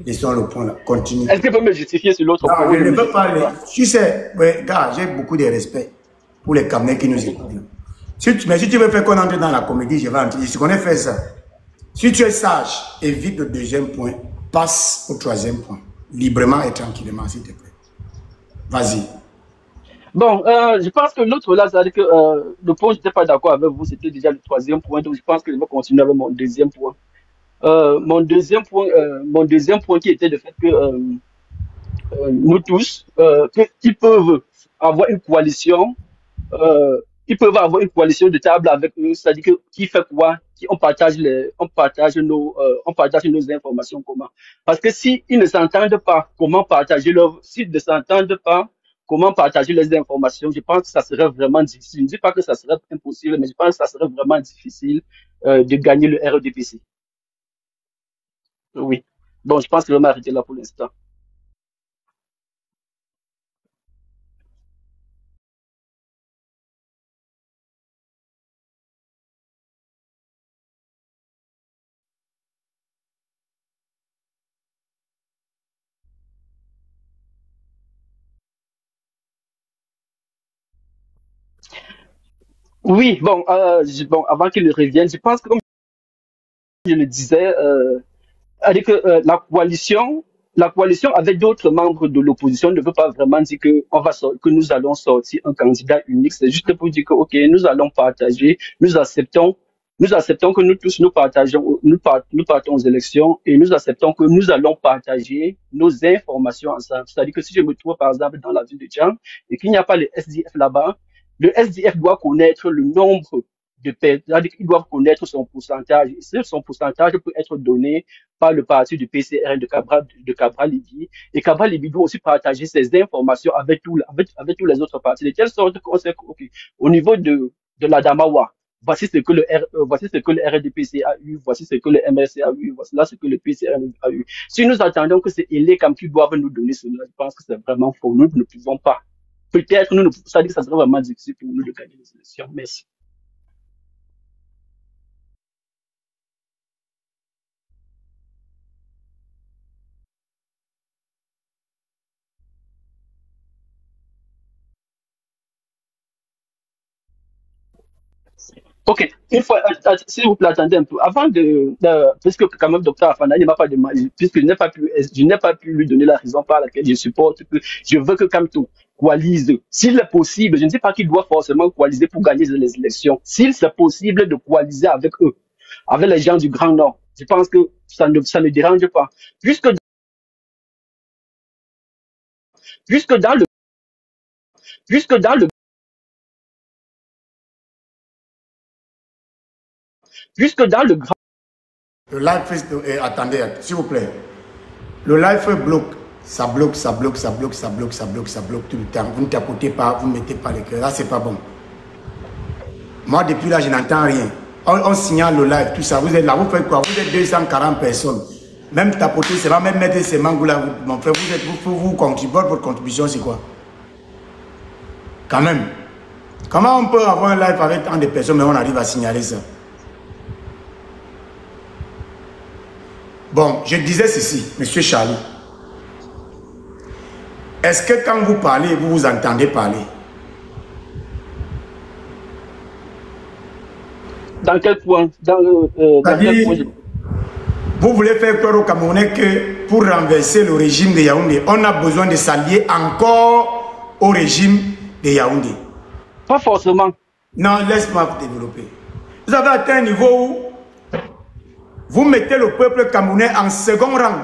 Laissons le point là. Continue. Est-ce que tu peux me justifier sur l'autre point? Non, je ne veux pas aller. Tu sais, ouais, gars, j'ai beaucoup de respect pour les Camerounais qui nous écoutent. Mais si tu veux faire qu'on entre dans la comédie, je vais entrer. Si on a fait ça, si tu es sage, évite le deuxième point, passe au troisième point. Librement et tranquillement, s'il te plaît. Vas-y. Bon, je pense que l'autre là, c'est-à-dire que le point, je n'étais pas d'accord avec vous, c'était déjà le troisième point, donc je pense que je vais continuer avec mon deuxième point. Mon deuxième point qui était le fait que nous tous, qu'ils peuvent avoir une coalition, ils peuvent avoir une coalition de table avec eux, c'est-à-dire que qui fait quoi, on partage nos informations comment. Parce que si ils ne s'entendent pas, s'ils ne s'entendent pas, comment partager les informations, je pense que ça serait vraiment difficile. Je ne dis pas que ça serait impossible, mais je pense que ça serait vraiment difficile de gagner le RDPC. Oui. Bon, je pense que je vais m'arrêter là pour l'instant. Oui, bon, bon, avant qu'il revienne, je pense que comme je le disais, c'est-à-dire que la coalition avec d'autres membres de l'opposition ne veut pas vraiment dire que que nous allons sortir un candidat unique. C'est juste pour dire que, ok, nous allons partager, nous acceptons que nous tous nous partons aux élections et nous acceptons que nous allons partager nos informations ensemble. C'est-à-dire que si je me trouve par exemple dans la ville de Djang et qu'il n'y a pas le SDF là-bas, le SDF doit connaître le nombre de personnes, c'est-à-dire qu'ils doivent connaître son pourcentage. Et son pourcentage peut être donné par le parti du PCRN de Cabral Libye. Et Cabral Libye doit aussi partager ses informations avec tous les autres partis. De telle sorte qu'on sait qu'au niveau de la Damawa, voici ce que voici ce que le RDPC a eu, voici ce que le MRC a eu, voici là ce que le PCRN a eu. Si nous attendons que c'est Elecam qui doivent nous donner cela, je pense que c'est vraiment faux. Nous ne pouvons pas. Peut-être, ça dit que ça serait vraiment difficile pour nous de gagner les élections. Merci. Ok, une fois, s'il vous plaît, attendez un peu. Puisque quand même, docteur Afana, il ne m'a pas demandé, puisque je n'ai pas pu lui donner la raison par laquelle je supporte que je veux que Kamto coalise. S'il est possible, je ne dis pas qu'il doit forcément coaliser pour gagner les élections. S'il c'est possible de coaliser avec eux, avec les gens du Grand Nord, je pense que ça ne dérange pas. Puisque, puisque dans le, puisque dans le, puisque dans le Grand. Le live, attendez, s'il vous plaît. Le live bloque. Ça bloque, ça bloque, ça bloque, ça bloque, ça bloque, ça bloque tout le temps. Vous ne tapotez pas, vous ne mettez pas les cœurs. Là, c'est pas bon. Moi, depuis là, je n'entends rien. On signale le live, tout ça. Vous êtes là, vous faites quoi? Vous êtes 240 personnes. Même tapoter, c'est pas même mettre ces mangos là. Mon frère, vous contribuez, votre contribution, c'est quoi? Quand même. Comment on peut avoir un live avec tant de personnes, mais on arrive à signaler ça? Bon, je disais ceci, monsieur Charlie. Est-ce que quand vous parlez, vous vous entendez parler? Dans quel point? Dans quel point? Vous voulez faire croire aux Camerounais que pour renverser le régime de Yaoundé, on a besoin de s'allier encore au régime de Yaoundé? Pas forcément. Non, laisse-moi développer. Vous avez atteint un niveau où vous mettez le peuple camerounais en second rang.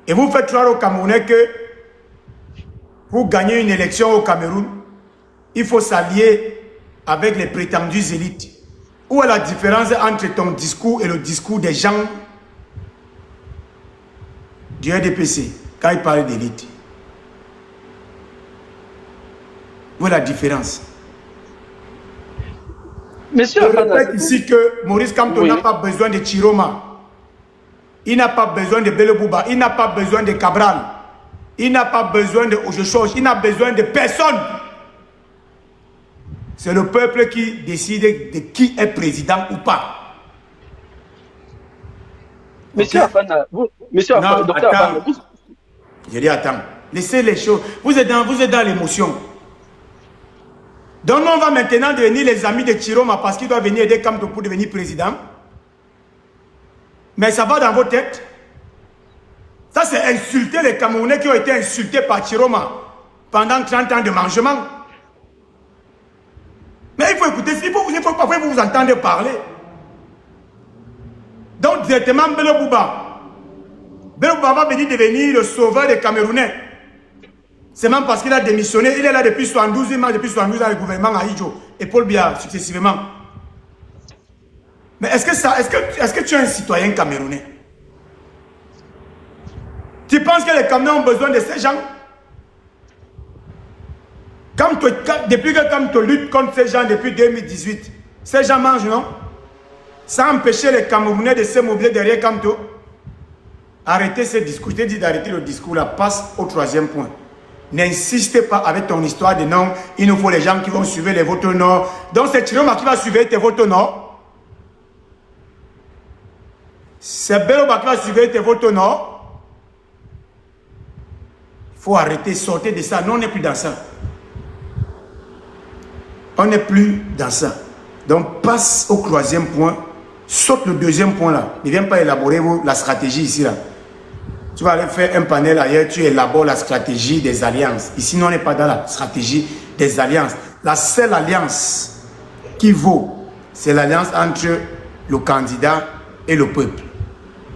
Et vous faites croire aux Camerounais que pour gagner une élection au Cameroun, il faut s'allier avec les prétendus élites. Où est la différence entre ton discours et le discours des gens du RDPC quand ils parlent d'élite? Où est la différence? Monsieur Je Afana, répète ici que Maurice Kamto n'a pas besoin de Chiroma. Il n'a pas besoin de Belebouba. Il n'a pas besoin de Cabral. Il n'a pas besoin de Ojochoche. Il n'a besoin de personne. C'est le peuple qui décide de qui est président ou pas. Monsieur Afana, monsieur Afana, docteur Afana, j'ai dit attends, laissez les choses. Vous êtes dans l'émotion. Donc on va maintenant devenir les amis de Chiroma parce qu'il doit venir aider Kamto pour devenir président. Mais ça va dans vos têtes. Ça c'est insulter les Camerounais qui ont été insultés par Chiroma pendant 30 ans de mangement. Mais il faut écouter, parfois vous entendez parler. Donc directement Belebouba va venir devenir le sauveur des Camerounais. C'est même parce qu'il a démissionné. Il est là depuis 72 ans, depuis 72 ans le gouvernement Aïdjo et Paul Biya successivement. Mais est-ce que tu es un citoyen camerounais? Tu penses que les Camerounais ont besoin de ces gens? Depuis que Kamto lutte contre ces gens depuis 2018, ces gens mangent, non? Ça empêcher les Camerounais de se mobiliser derrière Kamto. Arrêtez ce discours. Je t'ai dit d'arrêter le discours là. Passe au troisième point. N'insiste pas avec ton histoire de non. Il nous faut les gens qui vont suivre les votes nord. Donc c'est Chiroma qui va suivre tes votes nord. C'est Beloba qui va suivre tes votes nord. Il faut arrêter, sortir de ça. Non, on n'est plus dans ça. On n'est plus dans ça. Donc passe au troisième point. Saute le deuxième point là. Ne viens pas élaborer la stratégie ici là. Tu vas aller faire un panel ailleurs, tu élabores la stratégie des alliances. Ici, nous, on n'est pas dans la stratégie des alliances. La seule alliance qui vaut, c'est l'alliance entre le candidat et le peuple.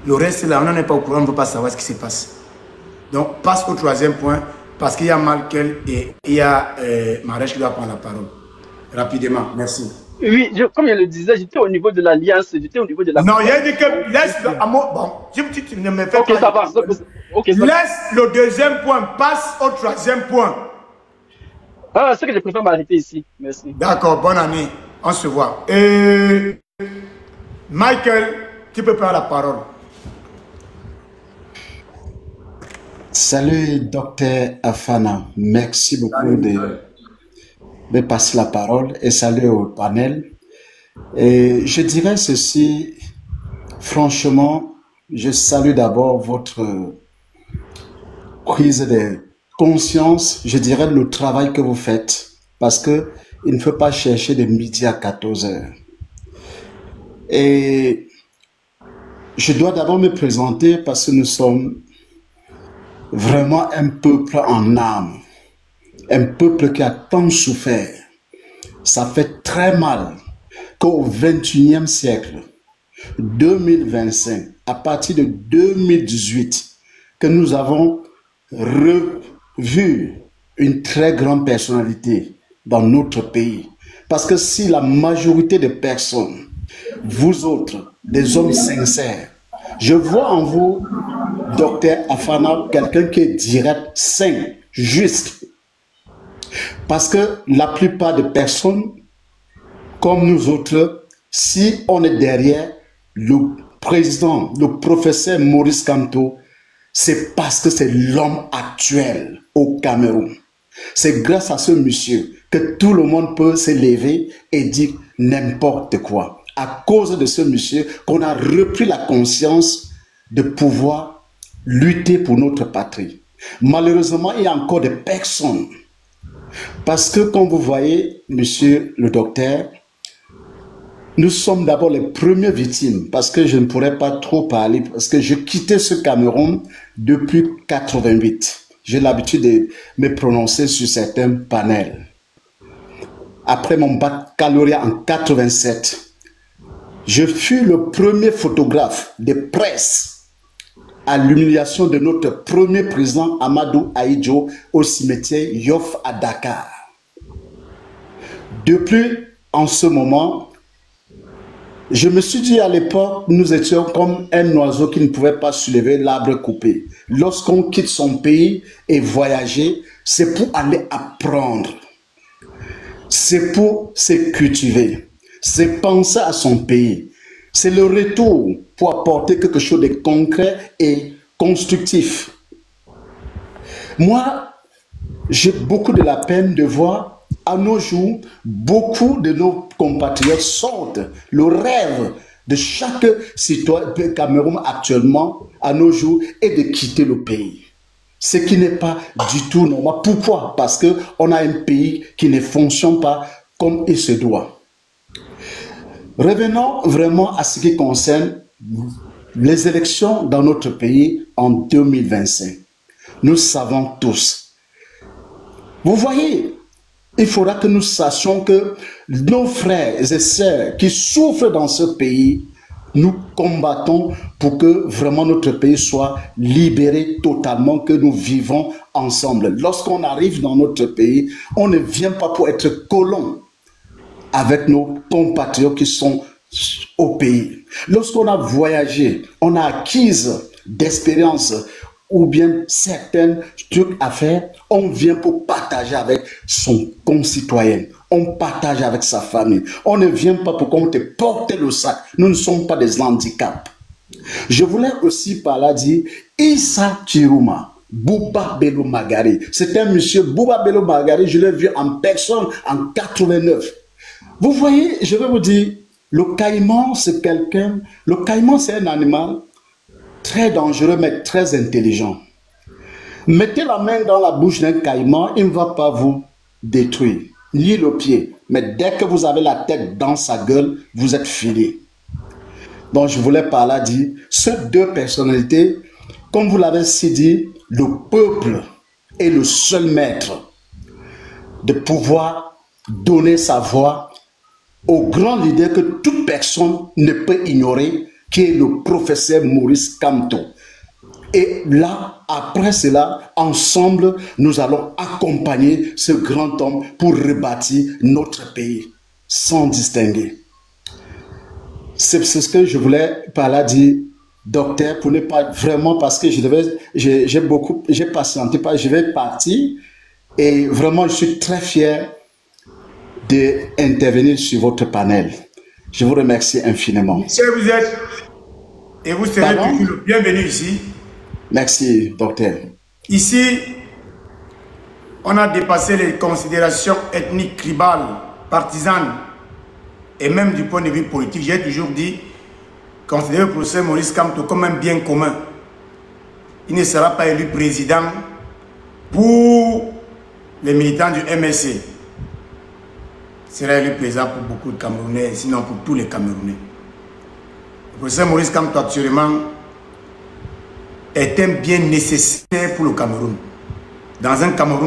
Le reste, là, on n'en est pas au courant, on ne veut pas savoir ce qui se passe. Donc, passe au troisième point, parce qu'il y a Malkel et il y a Marèche qui doit prendre la parole. Rapidement, merci. Oui, comme je le disais, j'étais au niveau de l'alliance, j'étais au niveau de la... Non, il y a dit que laisse le amour. Bon, tu ne me fais pas... Ça va. Okay, ça laisse le deuxième point, passe au troisième point. Ah, c'est que je préfère m'arrêter ici. Merci. D'accord, bonne année. On se voit. Michael, tu peux prendre la parole. Salut, docteur Afana. Merci beaucoup de passer la parole et salut au panel. Et je dirais ceci, franchement, je salue d'abord votre prise de conscience, je dirais le travail que vous faites, parce que il ne faut pas chercher de midi à 14 heures. Et je dois d'abord me présenter parce que nous sommes vraiment un peuple en âme. Un peuple qui a tant souffert. Ça fait très mal qu'au XXIe siècle, 2025, à partir de 2018, que nous avons revu une très grande personnalité dans notre pays. Parce que si la majorité des personnes, vous autres, des hommes sincères, je vois en vous, docteur Afana, quelqu'un qui est direct, sain, juste. Parce que la plupart des personnes, comme nous autres, si on est derrière le président, le professeur Maurice Kamto, c'est parce que c'est l'homme actuel au Cameroun. C'est grâce à ce monsieur que tout le monde peut se lever et dire n'importe quoi. À cause de ce monsieur qu'on a repris la conscience de pouvoir lutter pour notre patrie. Malheureusement, il y a encore des personnes. Parce que comme vous voyez, monsieur le docteur, nous sommes d'abord les premières victimes, parce que je ne pourrais pas trop parler, parce que je quittais ce Cameroun depuis 88. J'ai l'habitude de me prononcer sur certains panels. Après mon baccalauréat en 87, je fus le premier photographe de presse à l'humiliation de notre premier président Amadou Aïdjo au cimetière Yoff à Dakar. Depuis en ce moment, je me suis dit à l'époque, nous étions comme un oiseau qui ne pouvait pas soulever l'arbre coupé. Lorsqu'on quitte son pays et voyager, c'est pour aller apprendre. C'est pour se cultiver. c'est penser à son pays. C'est le retour pour apporter quelque chose de concret et constructif. Moi, j'ai beaucoup de la peine de voir à nos jours, beaucoup de nos compatriotes sortent. Le rêve de chaque citoyen du Cameroun actuellement, à nos jours, est de quitter le pays. Ce qui n'est pas du tout normal. Pourquoi? Parce qu'on a un pays qui ne fonctionne pas comme il se doit. Revenons vraiment à ce qui concerne les élections dans notre pays en 2025. Nous savons tous. Vous voyez, il faudra que nous sachions que nos frères et sœurs qui souffrent dans ce pays, nous combattons pour que vraiment notre pays soit libéré totalement, que nous vivons ensemble. Lorsqu'on arrive dans notre pays, on ne vient pas pour être colon avec nos compatriotes qui sont au pays. Lorsqu'on a voyagé, on a acquis d'expérience ou bien certains trucs à faire, on vient pour partager avec son concitoyen. On partage avec sa famille. On ne vient pas pour qu'on te porte le sac. Nous ne sommes pas des handicaps. Je voulais aussi par là dire Issa Chiruma, Bouba Bello Magari. C'est un monsieur, Bouba Bello Magari, je l'ai vu en personne en 89. Vous voyez, je vais vous dire, le caïman, c'est quelqu'un, le caïman, c'est un animal très dangereux, mais très intelligent. Mettez la main dans la bouche d'un caïman, il ne va pas vous détruire, ni le pied. Mais dès que vous avez la tête dans sa gueule, vous êtes fini. Donc je voulais par là dire, ces deux personnalités, comme vous l'avez si dit, le peuple est le seul maître de pouvoir donner sa voix au grand leader que toute personne ne peut ignorer, qui est le professeur Maurice Kamto. Et là, après cela, ensemble, nous allons accompagner ce grand homme pour rebâtir notre pays, sans distinguer. C'est ce que je voulais par là dire, docteur, pour ne pas vraiment, parce que j'ai patienté, je vais partir, et vraiment, je suis très fier d'intervenir sur votre panel. Je vous remercie infiniment. Monsieur, vous êtes, et vous serez toujours le bienvenu ici. Merci, docteur. Ici, on a dépassé les considérations ethniques, tribales, partisanes, et même du point de vue politique. J'ai toujours dit, considérer le professeur Maurice Kamto comme un bien commun. Il ne sera pas élu président pour les militants du MSC. Il sera élu président pour beaucoup de Camerounais, sinon pour tous les Camerounais. Le professeur Maurice Kamto actuellement est un bien nécessaire pour le Cameroun. Dans un Cameroun